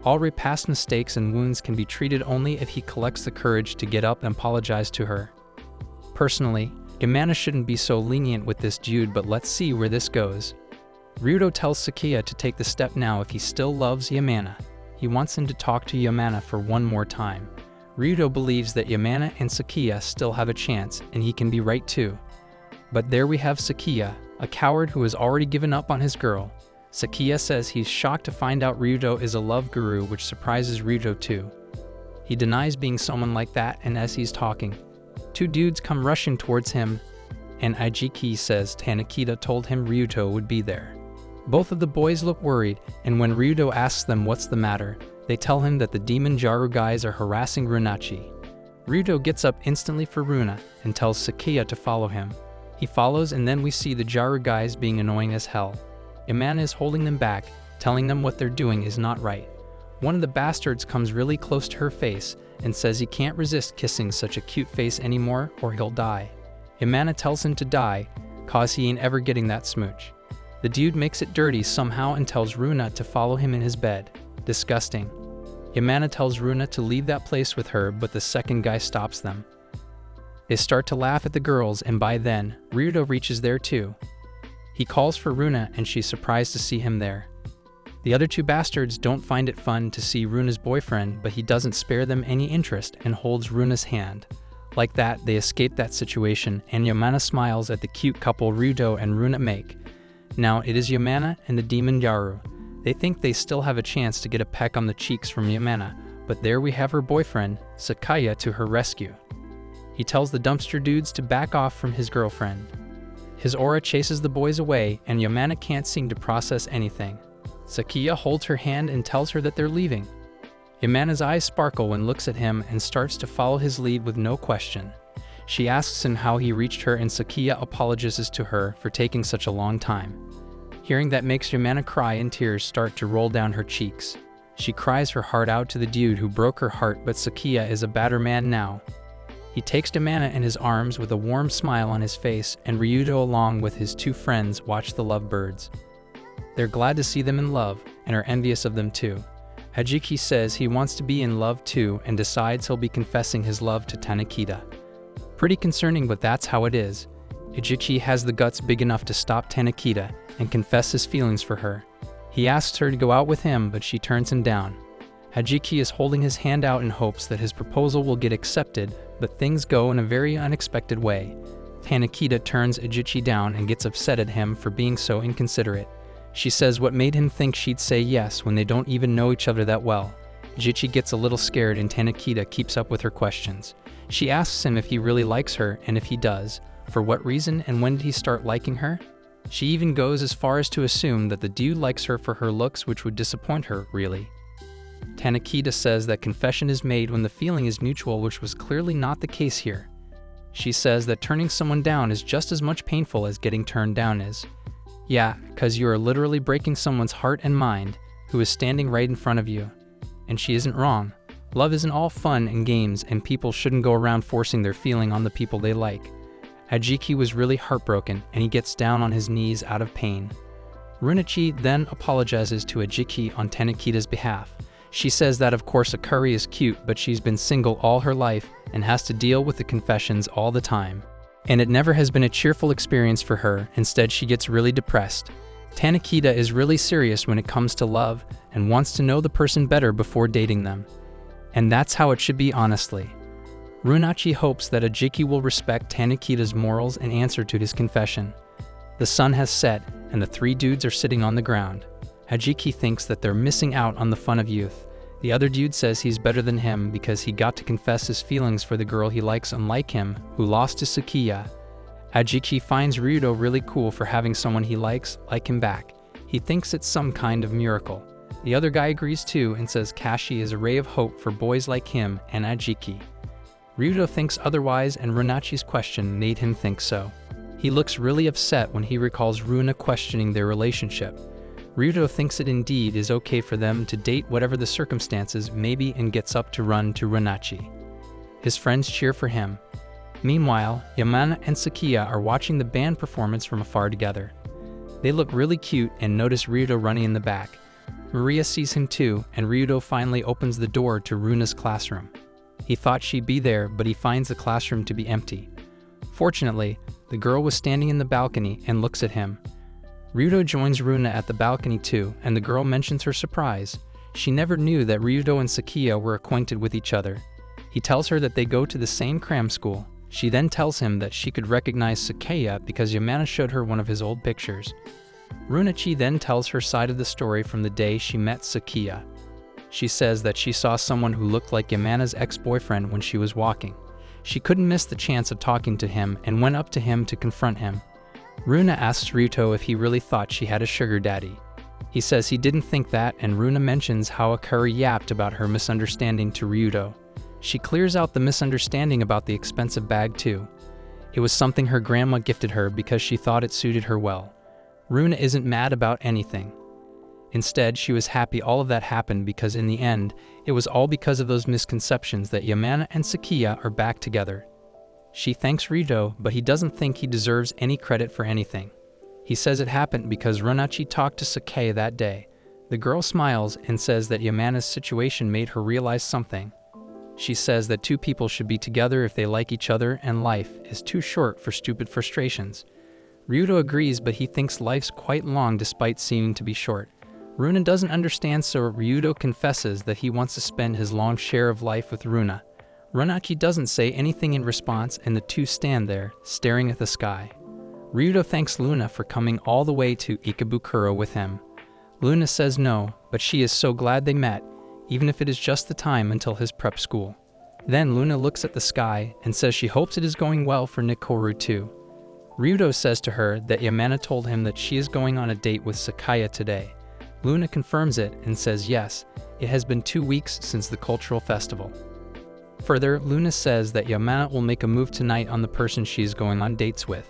All past mistakes and wounds can be treated only if he collects the courage to get up and apologize to her. Personally, Yamana shouldn't be so lenient with this dude, but let's see where this goes. Ryuto tells Sakiya to take the step now if he still loves Yamana. He wants him to talk to Yamana for one more time. Ryuto believes that Yamana and Sakiya still have a chance, and he can be right too. But there we have Sakiya, a coward who has already given up on his girl. Sakiya says he's shocked to find out Ryuto is a love guru, which surprises Ryuto too. He denies being someone like that, and as he's talking, 2 dudes come rushing towards him, and Igiki says Tanakita told him Ryuto would be there. Both of the boys look worried, and when Ryuto asks them what's the matter, they tell him that the demon Jaru guys are harassing Runachi. Ryuto gets up instantly for Runa and tells Sakiya to follow him. He follows, and then we see the Jaru guys being annoying as hell. Yamana is holding them back, telling them what they're doing is not right. One of the bastards comes really close to her face and says he can't resist kissing such a cute face anymore or he'll die. Yamana tells him to die, cause he ain't ever getting that smooch. The dude makes it dirty somehow and tells Runa to follow him in his bed. Disgusting. Yamana tells Runa to leave that place with her, but the second guy stops them. They start to laugh at the girls, and by then, Ryuto reaches there too. He calls for Runa and she's surprised to see him there. The other 2 bastards don't find it fun to see Runa's boyfriend, but he doesn't spare them any interest and holds Runa's hand. Like that, they escape that situation, and Yamana smiles at the cute couple Ryuto and Runa make. Now it is Yamana and the demon Yaru. They think they still have a chance to get a peck on the cheeks from Yamana, but there we have her boyfriend, Sakaya, to her rescue. He tells the dumpster dudes to back off from his girlfriend. His aura chases the boys away, and Yamana can't seem to process anything. Sakaya holds her hand and tells her that they're leaving. Yamana's eyes sparkle when looks at him and starts to follow his lead with no question. She asks him how he reached her, and Sakaya apologizes to her for taking such a long time. Hearing that makes Yamana cry, and tears start to roll down her cheeks. She cries her heart out to the dude who broke her heart, but Sakaya is a better man now. He takes Yamana in his arms with a warm smile on his face, and Ryuto along with his two friends watch the lovebirds. They're glad to see them in love, and are envious of them too. Hajiki says he wants to be in love too, and decides he'll be confessing his love to Tanakita. Pretty concerning, but that's how it is. Hajiki has the guts big enough to stop Tanakita and confess his feelings for her. He asks her to go out with him, but she turns him down. Hajiki is holding his hand out in hopes that his proposal will get accepted, but things go in a very unexpected way. Tanakita turns Hajiki down and gets upset at him for being so inconsiderate. She says what made him think she'd say yes when they don't even know each other that well. Hajiki gets a little scared, and Tanakita keeps up with her questions. She asks him if he really likes her, and if he does, for what reason and when did he start liking her? She even goes as far as to assume that the dude likes her for her looks, which would disappoint her, really. Tanakita says that confession is made when the feeling is mutual, which was clearly not the case here. She says that turning someone down is just as much painful as getting turned down is. Yeah, because you are literally breaking someone's heart and mind, who is standing right in front of you. And she isn't wrong. Love isn't all fun and games, and people shouldn't go around forcing their feeling on the people they like. Hajiki was really heartbroken, and he gets down on his knees out of pain. Runachi then apologizes to Hajiki on Tanakita's behalf. She says that of course Akari is cute, but she's been single all her life and has to deal with the confessions all the time. And it never has been a cheerful experience for her. Instead, she gets really depressed. Tanakita is really serious when it comes to love and wants to know the person better before dating them. And that's how it should be, honestly. Runachi hopes that Hajiki will respect Tanakita's morals and answer to his confession. The sun has set, and the three dudes are sitting on the ground. Hajiki thinks that they're missing out on the fun of youth. The other dude says he's better than him because he got to confess his feelings for the girl he likes, unlike him, who lost to Sakaya. Hajiki finds Ryuto really cool for having someone he likes like him back. He thinks it's some kind of miracle. The other guy agrees too and says Kashi is a ray of hope for boys like him and Hajiki. Ryuto thinks otherwise, and Runachi's question made him think so. He looks really upset when he recalls Runa questioning their relationship. Ryuto thinks it indeed is okay for them to date whatever the circumstances may be, and gets up to run to Runachi. His friends cheer for him. Meanwhile, Yamana and Sakaya are watching the band performance from afar together. They look really cute and notice Ryuto running in the back. Maria sees him too, and Ryuto finally opens the door to Runa's classroom. He thought she'd be there, but he finds the classroom to be empty. Fortunately, the girl was standing in the balcony and looks at him. Ryuto joins Runa at the balcony too, and the girl mentions her surprise. She never knew that Ryuto and Sakaya were acquainted with each other. He tells her that they go to the same cram school. She then tells him that she could recognize Sakaya because Yamana showed her one of his old pictures. Runachi then tells her side of the story from the day she met Sakaya. She says that she saw someone who looked like Yamana's ex-boyfriend when she was walking. She couldn't miss the chance of talking to him and went up to him to confront him. Runa asks Ryuto if he really thought she had a sugar daddy. He says he didn't think that, and Runa mentions how Akari yapped about her misunderstanding to Ryuto. She clears out the misunderstanding about the expensive bag too. It was something her grandma gifted her because she thought it suited her well. Runa isn't mad about anything. Instead, she was happy all of that happened because in the end, it was all because of those misconceptions that Yamana and Sakaya are back together. She thanks Ryuto, but he doesn't think he deserves any credit for anything. He says it happened because Runachi talked to Sakaya that day. The girl smiles and says that Yamana's situation made her realize something. She says that two people should be together if they like each other, and life is too short for stupid frustrations. Ryuto agrees, but he thinks life's quite long despite seeming to be short. Runa doesn't understand, so Ryuto confesses that he wants to spend his long share of life with Runa. Runachi doesn't say anything in response, and the two stand there, staring at the sky. Ryuto thanks Luna for coming all the way to Ikebukuro with him. Luna says no, but she is so glad they met. even if it is just the time until his prep school. Then Luna looks at the sky and says she hopes it is going well for Nikoru too. Ryuto says to her that Yamana told him that she is going on a date with Sakaya today. Luna confirms it and says yes, it has been 2 weeks since the cultural festival. Further, Luna says that Yamana will make a move tonight on the person she is going on dates with.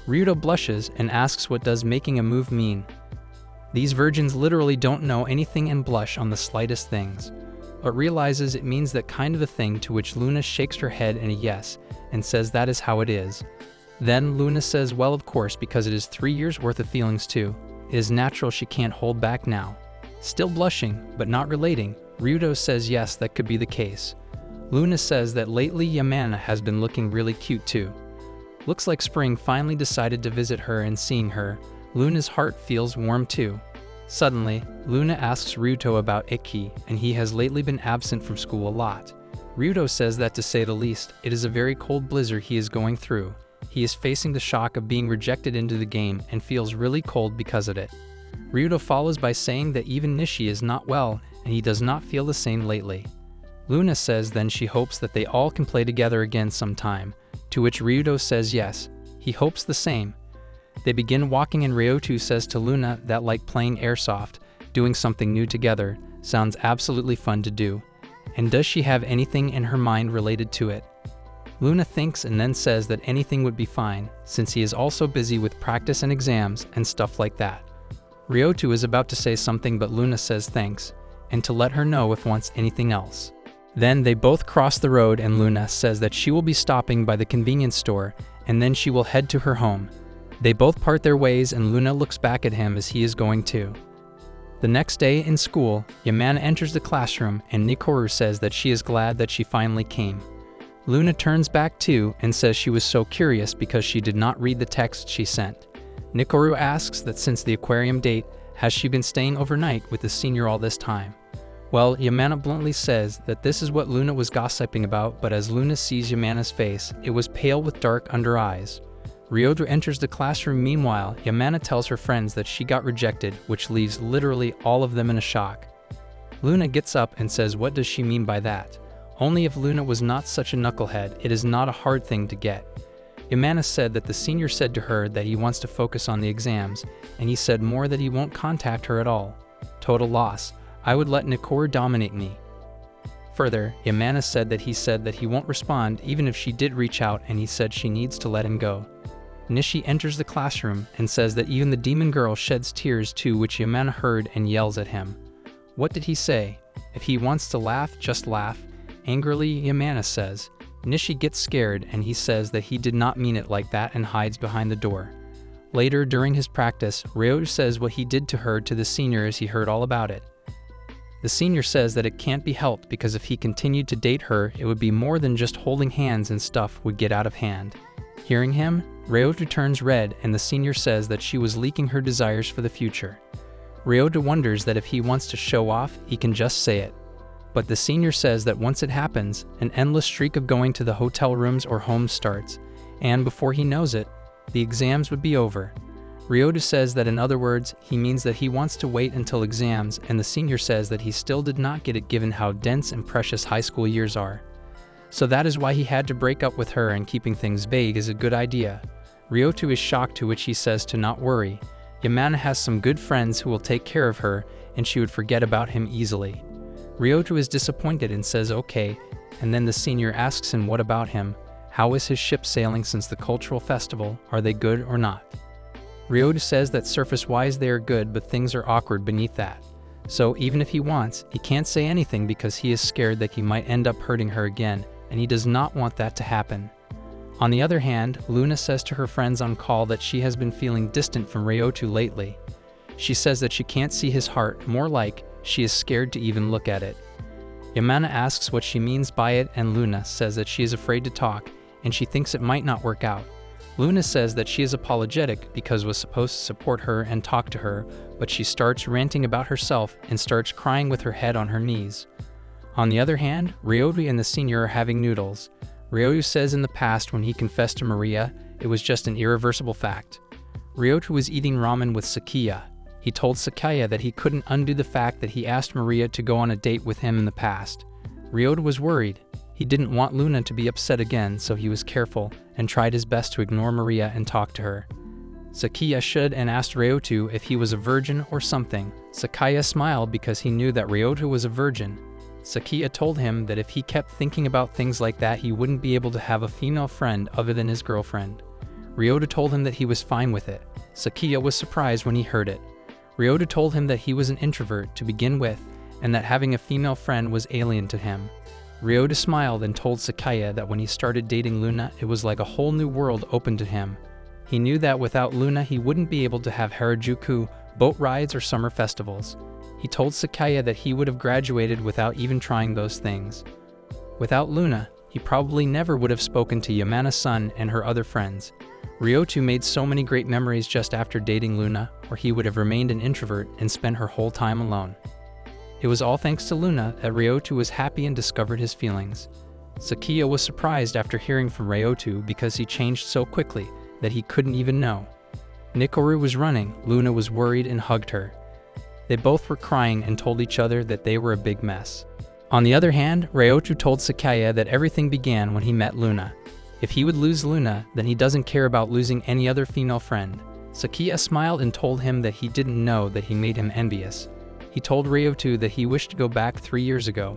Ryuto blushes and asks what does making a move mean. These virgins literally don't know anything and blush on the slightest things, but realizes it means that kind of a thing, to which Luna shakes her head in a yes and says that is how it is. Then Luna says well, of course, because it is 3 years worth of feelings too. It is natural, she can't hold back now. Still blushing, but not relating, Ryuto says yes, that could be the case. Luna says that lately Yamana has been looking really cute too. Looks like spring finally decided to visit her, and seeing her, Luna's heart feels warm too. Suddenly, Luna asks Ryuto about Ikki, and he has lately been absent from school a lot. Ryuto says that to say the least, it is a very cold blizzard he is going through. He is facing the shock of being rejected into the game and feels really cold because of it. Ryuto follows by saying that even Nishi is not well and he does not feel the same lately. Luna says then she hopes that they all can play together again sometime, to which Ryuto says yes, he hopes the same. They begin walking and Ryoto says to Luna that like playing airsoft, doing something new together, sounds absolutely fun to do. And does she have anything in her mind related to it? Luna thinks and then says that anything would be fine, since he is also busy with practice and exams and stuff like that. Ryoto is about to say something, but Luna says thanks, and to let her know if wants anything else. Then they both cross the road and Luna says that she will be stopping by the convenience store and then she will head to her home. They both part their ways and Luna looks back at him as he is going too. The next day in school, Yamana enters the classroom and Nikoru says that she is glad that she finally came. Luna turns back too and says she was so curious because she did not read the text she sent. Nikoru asks that since the aquarium date, has she been staying overnight with the senior all this time? Well, Yamana bluntly says that this is what Luna was gossiping about, but as Luna sees Yamana's face, it was pale with dark under eyes. Ryoto enters the classroom. Meanwhile, Yamana tells her friends that she got rejected, which leaves literally all of them in a shock. Luna gets up and says what does she mean by that? Only if Luna was not such a knucklehead, it is not a hard thing to get. Yamana said that the senior said to her that he wants to focus on the exams, and he said more that he won't contact her at all. Total loss. I would let Nikoru dominate me. Further, Yamana said that he won't respond even if she did reach out, and he said she needs to let him go. Nishi enters the classroom and says that even the demon girl sheds tears too, which Yamana heard and yells at him. What did he say? If he wants to laugh, just laugh. Angrily, Yamana says. Nishi gets scared and he says that he did not mean it like that and hides behind the door. Later, during his practice, Ryoto says what he did to her to the senior as he heard all about it. The senior says that it can't be helped because if he continued to date her, it would be more than just holding hands and stuff would get out of hand. Hearing him, Ryoto turns red and the senior says that she was leaking her desires for the future. Ryoto wonders that if he wants to show off, he can just say it. But the senior says that once it happens, an endless streak of going to the hotel rooms or homes starts, and before he knows it, the exams would be over. Ryoto says that in other words, he means that he wants to wait until exams, and the senior says that he still did not get it given how dense and precious high school years are. So that is why he had to break up with her, and keeping things vague is a good idea. Ryoto is shocked, to which he says to not worry. Yamana has some good friends who will take care of her, and she would forget about him easily. Ryoto is disappointed and says okay, and then the senior asks him what about him, how is his ship sailing since the cultural festival, are they good or not? Ryoto says that surface-wise they are good, but things are awkward beneath that. So even if he wants, he can't say anything because he is scared that he might end up hurting her again, and he does not want that to happen. On the other hand, Luna says to her friends on call that she has been feeling distant from Ryoto lately. She says that she can't see his heart, more like, she is scared to even look at it. Yamana asks what she means by it, and Luna says that she is afraid to talk, and she thinks it might not work out. Luna says that she is apologetic because was supposed to support her and talk to her, but she starts ranting about herself and starts crying with her head on her knees. On the other hand, Ryoto and the senior are having noodles. Ryoto says in the past when he confessed to Maria, it was just an irreversible fact. Ryoto was eating ramen with Sakiya. He told Sakaya that he couldn't undo the fact that he asked Maria to go on a date with him in the past. Ryota was worried. He didn't want Luna to be upset again, so he was careful and tried his best to ignore Maria and talk to her. Sakaya should and asked Ryota if he was a virgin or something. Sakaya smiled because he knew that Ryota was a virgin. Sakaya told him that if he kept thinking about things like that, he wouldn't be able to have a female friend other than his girlfriend. Ryota told him that he was fine with it. Sakaya was surprised when he heard it. Ryota told him that he was an introvert to begin with, and that having a female friend was alien to him. Ryota smiled and told Sakaya that when he started dating Luna, it was like a whole new world opened to him. He knew that without Luna, he wouldn't be able to have Harajuku, boat rides, or summer festivals. He told Sakaya that he would have graduated without even trying those things. Without Luna, he probably never would have spoken to Yamana-san and her other friends. Ryota made so many great memories just after dating Luna, or he would have remained an introvert and spent her whole time alone. It was all thanks to Luna that Ryota was happy and discovered his feelings. Sakaya was surprised after hearing from Ryota because he changed so quickly that he couldn't even know. Nikoru was running. Luna was worried and hugged her. They both were crying and told each other that they were a big mess. On the other hand, Ryota told Sakaya that everything began when he met Luna. If he would lose Luna, then he doesn't care about losing any other female friend. Sakaya smiled and told him that he didn't know that he made him envious. He told Ryota that he wished to go back 3 years ago.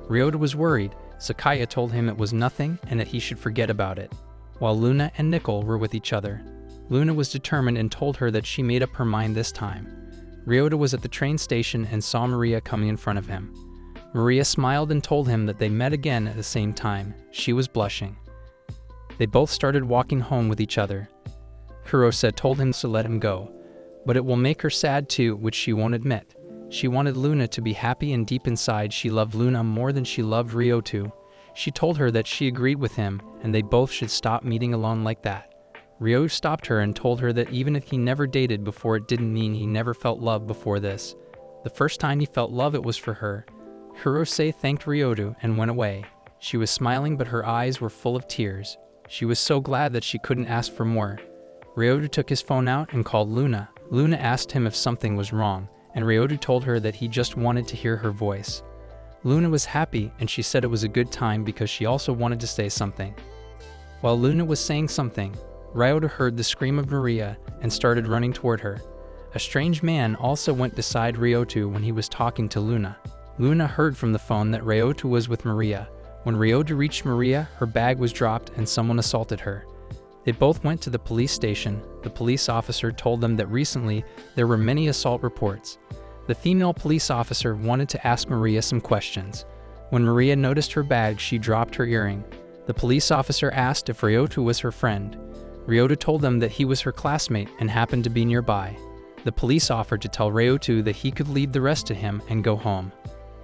Ryota was worried. Sakaya told him it was nothing and that he should forget about it. While Luna and Nicole were with each other, Luna was determined and told her that she made up her mind this time. Ryota was at the train station and saw Maria coming in front of him. Maria smiled and told him that they met again at the same time. She was blushing. They both started walking home with each other. Kurosa told him to let him go, but it will make her sad too, which she won't admit. She wanted Luna to be happy, and deep inside she loved Luna more than she loved Ryota. She told her that she agreed with him and they both should stop meeting alone like that. Ryota stopped her and told her that even if he never dated before, it didn't mean he never felt love before this. The first time he felt love, it was for her. Kurosa thanked Ryota and went away. She was smiling, but her eyes were full of tears. She was so glad that she couldn't ask for more. Ryota took his phone out and called Luna. Luna asked him if something was wrong, and Ryota told her that he just wanted to hear her voice. Luna was happy, and she said it was a good time because she also wanted to say something. While Luna was saying something, Ryota heard the scream of Maria and started running toward her. A strange man also went beside Ryota when he was talking to Luna. Luna heard from the phone that Ryota was with Maria. When Ryota reached Maria, her bag was dropped and someone assaulted her. They both went to the police station. The police officer told them that recently there were many assault reports. The female police officer wanted to ask Maria some questions. When Maria noticed her bag, she dropped her earring. The police officer asked if Ryota was her friend. Ryota told them that he was her classmate and happened to be nearby. The police offered to tell Ryota that he could lead the rest to him and go home.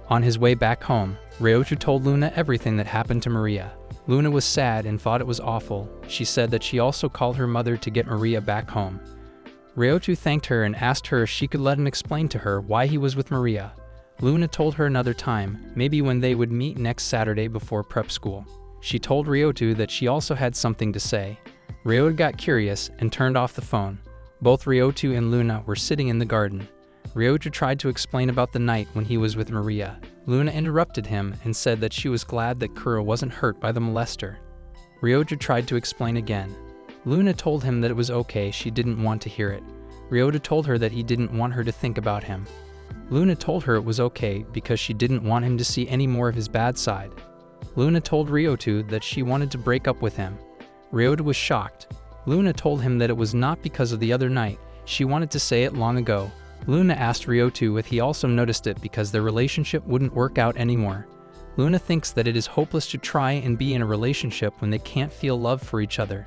On his way back home, Ryota told Luna everything that happened to Maria. Luna was sad and thought it was awful. She said that she also called her mother to get Maria back home. Ryota thanked her and asked her if she could let him explain to her why he was with Maria. Luna told her another time, maybe when they would meet next Saturday before prep school. She told Ryota that she also had something to say. Ryota got curious and turned off the phone. Both Ryota and Luna were sitting in the garden. Ryota tried to explain about the night when he was with Maria. Luna interrupted him and said that she was glad that Kuro wasn't hurt by the molester. Ryota tried to explain again. Luna told him that it was okay, she didn't want to hear it. Ryota told her that he didn't want her to think about him. Luna told her it was okay because she didn't want him to see any more of his bad side. Luna told Ryota that she wanted to break up with him. Ryota was shocked. Luna told him that it was not because of the other night, she wanted to say it long ago. Luna asked Ryota if he also noticed it because their relationship wouldn't work out anymore. Luna thinks that it is hopeless to try and be in a relationship when they can't feel love for each other.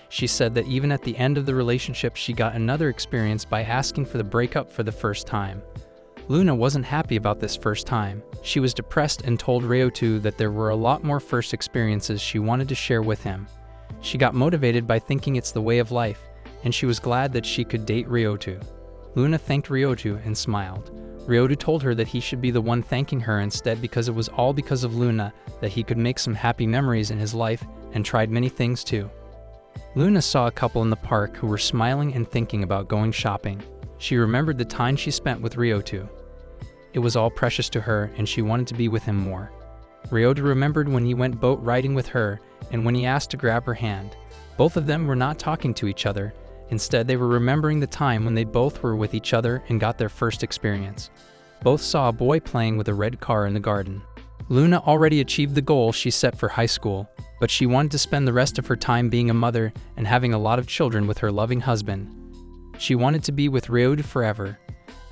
She said that even at the end of the relationship, she got another experience by asking for the breakup for the first time. Luna wasn't happy about this first time. She was depressed and told Ryota that there were a lot more first experiences she wanted to share with him. She got motivated by thinking it's the way of life, and she was glad that she could date Ryota. Luna thanked Ryota and smiled. Ryota told her that he should be the one thanking her instead because it was all because of Luna that he could make some happy memories in his life and tried many things too. Luna saw a couple in the park who were smiling and thinking about going shopping. She remembered the time she spent with Ryoto. It was all precious to her, and she wanted to be with him more. Ryoto remembered when he went boat riding with her, and when he asked to grab her hand. Both of them were not talking to each other. Instead, they were remembering the time when they both were with each other and got their first experience. Both saw a boy playing with a red car in the garden. Luna already achieved the goal she set for high school, but she wanted to spend the rest of her time being a mother and having a lot of children with her loving husband. She wanted to be with Ryoto forever.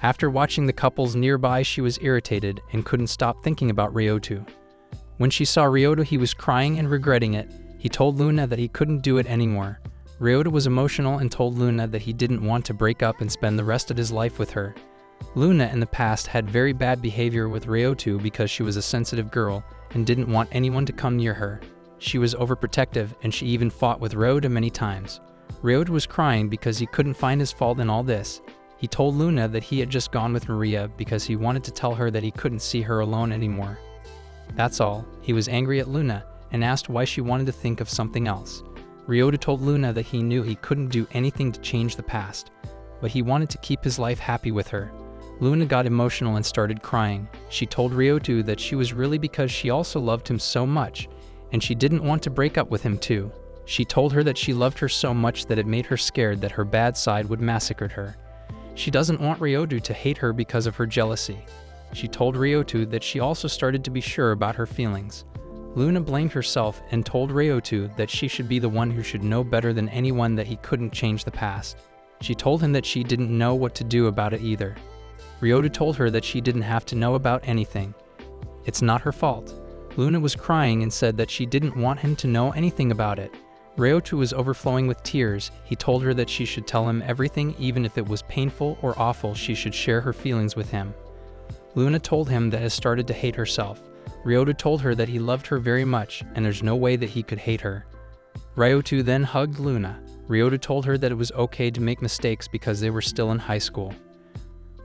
After watching the couples nearby, she was irritated and couldn't stop thinking about Ryoto. When she saw Ryoto, he was crying and regretting it. He told Luna that he couldn't do it anymore. Ryoto was emotional and told Luna that he didn't want to break up and spend the rest of his life with her. Luna in the past had very bad behavior with Ryoto because she was a sensitive girl and didn't want anyone to come near her. She was overprotective, and she even fought with Ryoto many times. Ryoto was crying because he couldn't find his fault in all this. He told Luna that he had just gone with Maria because he wanted to tell her that he couldn't see her alone anymore. That's all. He was angry at Luna and asked why she wanted to think of something else. Ryoto told Luna that he knew he couldn't do anything to change the past, but he wanted to keep his life happy with her. Luna got emotional and started crying. She told Ryoto that she was really because she also loved him so much, and she didn't want to break up with him too. She told her that she loved her so much that it made her scared that her bad side would massacre her. She doesn't want Ryoto to hate her because of her jealousy. She told Ryoto that she also started to be sure about her feelings. Luna blamed herself and told Ryoto that she should be the one who should know better than anyone that he couldn't change the past. She told him that she didn't know what to do about it either. Ryoto told her that she didn't have to know about anything. It's not her fault. Luna was crying and said that she didn't want him to know anything about it. Ryoto was overflowing with tears. He told her that she should tell him everything, even if it was painful or awful. She should share her feelings with him. Luna told him that has started to hate herself. Ryoto told her that he loved her very much and there's no way that he could hate her. Ryoto then hugged Luna. Ryoto told her that it was okay to make mistakes because they were still in high school.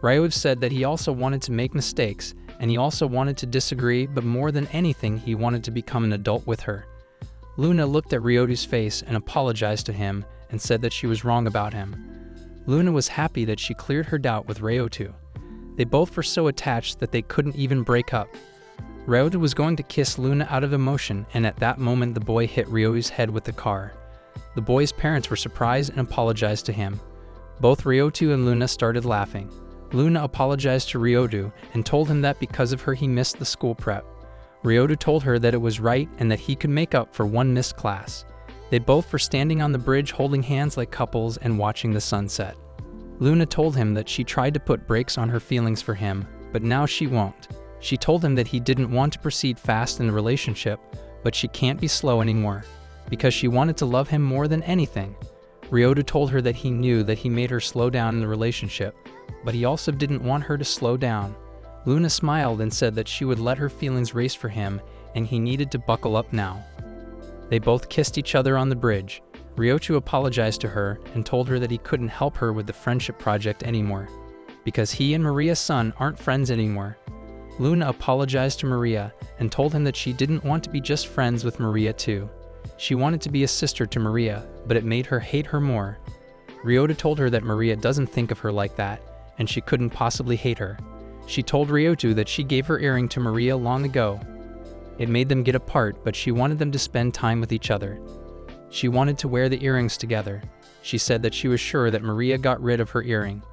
Ryoto said that he also wanted to make mistakes and he also wanted to disagree, but more than anything he wanted to become an adult with her. Luna looked at Ryoto's face and apologized to him and said that she was wrong about him. Luna was happy that she cleared her doubt with Ryoto. They both were so attached that they couldn't even break up. Ryoto was going to kiss Luna out of emotion, and at that moment the boy hit Ryoto's head with the car. The boy's parents were surprised and apologized to him. Both Ryoto and Luna started laughing. Luna apologized to Ryoto and told him that because of her he missed the school prep. Ryoto told her that it was right and that he could make up for one missed class. They both were standing on the bridge holding hands like couples and watching the sunset. Luna told him that she tried to put brakes on her feelings for him, but now she won't. She told him that he didn't want to proceed fast in the relationship, but she can't be slow anymore, because she wanted to love him more than anything. Ryoto told her that he knew that he made her slow down in the relationship, but he also didn't want her to slow down. Luna smiled and said that she would let her feelings race for him and he needed to buckle up now. They both kissed each other on the bridge. Ryoto apologized to her and told her that he couldn't help her with the friendship project anymore, because he and Maria's son aren't friends anymore. Luna apologized to Maria and told him that she didn't want to be just friends with Maria too. She wanted to be a sister to Maria, but it made her hate her more. Ryoto told her that Maria doesn't think of her like that, and she couldn't possibly hate her. She told Ryoto that she gave her earring to Maria long ago. It made them get apart, but she wanted them to spend time with each other. She wanted to wear the earrings together. She said that she was sure that Maria got rid of her earring.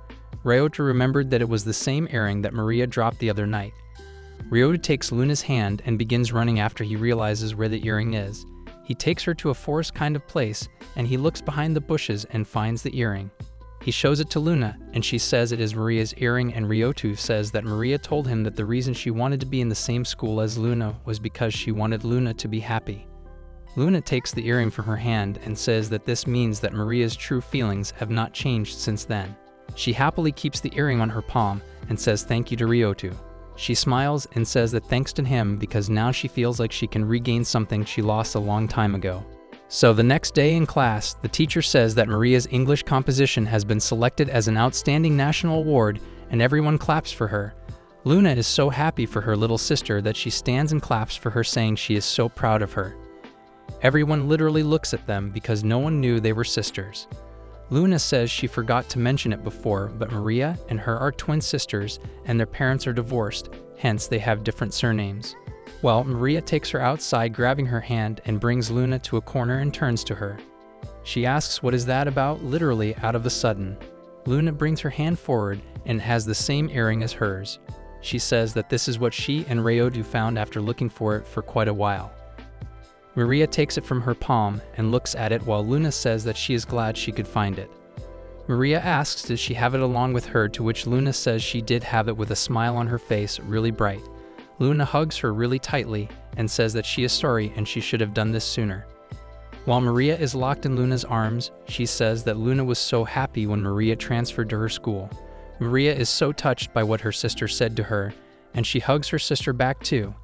Ryoto remembered that it was the same earring that Maria dropped the other night. Ryoto takes Luna's hand and begins running after he realizes where the earring is. He takes her to a forest kind of place, and he looks behind the bushes and finds the earring. He shows it to Luna, and she says it is Maria's earring, and Ryoto says that Maria told him that the reason she wanted to be in the same school as Luna was because she wanted Luna to be happy. Luna takes the earring from her hand and says that this means that Maria's true feelings have not changed since then. She happily keeps the earring on her palm and says thank you to Ryoto. She smiles and says that thanks to him because now she feels like she can regain something she lost a long time ago. So the next day in class, the teacher says that Maria's English composition has been selected as an outstanding national award and everyone claps for her. Luna is so happy for her little sister that she stands and claps for her, saying she is so proud of her. Everyone literally looks at them because no one knew they were sisters. Luna says she forgot to mention it before, but Maria and her are twin sisters and their parents are divorced, hence they have different surnames. Well, Maria takes her outside, grabbing her hand, and brings Luna to a corner and turns to her. She asks what is that about, literally out of a sudden. Luna brings her hand forward and it has the same earring as hers. She says that this is what she and Ryodo found after looking for it for quite a while. Maria takes it from her palm and looks at it while Luna says that she is glad she could find it. Maria asks did she have it along with her, to which Luna says she did have it with a smile on her face, really bright. Luna hugs her really tightly and says that she is sorry and she should have done this sooner. While Maria is locked in Luna's arms, she says that Luna was so happy when Maria transferred to her school. Maria is so touched by what her sister said to her, and she hugs her sister back too.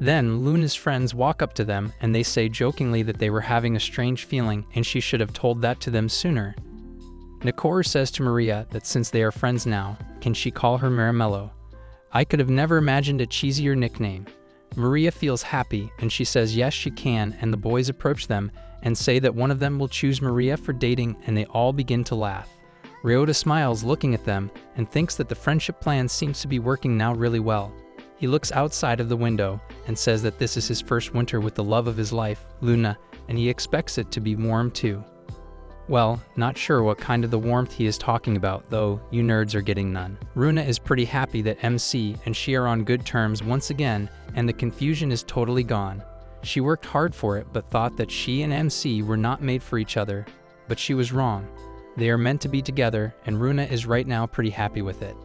Then Luna's friends walk up to them and they say jokingly that they were having a strange feeling and she should have told that to them sooner. Nakor says to Maria that since they are friends now, can she call her Marimello? I could have never imagined a cheesier nickname. Maria feels happy and she says yes she can, and the boys approach them and say that one of them will choose Maria for dating, and they all begin to laugh. Ryodo smiles looking at them and thinks that the friendship plan seems to be working now really well. He looks outside of the window and says that this is his first winter with the love of his life, Luna, and he expects it to be warm too. Well, not sure what kind of the warmth he is talking about, though you nerds are getting none. Runa is pretty happy that MC and she are on good terms once again, and the confusion is totally gone. She worked hard for it but thought that she and MC were not made for each other, but she was wrong. They are meant to be together, and Runa is right now pretty happy with it.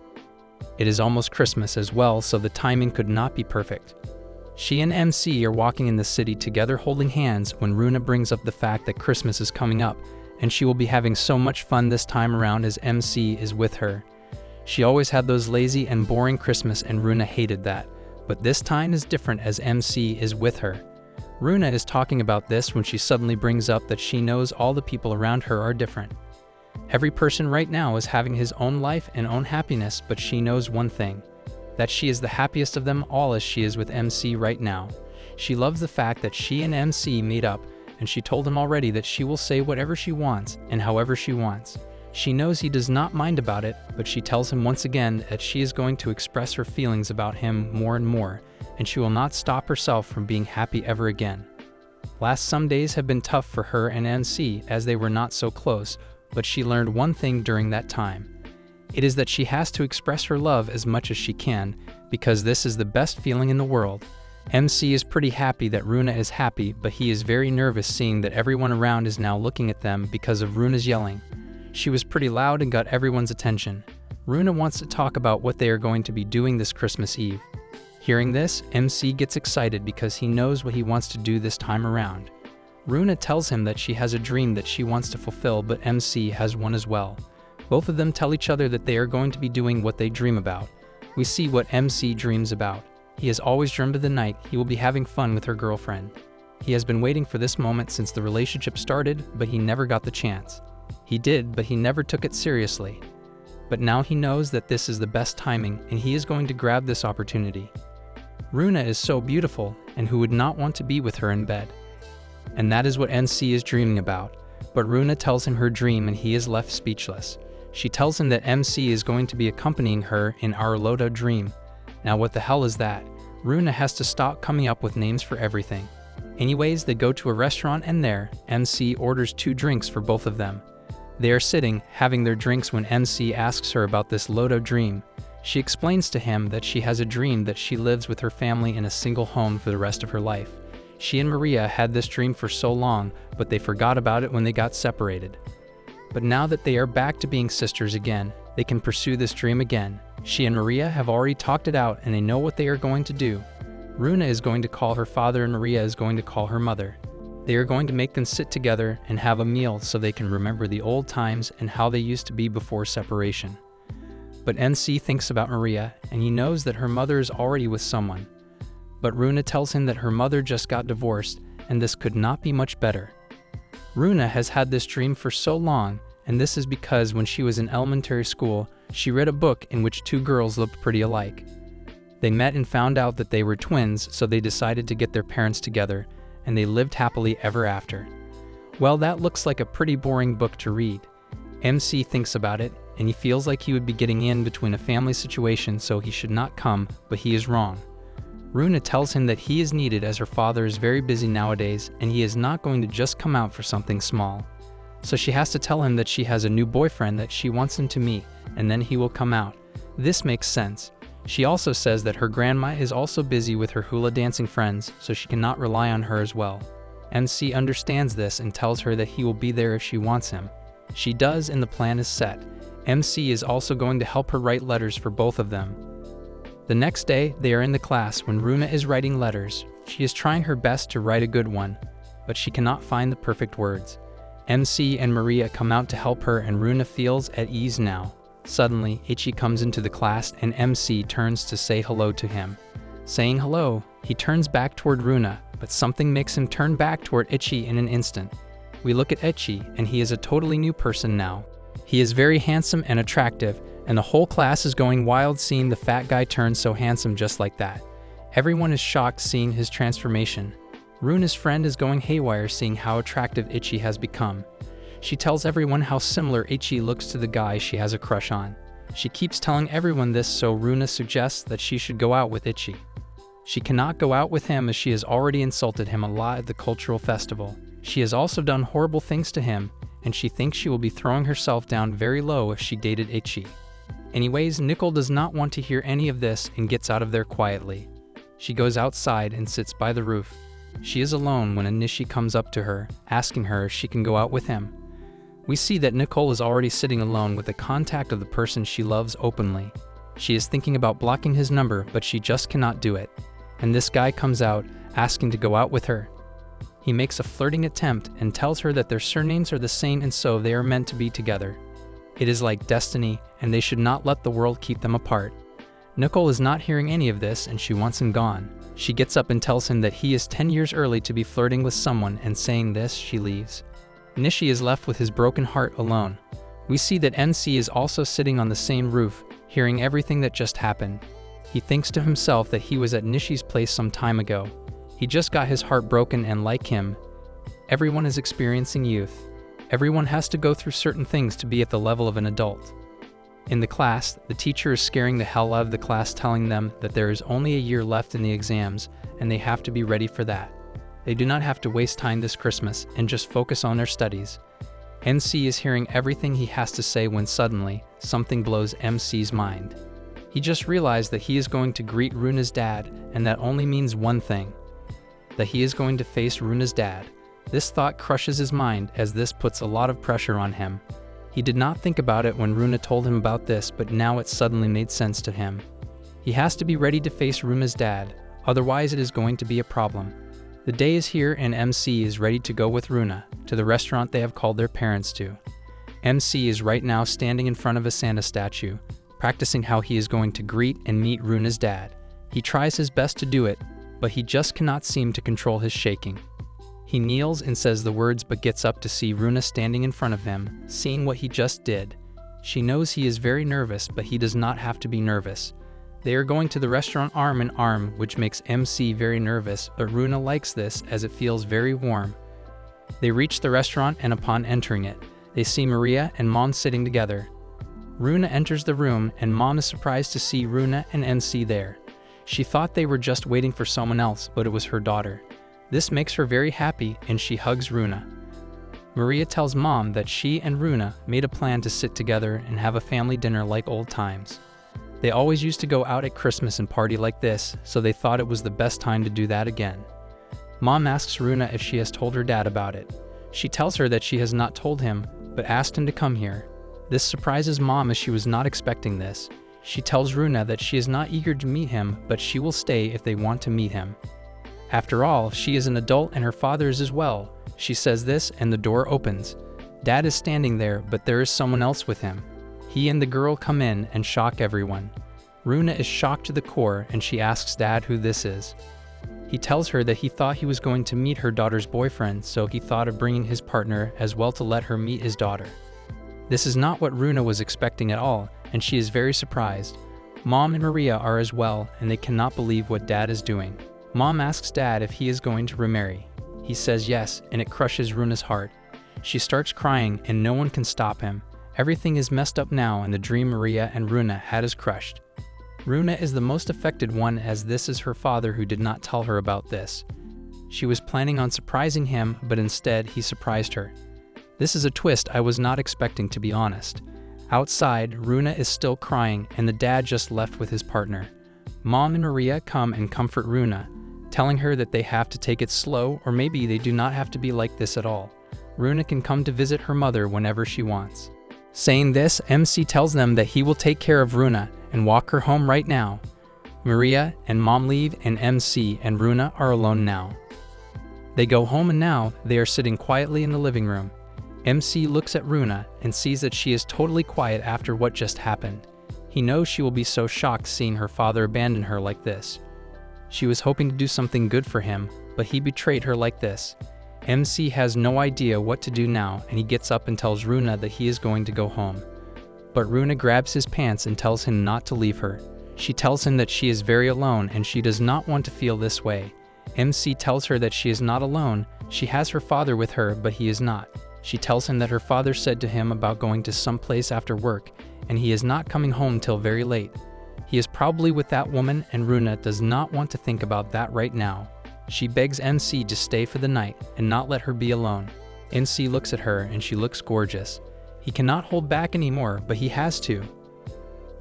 It is almost Christmas as well, so the timing could not be perfect. She and MC are walking in the city together holding hands when Runa brings up the fact that Christmas is coming up, and she will be having so much fun this time around as MC is with her. She always had those lazy and boring Christmas and Runa hated that, but this time is different as MC is with her. Runa is talking about this when she suddenly brings up that she knows all the people around her are different. Every person right now is having his own life and own happiness, but she knows one thing, that she is the happiest of them all as she is with MC right now. She loves the fact that she and MC made up, and she told him already that she will say whatever she wants and however she wants. She knows he does not mind about it, but she tells him once again that she is going to express her feelings about him more and more, and she will not stop herself from being happy ever again. Last some days have been tough for her and MC as they were not so close, but she learned one thing during that time. It is that she has to express her love as much as she can, because this is the best feeling in the world. MC is pretty happy that Runa is happy, but he is very nervous seeing that everyone around is now looking at them because of Runa's yelling. She was pretty loud and got everyone's attention. Runa wants to talk about what they are going to be doing this Christmas Eve. Hearing this, MC gets excited because he knows what he wants to do this time around. Runa tells him that she has a dream that she wants to fulfill, but MC has one as well. Both of them tell each other that they are going to be doing what they dream about. We see what MC dreams about. He has always dreamed of the night he will be having fun with her girlfriend. He has been waiting for this moment since the relationship started, but he never got the chance. He did, but he never took it seriously. But now he knows that this is the best timing, and he is going to grab this opportunity. Runa is so beautiful, and who would not want to be with her in bed? And that is what MC is dreaming about. But Runa tells him her dream and he is left speechless. She tells him that MC is going to be accompanying her in our Loto dream. Now what the hell is that? Runa has to stop coming up with names for everything. Anyways, they go to a restaurant and there, MC orders 2 drinks for both of them. They are sitting, having their drinks when MC asks her about this Loto dream. She explains to him that she has a dream that she lives with her family in a single home for the rest of her life. She and Maria had this dream for so long, but they forgot about it when they got separated. But now that they are back to being sisters again, they can pursue this dream again. She and Maria have already talked it out and they know what they are going to do. Runa is going to call her father and Maria is going to call her mother. They are going to make them sit together and have a meal so they can remember the old times and how they used to be before separation. But MC thinks about Maria and he knows that her mother is already with someone. But Runa tells him that her mother just got divorced and this could not be much better. Runa has had this dream for so long, and this is because when she was in elementary school, she read a book in which 2 girls looked pretty alike. They met and found out that they were twins, so they decided to get their parents together, and they lived happily ever after. Well, that looks like a pretty boring book to read. MC thinks about it, and he feels like he would be getting in between a family situation, so he should not come, but he is wrong. Runa tells him that he is needed as her father is very busy nowadays and he is not going to just come out for something small. So she has to tell him that she has a new boyfriend that she wants him to meet, and then he will come out. This makes sense. She also says that her grandma is also busy with her hula dancing friends, so she cannot rely on her as well. MC understands this and tells her that he will be there if she wants him. She does, and the plan is set. MC is also going to help her write letters for both of them. The next day, they are in the class when Runa is writing letters. She is trying her best to write a good one, but she cannot find the perfect words. MC and Maria come out to help her and Runa feels at ease now. Suddenly, Ichi comes into the class and MC turns to say hello to him. Saying hello, he turns back toward Runa, but something makes him turn back toward Ichi in an instant. We look at Ichi and he is a totally new person now. He is very handsome and attractive, and the whole class is going wild seeing the fat guy turn so handsome just like that. Everyone is shocked seeing his transformation. Runa's friend is going haywire seeing how attractive Ichi has become. She tells everyone how similar Ichi looks to the guy she has a crush on. She keeps telling everyone this, so Runa suggests that she should go out with Ichi. She cannot go out with him as she has already insulted him a lot at the cultural festival. She has also done horrible things to him, and she thinks she will be throwing herself down very low if she dated Ichi. Anyways, Nicole does not want to hear any of this and gets out of there quietly. She goes outside and sits by the roof. She is alone when Anishi comes up to her, asking her if she can go out with him. We see that Nicole is already sitting alone with the contact of the person she loves openly. She is thinking about blocking his number, but she just cannot do it. And this guy comes out, asking to go out with her. He makes a flirting attempt and tells her that their surnames are the same and so they are meant to be together. It is like destiny, and they should not let the world keep them apart. Nicole is not hearing any of this and she wants him gone. She gets up and tells him that he is 10 years early to be flirting with someone, and saying this, she leaves. Nishi is left with his broken heart alone. We see that NC is also sitting on the same roof, hearing everything that just happened. He thinks to himself that he was at Nishi's place some time ago. He just got his heart broken, and like him, everyone is experiencing youth. Everyone has to go through certain things to be at the level of an adult. In the class, the teacher is scaring the hell out of the class, telling them that there is only a year left in the exams and they have to be ready for that. They do not have to waste time this Christmas and just focus on their studies. NC is hearing everything he has to say when suddenly, something blows MC's mind. He just realized that he is going to greet Runa's dad, and that only means one thing: that he is going to face Runa's dad. This thought crushes his mind as this puts a lot of pressure on him. He did not think about it when Runa told him about this, but now it suddenly made sense to him. He has to be ready to face Runa's dad, otherwise it is going to be a problem. The day is here and MC is ready to go with Runa to the restaurant they have called their parents to. MC is right now standing in front of a Santa statue, practicing how he is going to greet and meet Runa's dad. He tries his best to do it, but he just cannot seem to control his shaking. He kneels and says the words but gets up to see Runa standing in front of him, seeing what he just did. She knows he is very nervous, but he does not have to be nervous. They are going to the restaurant arm in arm, which makes MC very nervous, but Runa likes this as it feels very warm. They reach the restaurant, and upon entering it, they see Maria and Mom sitting together. Runa enters the room and Mom is surprised to see Runa and MC there. She thought they were just waiting for someone else, but it was her daughter. This makes her very happy and she hugs Runa. Maria tells Mom that she and Runa made a plan to sit together and have a family dinner like old times. They always used to go out at Christmas and party like this, so they thought it was the best time to do that again. Mom asks Runa if she has told her dad about it. She tells her that she has not told him, but asked him to come here. This surprises Mom as she was not expecting this. She tells Runa that she is not eager to meet him, but she will stay if they want to meet him. After all, she is an adult and her father is as well. She says this and the door opens. Dad is standing there, but there is someone else with him. He and the girl come in and shock everyone. Runa is shocked to the core and she asks Dad who this is. He tells her that he thought he was going to meet her daughter's boyfriend, so he thought of bringing his partner as well to let her meet his daughter. This is not what Runa was expecting at all, and she is very surprised. Mom and Maria are as well, and they cannot believe what Dad is doing. Mom asks Dad if he is going to remarry. He says yes, and it crushes Runa's heart. She starts crying and no one can stop him. Everything is messed up now, and the dream Maria and Runa had is crushed. Runa is the most affected one, as this is her father who did not tell her about this. She was planning on surprising him, but instead he surprised her. This is a twist I was not expecting, to be honest. Outside, Runa is still crying, and the dad just left with his partner. Mom and Maria come and comfort Runa, telling her that they have to take it slow, or maybe they do not have to be like this at all. Runa can come to visit her mother whenever she wants. Saying this, MC tells them that he will take care of Runa and walk her home right now. Maria and Mom leave, and MC and Runa are alone now. They go home, and now they are sitting quietly in the living room. MC looks at Runa and sees that she is totally quiet after what just happened. He knows she will be so shocked seeing her father abandon her like this. She was hoping to do something good for him, but he betrayed her like this. MC has no idea what to do now, and he gets up and tells Runa that he is going to go home. But Runa grabs his pants and tells him not to leave her. She tells him that she is very alone and she does not want to feel this way. MC tells her that she is not alone, she has her father with her, but he is not. She tells him that her father said to him about going to some place after work, and he is not coming home till very late. He is probably with that woman, and Runa does not want to think about that right now. She begs MC to stay for the night and not let her be alone. MC looks at her and she looks gorgeous. He cannot hold back anymore, but he has to.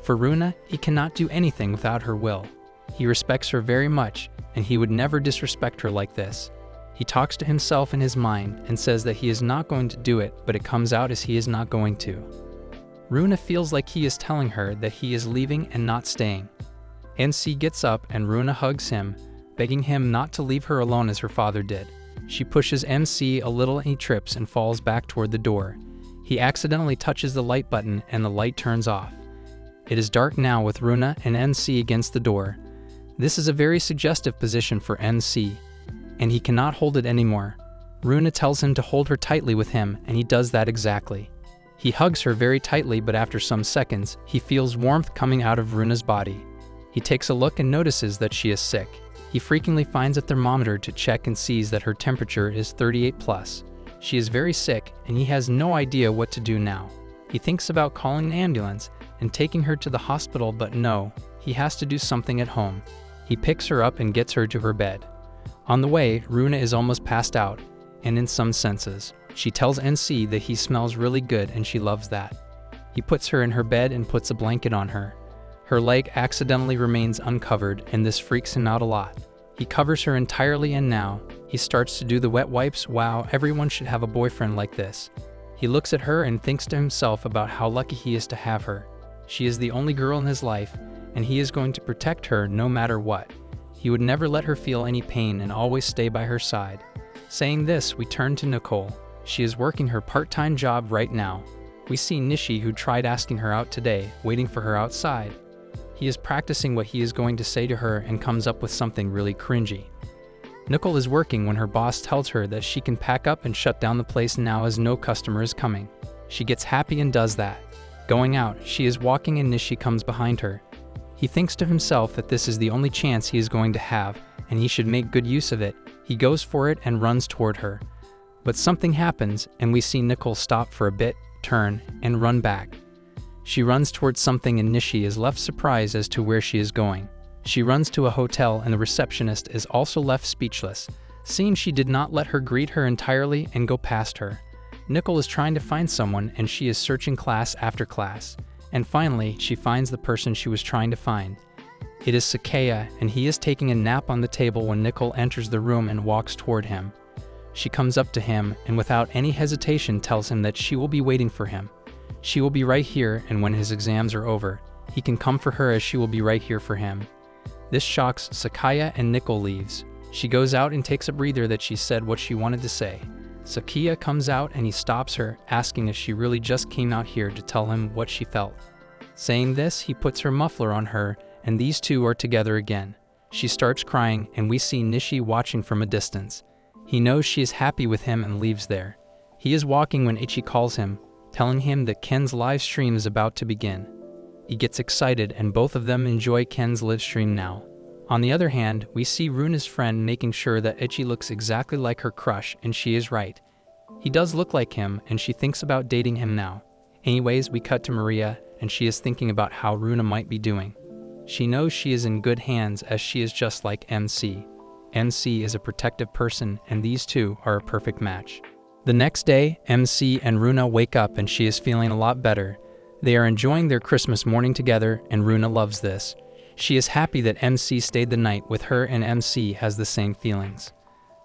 For Runa, he cannot do anything without her will. He respects her very much, and he would never disrespect her like this. He talks to himself in his mind and says that he is not going to do it, but it comes out as he is not going to. Runa feels like he is telling her that he is leaving and not staying. MC gets up and Runa hugs him, begging him not to leave her alone as her father did. She pushes MC a little and he trips and falls back toward the door. He accidentally touches the light button and the light turns off. It is dark now with Runa and MC against the door. This is a very suggestive position for MC, and he cannot hold it anymore. Runa tells him to hold her tightly with him, and he does that exactly. He hugs her very tightly, but after some seconds, he feels warmth coming out of Runa's body. He takes a look and notices that she is sick. He freakingly finds a thermometer to check and sees that her temperature is 38 plus. She is very sick, and he has no idea what to do now. He thinks about calling an ambulance and taking her to the hospital, but no, he has to do something at home. He picks her up and gets her to her bed. On the way, Runa is almost passed out, and in some senses, she tells NC that he smells really good and she loves that. He puts her in her bed and puts a blanket on her. Her leg accidentally remains uncovered, and this freaks him out a lot. He covers her entirely, and now he starts to do the wet wipes. Wow, everyone should have a boyfriend like this. He looks at her and thinks to himself about how lucky he is to have her. She is the only girl in his life, and he is going to protect her no matter what. He would never let her feel any pain and always stay by her side. Saying this, we turn to Nicole. She is working her part-time job right now. We see Nishi, who tried asking her out today, waiting for her outside. He is practicing what he is going to say to her and comes up with something really cringy. Nicole is working when her boss tells her that she can pack up and shut down the place now as no customer is coming. She gets happy and does that. Going out, she is walking and Nishi comes behind her. He thinks to himself that this is the only chance he is going to have, and he should make good use of it. He goes for it and runs toward her. But something happens, and we see Nicole stop for a bit, turn, and run back. She runs towards something, and Nishi is left surprised as to where she is going. She runs to a hotel, and the receptionist is also left speechless, seeing she did not let her greet her entirely and go past her. Nicole is trying to find someone, and she is searching class after class. And finally, she finds the person she was trying to find. It is Sakaya, and he is taking a nap on the table when Nicole enters the room and walks toward him. She comes up to him and without any hesitation tells him that she will be waiting for him. She will be right here, and when his exams are over, he can come for her as she will be right here for him. This shocks Sakaya, and Nicole leaves. She goes out and takes a breather that she said what she wanted to say. Sakaya comes out and he stops her, asking if she really just came out here to tell him what she felt. Saying this, he puts her muffler on her, and these two are together again. She starts crying, and we see Nishi watching from a distance. He knows she is happy with him and leaves there. He is walking when Ichi calls him, telling him that Ken's live stream is about to begin. He gets excited, and both of them enjoy Ken's live stream now. On the other hand, we see Runa's friend making sure that Ichi looks exactly like her crush, and she is right. He does look like him, and she thinks about dating him now. Anyways, we cut to Maria, and she is thinking about how Runa might be doing. She knows she is in good hands as she is just like MC. MC is a protective person, and these two are a perfect match. The next day, MC and Runa wake up and she is feeling a lot better. They are enjoying their Christmas morning together, and Runa loves this. She is happy that MC stayed the night with her, and MC has the same feelings.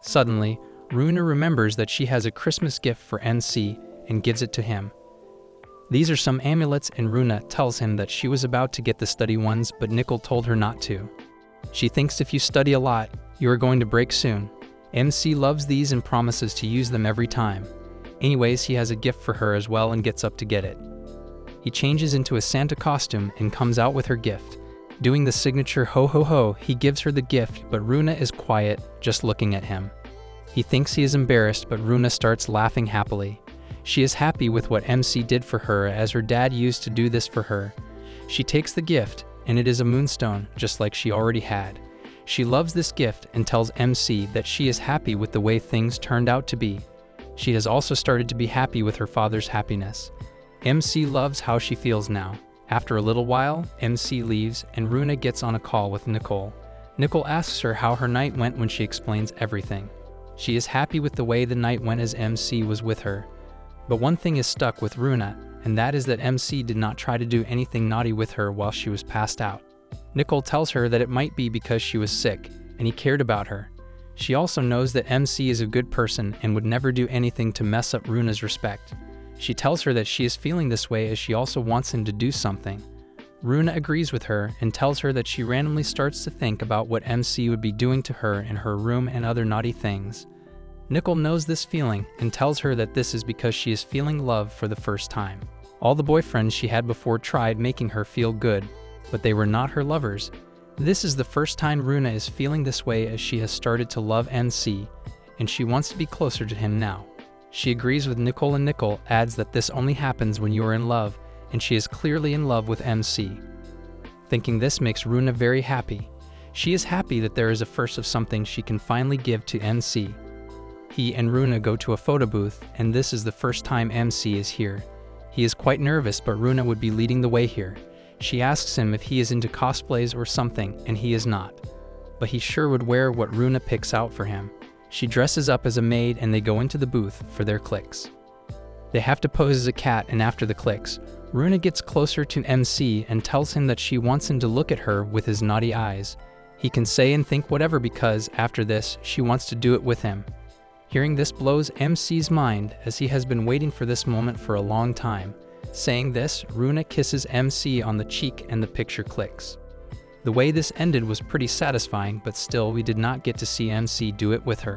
Suddenly, Runa remembers that she has a Christmas gift for MC and gives it to him. These are some amulets, and Runa tells him that she was about to get the study ones, but Nickel told her not to. She thinks if you study a lot, you are going to break soon. MC loves these and promises to use them every time. Anyways, he has a gift for her as well and gets up to get it. He changes into a Santa costume and comes out with her gift. Doing the signature ho ho ho, he gives her the gift, but Runa is quiet, just looking at him. He thinks he is embarrassed, but Runa starts laughing happily. She is happy with what MC did for her, as her dad used to do this for her. She takes the gift, and it is a moonstone, just like she already had. She loves this gift and tells MC that she is happy with the way things turned out to be. She has also started to be happy with her father's happiness. MC loves how she feels now. After a little while, MC leaves and Runa gets on a call with Nicole. Nicole asks her how her night went when she explains everything. She is happy with the way the night went as MC was with her. But one thing is stuck with Runa, and that is that MC did not try to do anything naughty with her while she was passed out. Nicole tells her that it might be because she was sick, and he cared about her. She also knows that MC is a good person and would never do anything to mess up Runa's respect. She tells her that she is feeling this way as she also wants him to do something. Runa agrees with her and tells her that she randomly starts to think about what MC would be doing to her in her room and other naughty things. Nicole knows this feeling and tells her that this is because she is feeling love for the first time. All the boyfriends she had before tried making her feel good, but they were not her lovers. This is the first time Runa is feeling this way as she has started to love MC, and she wants to be closer to him now. She agrees with Nicole, and Nicole adds that this only happens when you are in love, and she is clearly in love with MC. Thinking this makes Runa very happy. She is happy that there is a first of something she can finally give to MC. He and Runa go to a photo booth, and this is the first time MC is here. He is quite nervous, but Runa would be leading the way here. She asks him if he is into cosplays or something, and he is not. But he sure would wear what Runa picks out for him. She dresses up as a maid and they go into the booth for their clicks. They have to pose as a cat, and after the clicks, Runa gets closer to MC and tells him that she wants him to look at her with his naughty eyes. He can say and think whatever because, after this, she wants to do it with him. Hearing this blows MC's mind as he has been waiting for this moment for a long time. Saying this, Runa kisses MC on the cheek and the picture clicks. The way this ended was pretty satisfying, but still we did not get to see MC do it with her.